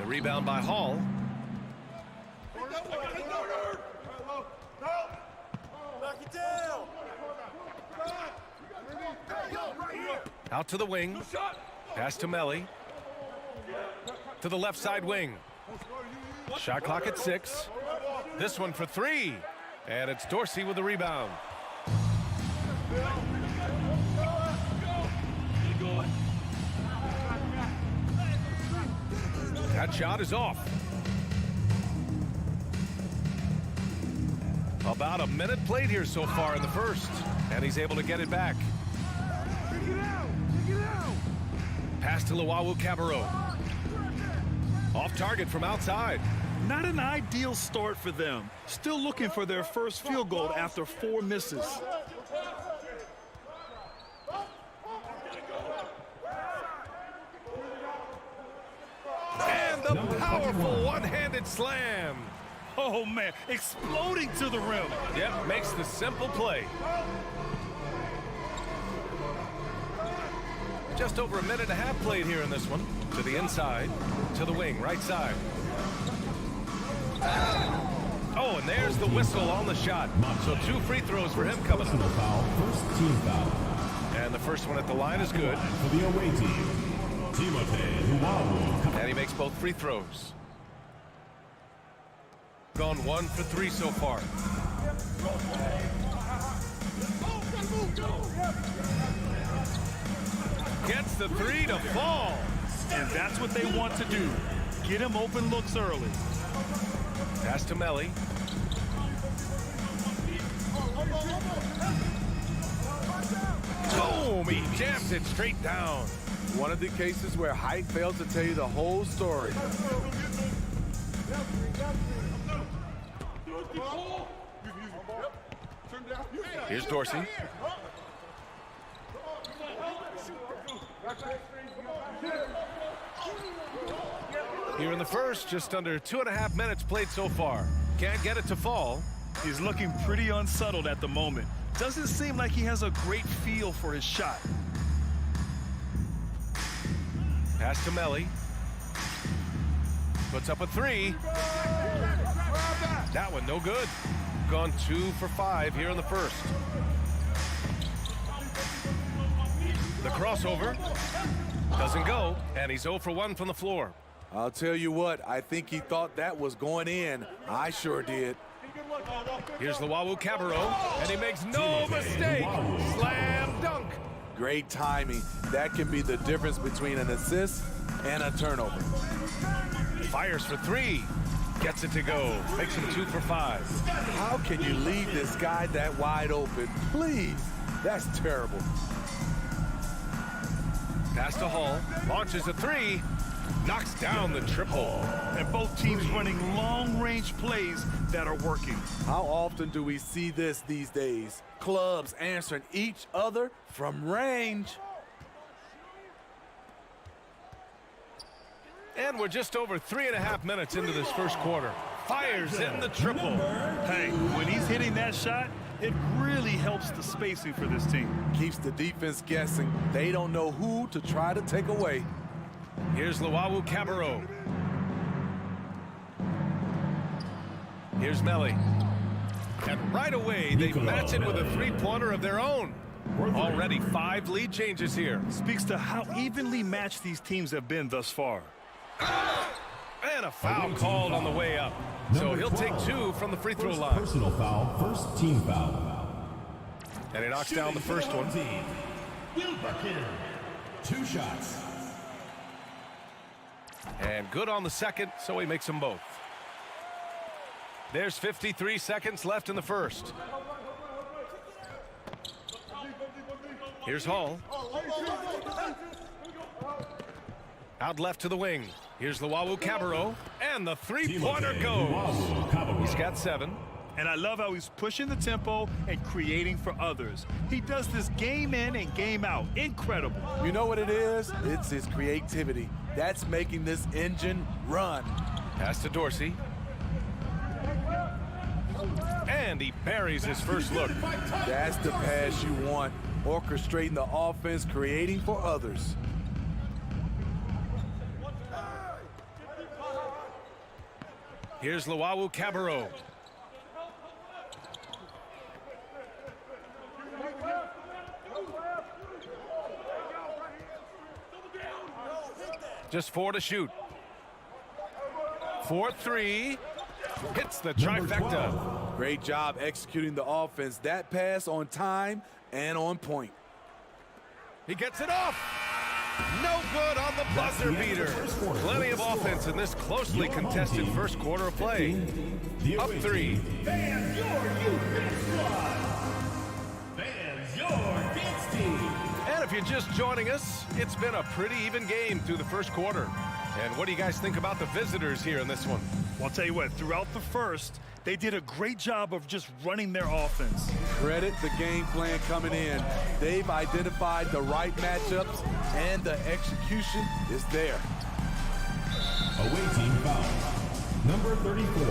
The rebound by Hall. Out to the wing. Pass to Melli. To the left side wing. Shot clock at 6. This one for 3. And it's Dorsey with the rebound. That shot is off. About a minute played here so far in the first. And he's able to get it back. Pass to Luau Cabarro. Off target from outside. Not an ideal start for them. Still looking for their first field goal after 4 misses. And the powerful one-handed slam. Oh, man, exploding to the rim. Yep, makes the simple play. Just over a minute and a half played here in this one. To the inside, to the wing, right side. Oh, and there's the whistle on the shot. So 2 free throws for him coming up. First team foul. And the first one at the line is good. For the away team, And he makes both free throws. Gone 1 for 3 so far. Gets the 3 to fall. And that's what they want to do. Get him open looks early. Pass to Melli. Boom! He jams it straight down. One of the cases where height fails to tell you the whole story. Here's Dorsey. Here in the first, just under 2.5 minutes played so far. Can't get it to fall. He's looking pretty unsettled at the moment. Doesn't seem like he has a great feel for his shot. Pass to Melli. Puts up a 3. That one no good. Gone 2 for 5 here in the first. The crossover doesn't go, and he's 0 for 1 from the floor. I'll tell you what, I think he thought that was going in. I sure did. Here's Luau Cabarro, and he makes no mistake. Slam dunk. Great timing. That can be the difference between an assist and a turnover. Fires for 3. Gets it to go. Makes him 2 for 5. How can you leave this guy that wide open? Please. That's terrible. Pass to Hall. Launches a 3. Knocks down the triple. And both teams running long-range plays that are working. How often do we see this these days? Clubs answering each other from range. And we're just over 3.5 minutes into this first quarter. Fires in the triple. Hey, when he's hitting that shot, it really helps the spacing for this team. Keeps the defense guessing. They don't know who to try to take away. Here's Luau Cabarro. Here's Melli. And right away, they match it with a 3-pointer of their own. Already 5 lead changes here. Speaks to how evenly matched these teams have been thus far. And a foul called on the way up. So he'll take 2 from the free throw line. Personal foul, first team foul. And he knocks down the first one. 2 shots. And good on the second, so he makes them both. There's 53 seconds left in the first. Here's Hall. Out left to the wing. Here's Luau Cabarro. And the 3-pointer goes. He's got 7. And I love how he's pushing the tempo and creating for others. He does this game in and game out. Incredible. You know what it is? It's his creativity. That's making this engine run. Pass to Dorsey. And he buries his first look. That's the pass you want. Orchestrating the offense, creating for others. Here's Luau Cabarro. Just 4 to shoot. 4-3. Hits the trifecta. Great job executing the offense. That pass on time and on point. He gets it off. No good on the buzzer beater. Plenty of offense in this closely contested first quarter of play. Up 3. Fans, your youth dance squad. Fans, your dance team. And if you're just joining us, it's been a pretty even game through the first quarter. And what do you guys think about the visitors here in this one? Well, I'll tell you what, throughout the first, they did a great job of just running their offense. Credit the game plan coming in. They've identified the right matchups, and the execution is there. Away team foul. Number 34.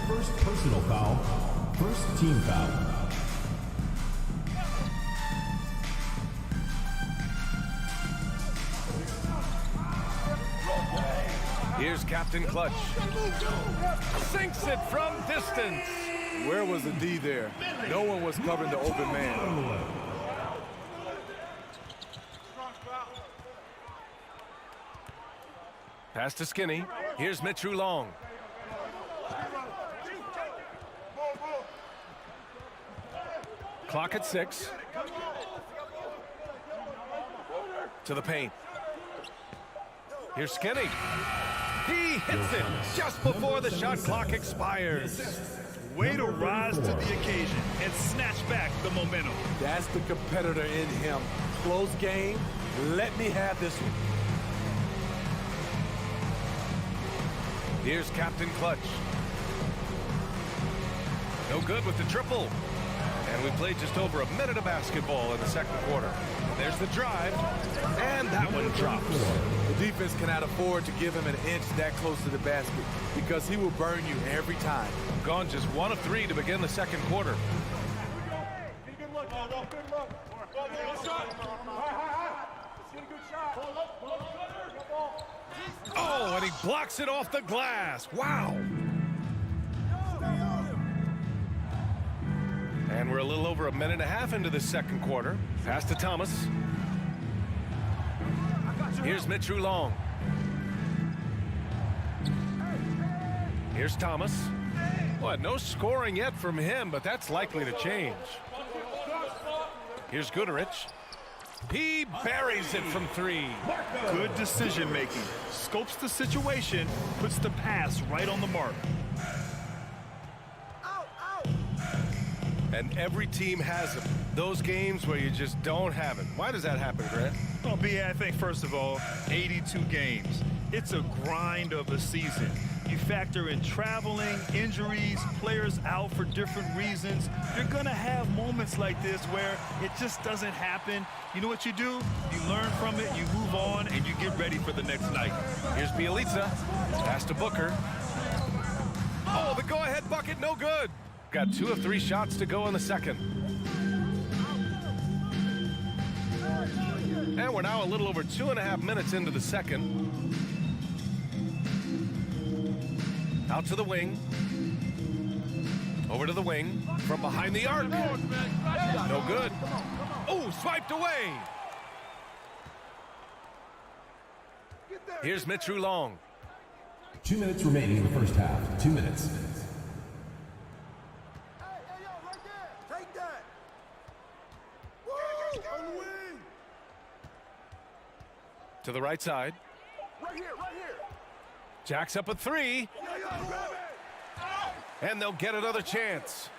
First personal foul. First team foul. Here's Captain Clutch. Sinks it from distance. Where was the D there? No one was covering the open man. Pass to Skinny. Here's Mitru Long. Clock at 6. To the paint. Here's Skinny. He hits it just before the shot clock expires. Way to rise to the occasion and snatch back the momentum. That's the competitor in him. Close game. Let me have this one. Here's Captain Clutch. No good with the triple. And we played just over a minute of basketball in the second quarter. There's the drive, and that one drops. The defense cannot afford to give him an inch that close to the basket because he will burn you every time. Gone just 1 of 3 to begin the second quarter. Oh, and he blocks it off the glass. Wow. And we're a little over a minute and a half into the second quarter. Pass to Thomas. Here's Mitru Long. Here's Thomas. Well, no scoring yet from him, but that's likely to change. Here's Goodrich. He buries it from 3. Good decision making. Scopes the situation, puts the pass right on the mark. And every team has them. Those games where you just don't have it. Why does that happen, Grant? Well, B.A., I think, first of all, 82 games. It's a grind of a season. You factor in traveling, injuries, players out for different reasons. You're going to have moments like this where it just doesn't happen. You know what you do? You learn from it, you move on, and you get ready for the next night. Here's Bielitsa. Pass to Booker. Oh, the go-ahead bucket, no good. Got 2 of 3 shots to go in the second. And we're now a little over 2.5 minutes into the second. Out to the wing. Over to the wing. From behind the arc. No good. Oh, swiped away. Here's Mitru Long. 2 minutes remaining in the first half. 2 minutes. To the right side. Right here. Jacks up a 3. And they'll get another chance.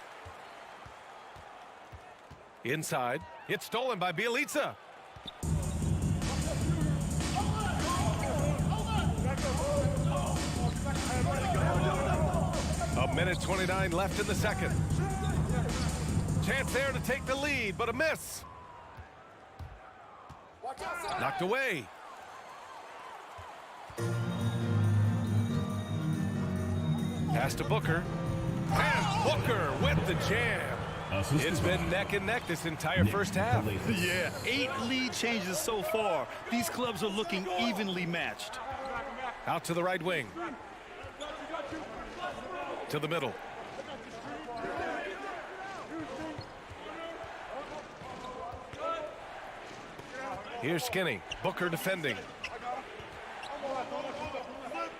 Inside. It's stolen by Bielitsa. A minute 29 left in the second. Chance there to take the lead, but a miss. Knocked away. Pass to Booker. And Booker with the jam. It's been neck and neck this entire first half. Yeah, 8 lead changes so far. These clubs are looking evenly matched. Out to the right wing. To the middle. Here's Skinny. Booker defending.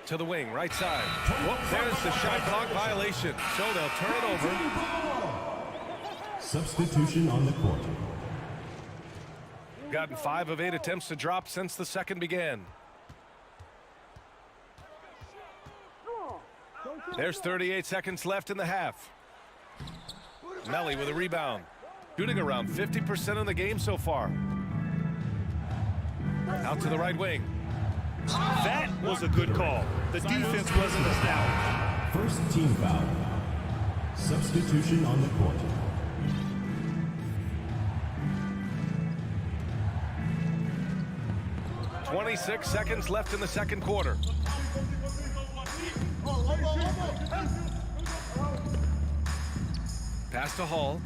To the wing, right side. Whoop, there's the shot clock violation. So they'll turn it over. Substitution on the court. Gotten 5 of 8 attempts to drop since the second began. There's 38 seconds left in the half. Melli with a rebound. Shooting around 50% of the game so far. Out to the right wing. That was a good call. The defense wasn't as down. First team foul. Substitution on the court. .26 seconds left in the second quarter. Pass to Hall.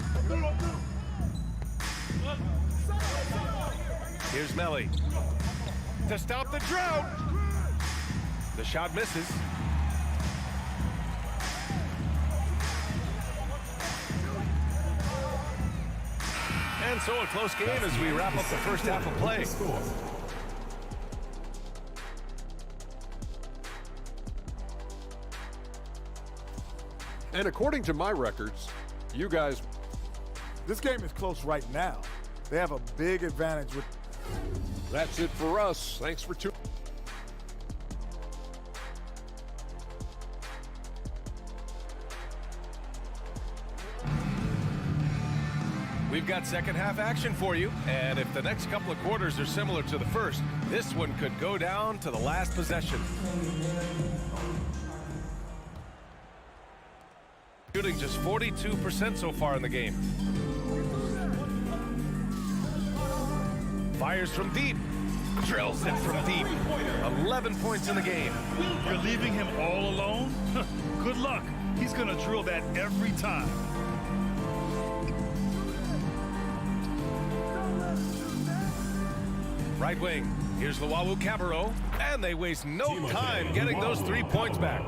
Here's Melli. To stop the drought. The shot misses. And so a close game as we wrap up the first half of play. And according to my records, you guys... This game is close right now. They have a big advantage with... That's it for us. Thanks for tuning. We've got second half action for you, and if the next couple of quarters are similar to the first, this one could go down to the last possession. Shooting just 42% so far in the game. Fires from deep. Drills it from deep. 11 points in the game. You're leaving him all alone? Good luck. He's going to drill that every time. Right wing. Here's Luwawu Cabarro, and they waste no time getting those 3 points back.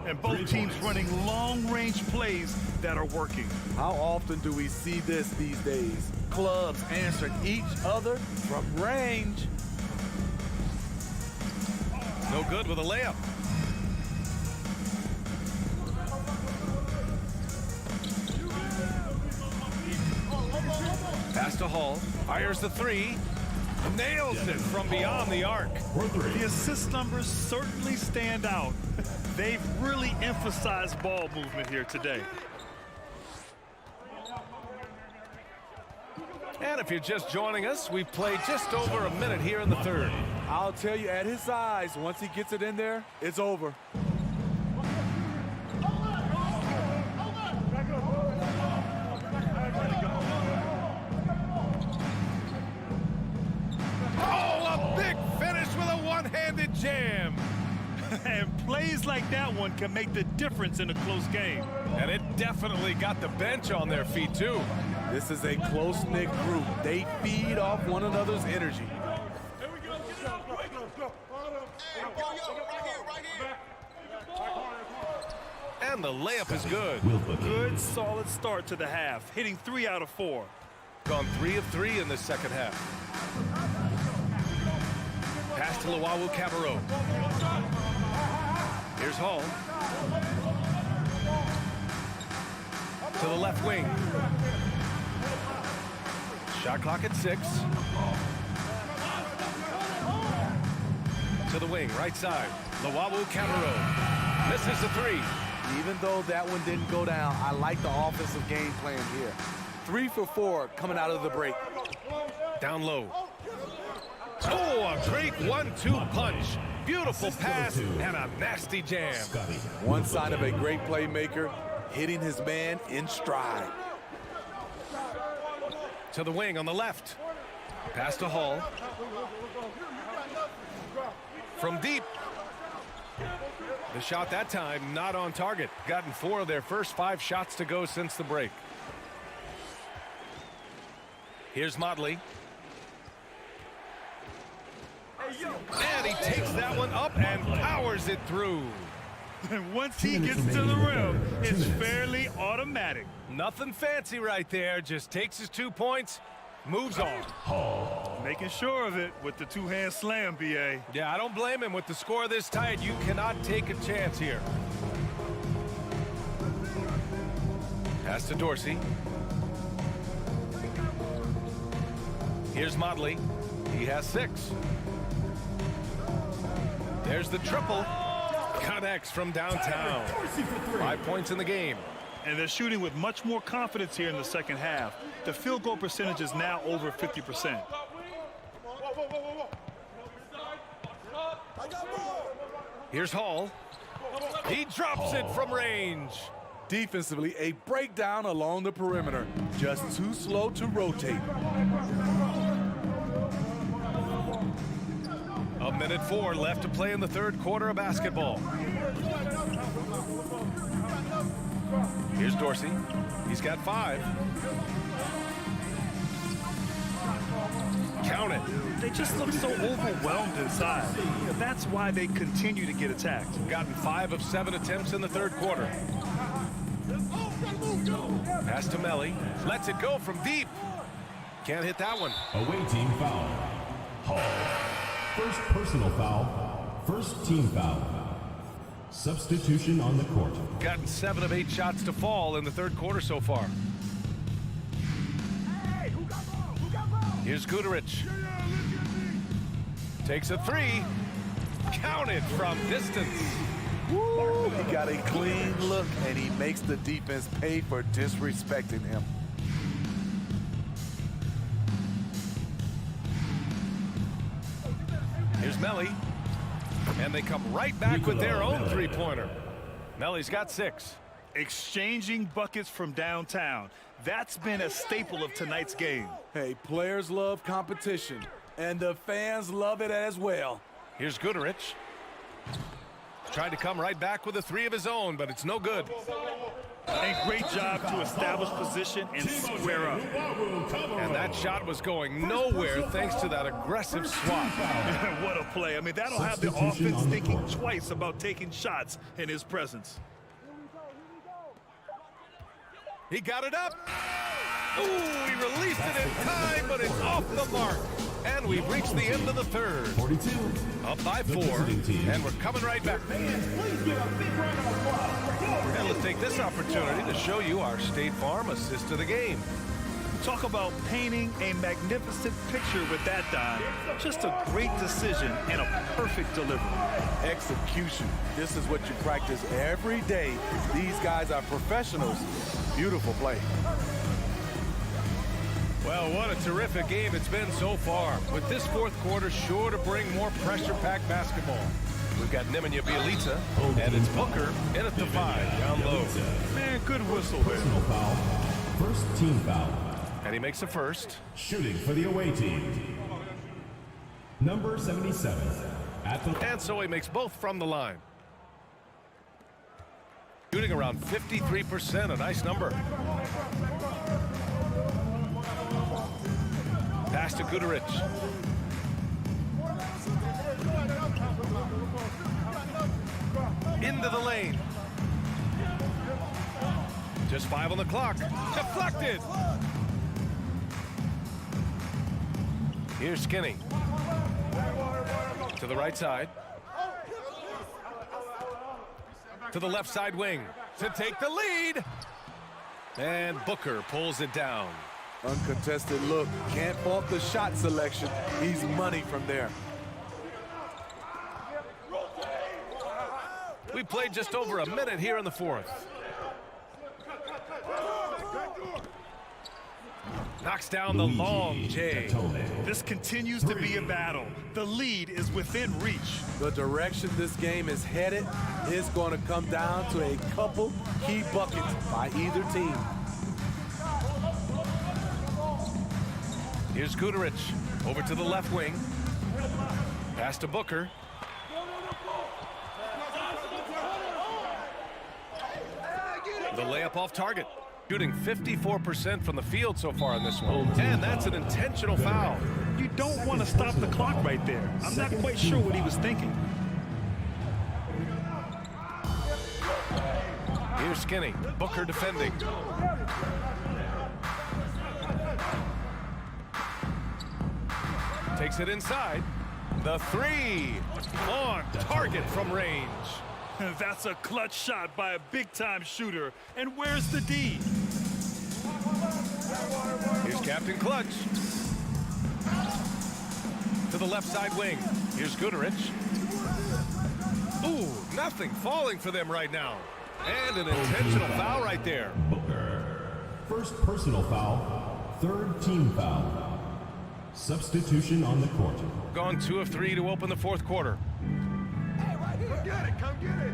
And both teams running long-range plays that are working. How often do we see this these days? Clubs answering each other from range. No good with a layup. Pass to Hall. Fires the 3. Nails it from beyond the arc. The assist numbers certainly stand out. They've really emphasized ball movement here today. And if you're just joining us, we've played just over a minute here in the third. I'll tell you, at his size, once he gets it in there, it's over. Oh, a big finish with a one-handed jam. And plays like that one can make the difference in a close game. And it definitely got the bench on their feet, too. This is a close-knit group. They feed off one another's energy. And the layup is good. Good, solid start to the half, hitting 3 out of 4. Gone 3 of 3 in the second half. Pass to Luwawu Cabarro. Here's Hall. To the left wing. Shot clock at 6. To the wing, right side. Luwawu Cabarro. Misses the 3. Even though that one didn't go down, I like the offensive game plan here. 3 for 4 coming out of the break. Down low. Oh, a great 1-2 punch. Beautiful pass and a nasty jam. One side of a great playmaker, hitting his man in stride. To the wing on the left. Pass to Hall. From deep. The shot that time not on target. Gotten 4 of their first 5 shots to go since the break. Here's Motley. And he takes that one up and powers it through. And once he gets to the rim, it's fairly automatic. Nothing fancy right there. Just takes his 2 points Moves on. Making sure of it with the two-hand slam, B.A. Yeah, I don't blame him. With the score this tight, you cannot take a chance here. Pass to Dorsey. Here's Motley. He has 6. There's the triple. Connects from downtown. 5 points in the game. And they're shooting with much more confidence here in the second half. The field goal percentage is now over 50%. Here's Hall. He drops it from range. Defensively, a breakdown along the perimeter. Just too slow to rotate. A minute 4 left to play in the third quarter of basketball. Here's Dorsey. He's got 5. Count it. They just look so overwhelmed inside. That's why they continue to get attacked. Gotten 5 of 7 attempts in the third quarter. Pass to Melly. Lets it go from deep. Can't hit that one. Away team foul. Hall. First personal foul. First team foul. Substitution on the court. Gotten 7 of 8 shots to fall in the third quarter so far. Here's Guterich. Takes a 3. Counted from distance. Woo! He got a clean look, and he makes the defense pay for disrespecting him. Here's Melly. And they come right back with their own three-pointer. Melly's got 6. Exchanging buckets from downtown. That's been a staple of tonight's game. Hey, players love competition, and the fans love it as well. Here's Guterich. Tried to come right back with a 3 of his own, but it's no good. And great job to establish position and square up. And that shot was going nowhere thanks to that aggressive swat. What a play. I mean, that'll have the offense thinking twice about taking shots in his presence. He got it up. Ooh, he released it in time, but it's off the mark. And we've reached the end of the third. 42. Up by 4, and we're coming right back. And let's take this opportunity to show you our State Farm assist to the game. Talk about painting a magnificent picture with that dime. Just a great decision and a perfect delivery. Execution. This is what you practice every day. These guys are professionals. Beautiful play. Well, what a terrific game it's been so far. With this fourth quarter sure to bring more pressure-packed basketball. We've got Nemanja Bjelica, and it's Booker in at the 5 down low. Man, good whistle. Personal foul. First team foul. And he makes a first. Shooting for the away team. Number 77. And so he makes both from the line. Shooting around 53%, a nice number. Pass to Guterich. Into the lane. Just 5 on the clock. Deflected. Here's Skinny. To the right side. To the left side wing. To take the lead. And Booker pulls it down. Uncontested look. Can't fault the shot selection. He's money from there. We played just over a minute here in the fourth. Knocks down the long J. This continues to be a battle. The lead is within reach. The direction this game is headed is going to come down to a couple key buckets by either team. Here's Guterich over to the left wing. Pass to Booker. The layup off target. Shooting 54% from the field so far in this one. And that's an intentional foul. You don't want to stop the clock right there. I'm not quite sure what he was thinking. Here's Skinny. Booker defending. Takes it inside. The three. On target from range. That's a clutch shot by a big-time shooter. And where's the D? Here's Captain Clutch. To the left side wing. Here's Gudarich. Ooh, nothing falling for them right now. And an intentional foul right there. First personal foul, third team foul. Substitution on the court. Gone 2 of 3 to open the fourth quarter. Hey, right here. Come get it, come get it.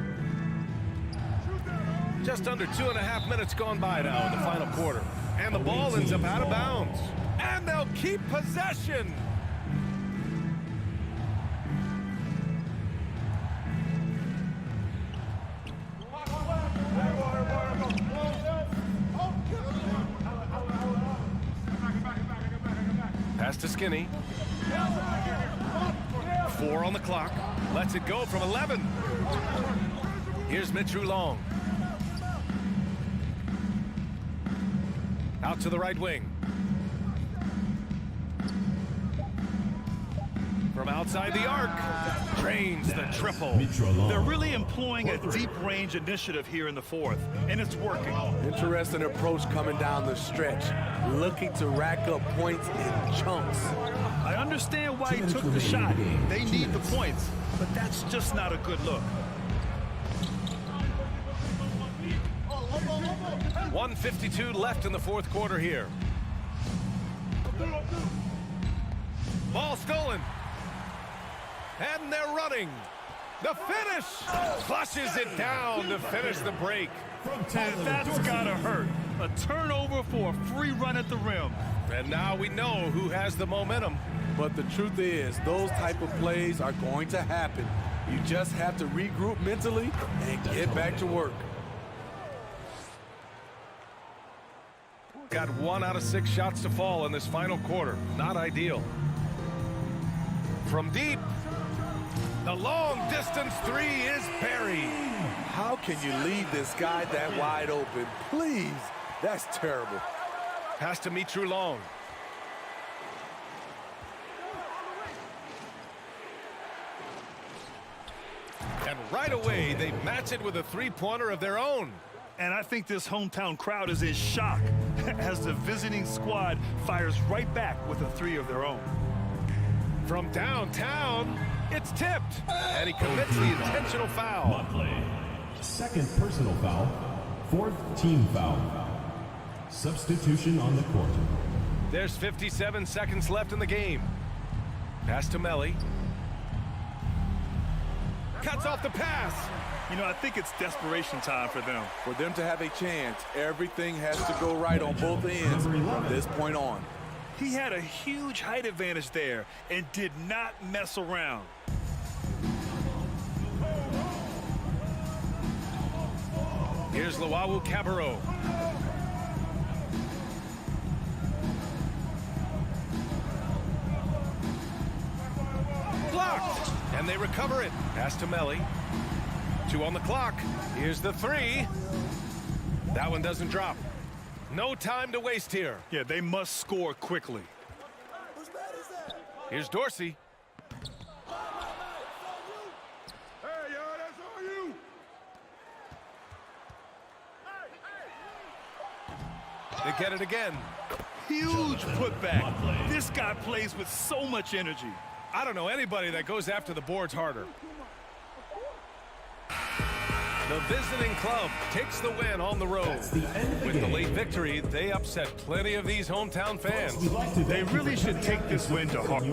Just under 2.5 minutes gone by now in the final quarter. And the ball ends up out of bounds. And they'll keep possession. Pass to Skinny. 4 on the clock. Lets it go from 11. Here's Mitch Long. Out to the right wing. From outside the arc. Drains the triple. They're really employing a deep range initiative here in the fourth, and it's working. Interesting approach coming down the stretch, looking to rack up points in chunks. I understand why he took the shot. They need the points, but that's just not a good look. 1:52 left in the fourth quarter here. Ball stolen. And they're running. The finish. Flushes it down to finish the break. And that's gotta hurt. A turnover for a free run at the rim. And now we know who has the momentum. But the truth is, those type of plays are going to happen. You just have to regroup mentally and get back to work. Got 1 out of 6 shots to fall in this final quarter. Not ideal. From deep, the long distance three is buried. How can you leave this guy that wide open? Please, that's terrible. Pass to Mitru Long. And right away, they match it with a three-pointer of their own. And I think this hometown crowd is in shock as the visiting squad fires right back with a three of their own. From downtown, it's tipped. And he commits the intentional foul. Second personal foul, fourth team foul. Substitution on the court. There's 57 seconds left in the game. Pass to Melly. Cuts off the pass. You know, I think it's desperation time for them. For them to have a chance, everything has to go right on both ends from this point on. He had a huge height advantage there and did not mess around. Here's Luau Cabarro. Blocked. And they recover it. Pass to Melly. 2 on the clock. Here's the three. That one doesn't drop. No time to waste here. Yeah, they must score quickly. Here's Dorsey. Hey, yo, that's on you. They get it again. Huge putback. This guy plays with so much energy. I don't know anybody that goes after the boards harder. The visiting club takes the win on the road. With the late victory, they upset plenty of these hometown fans. They really should take this win to heart.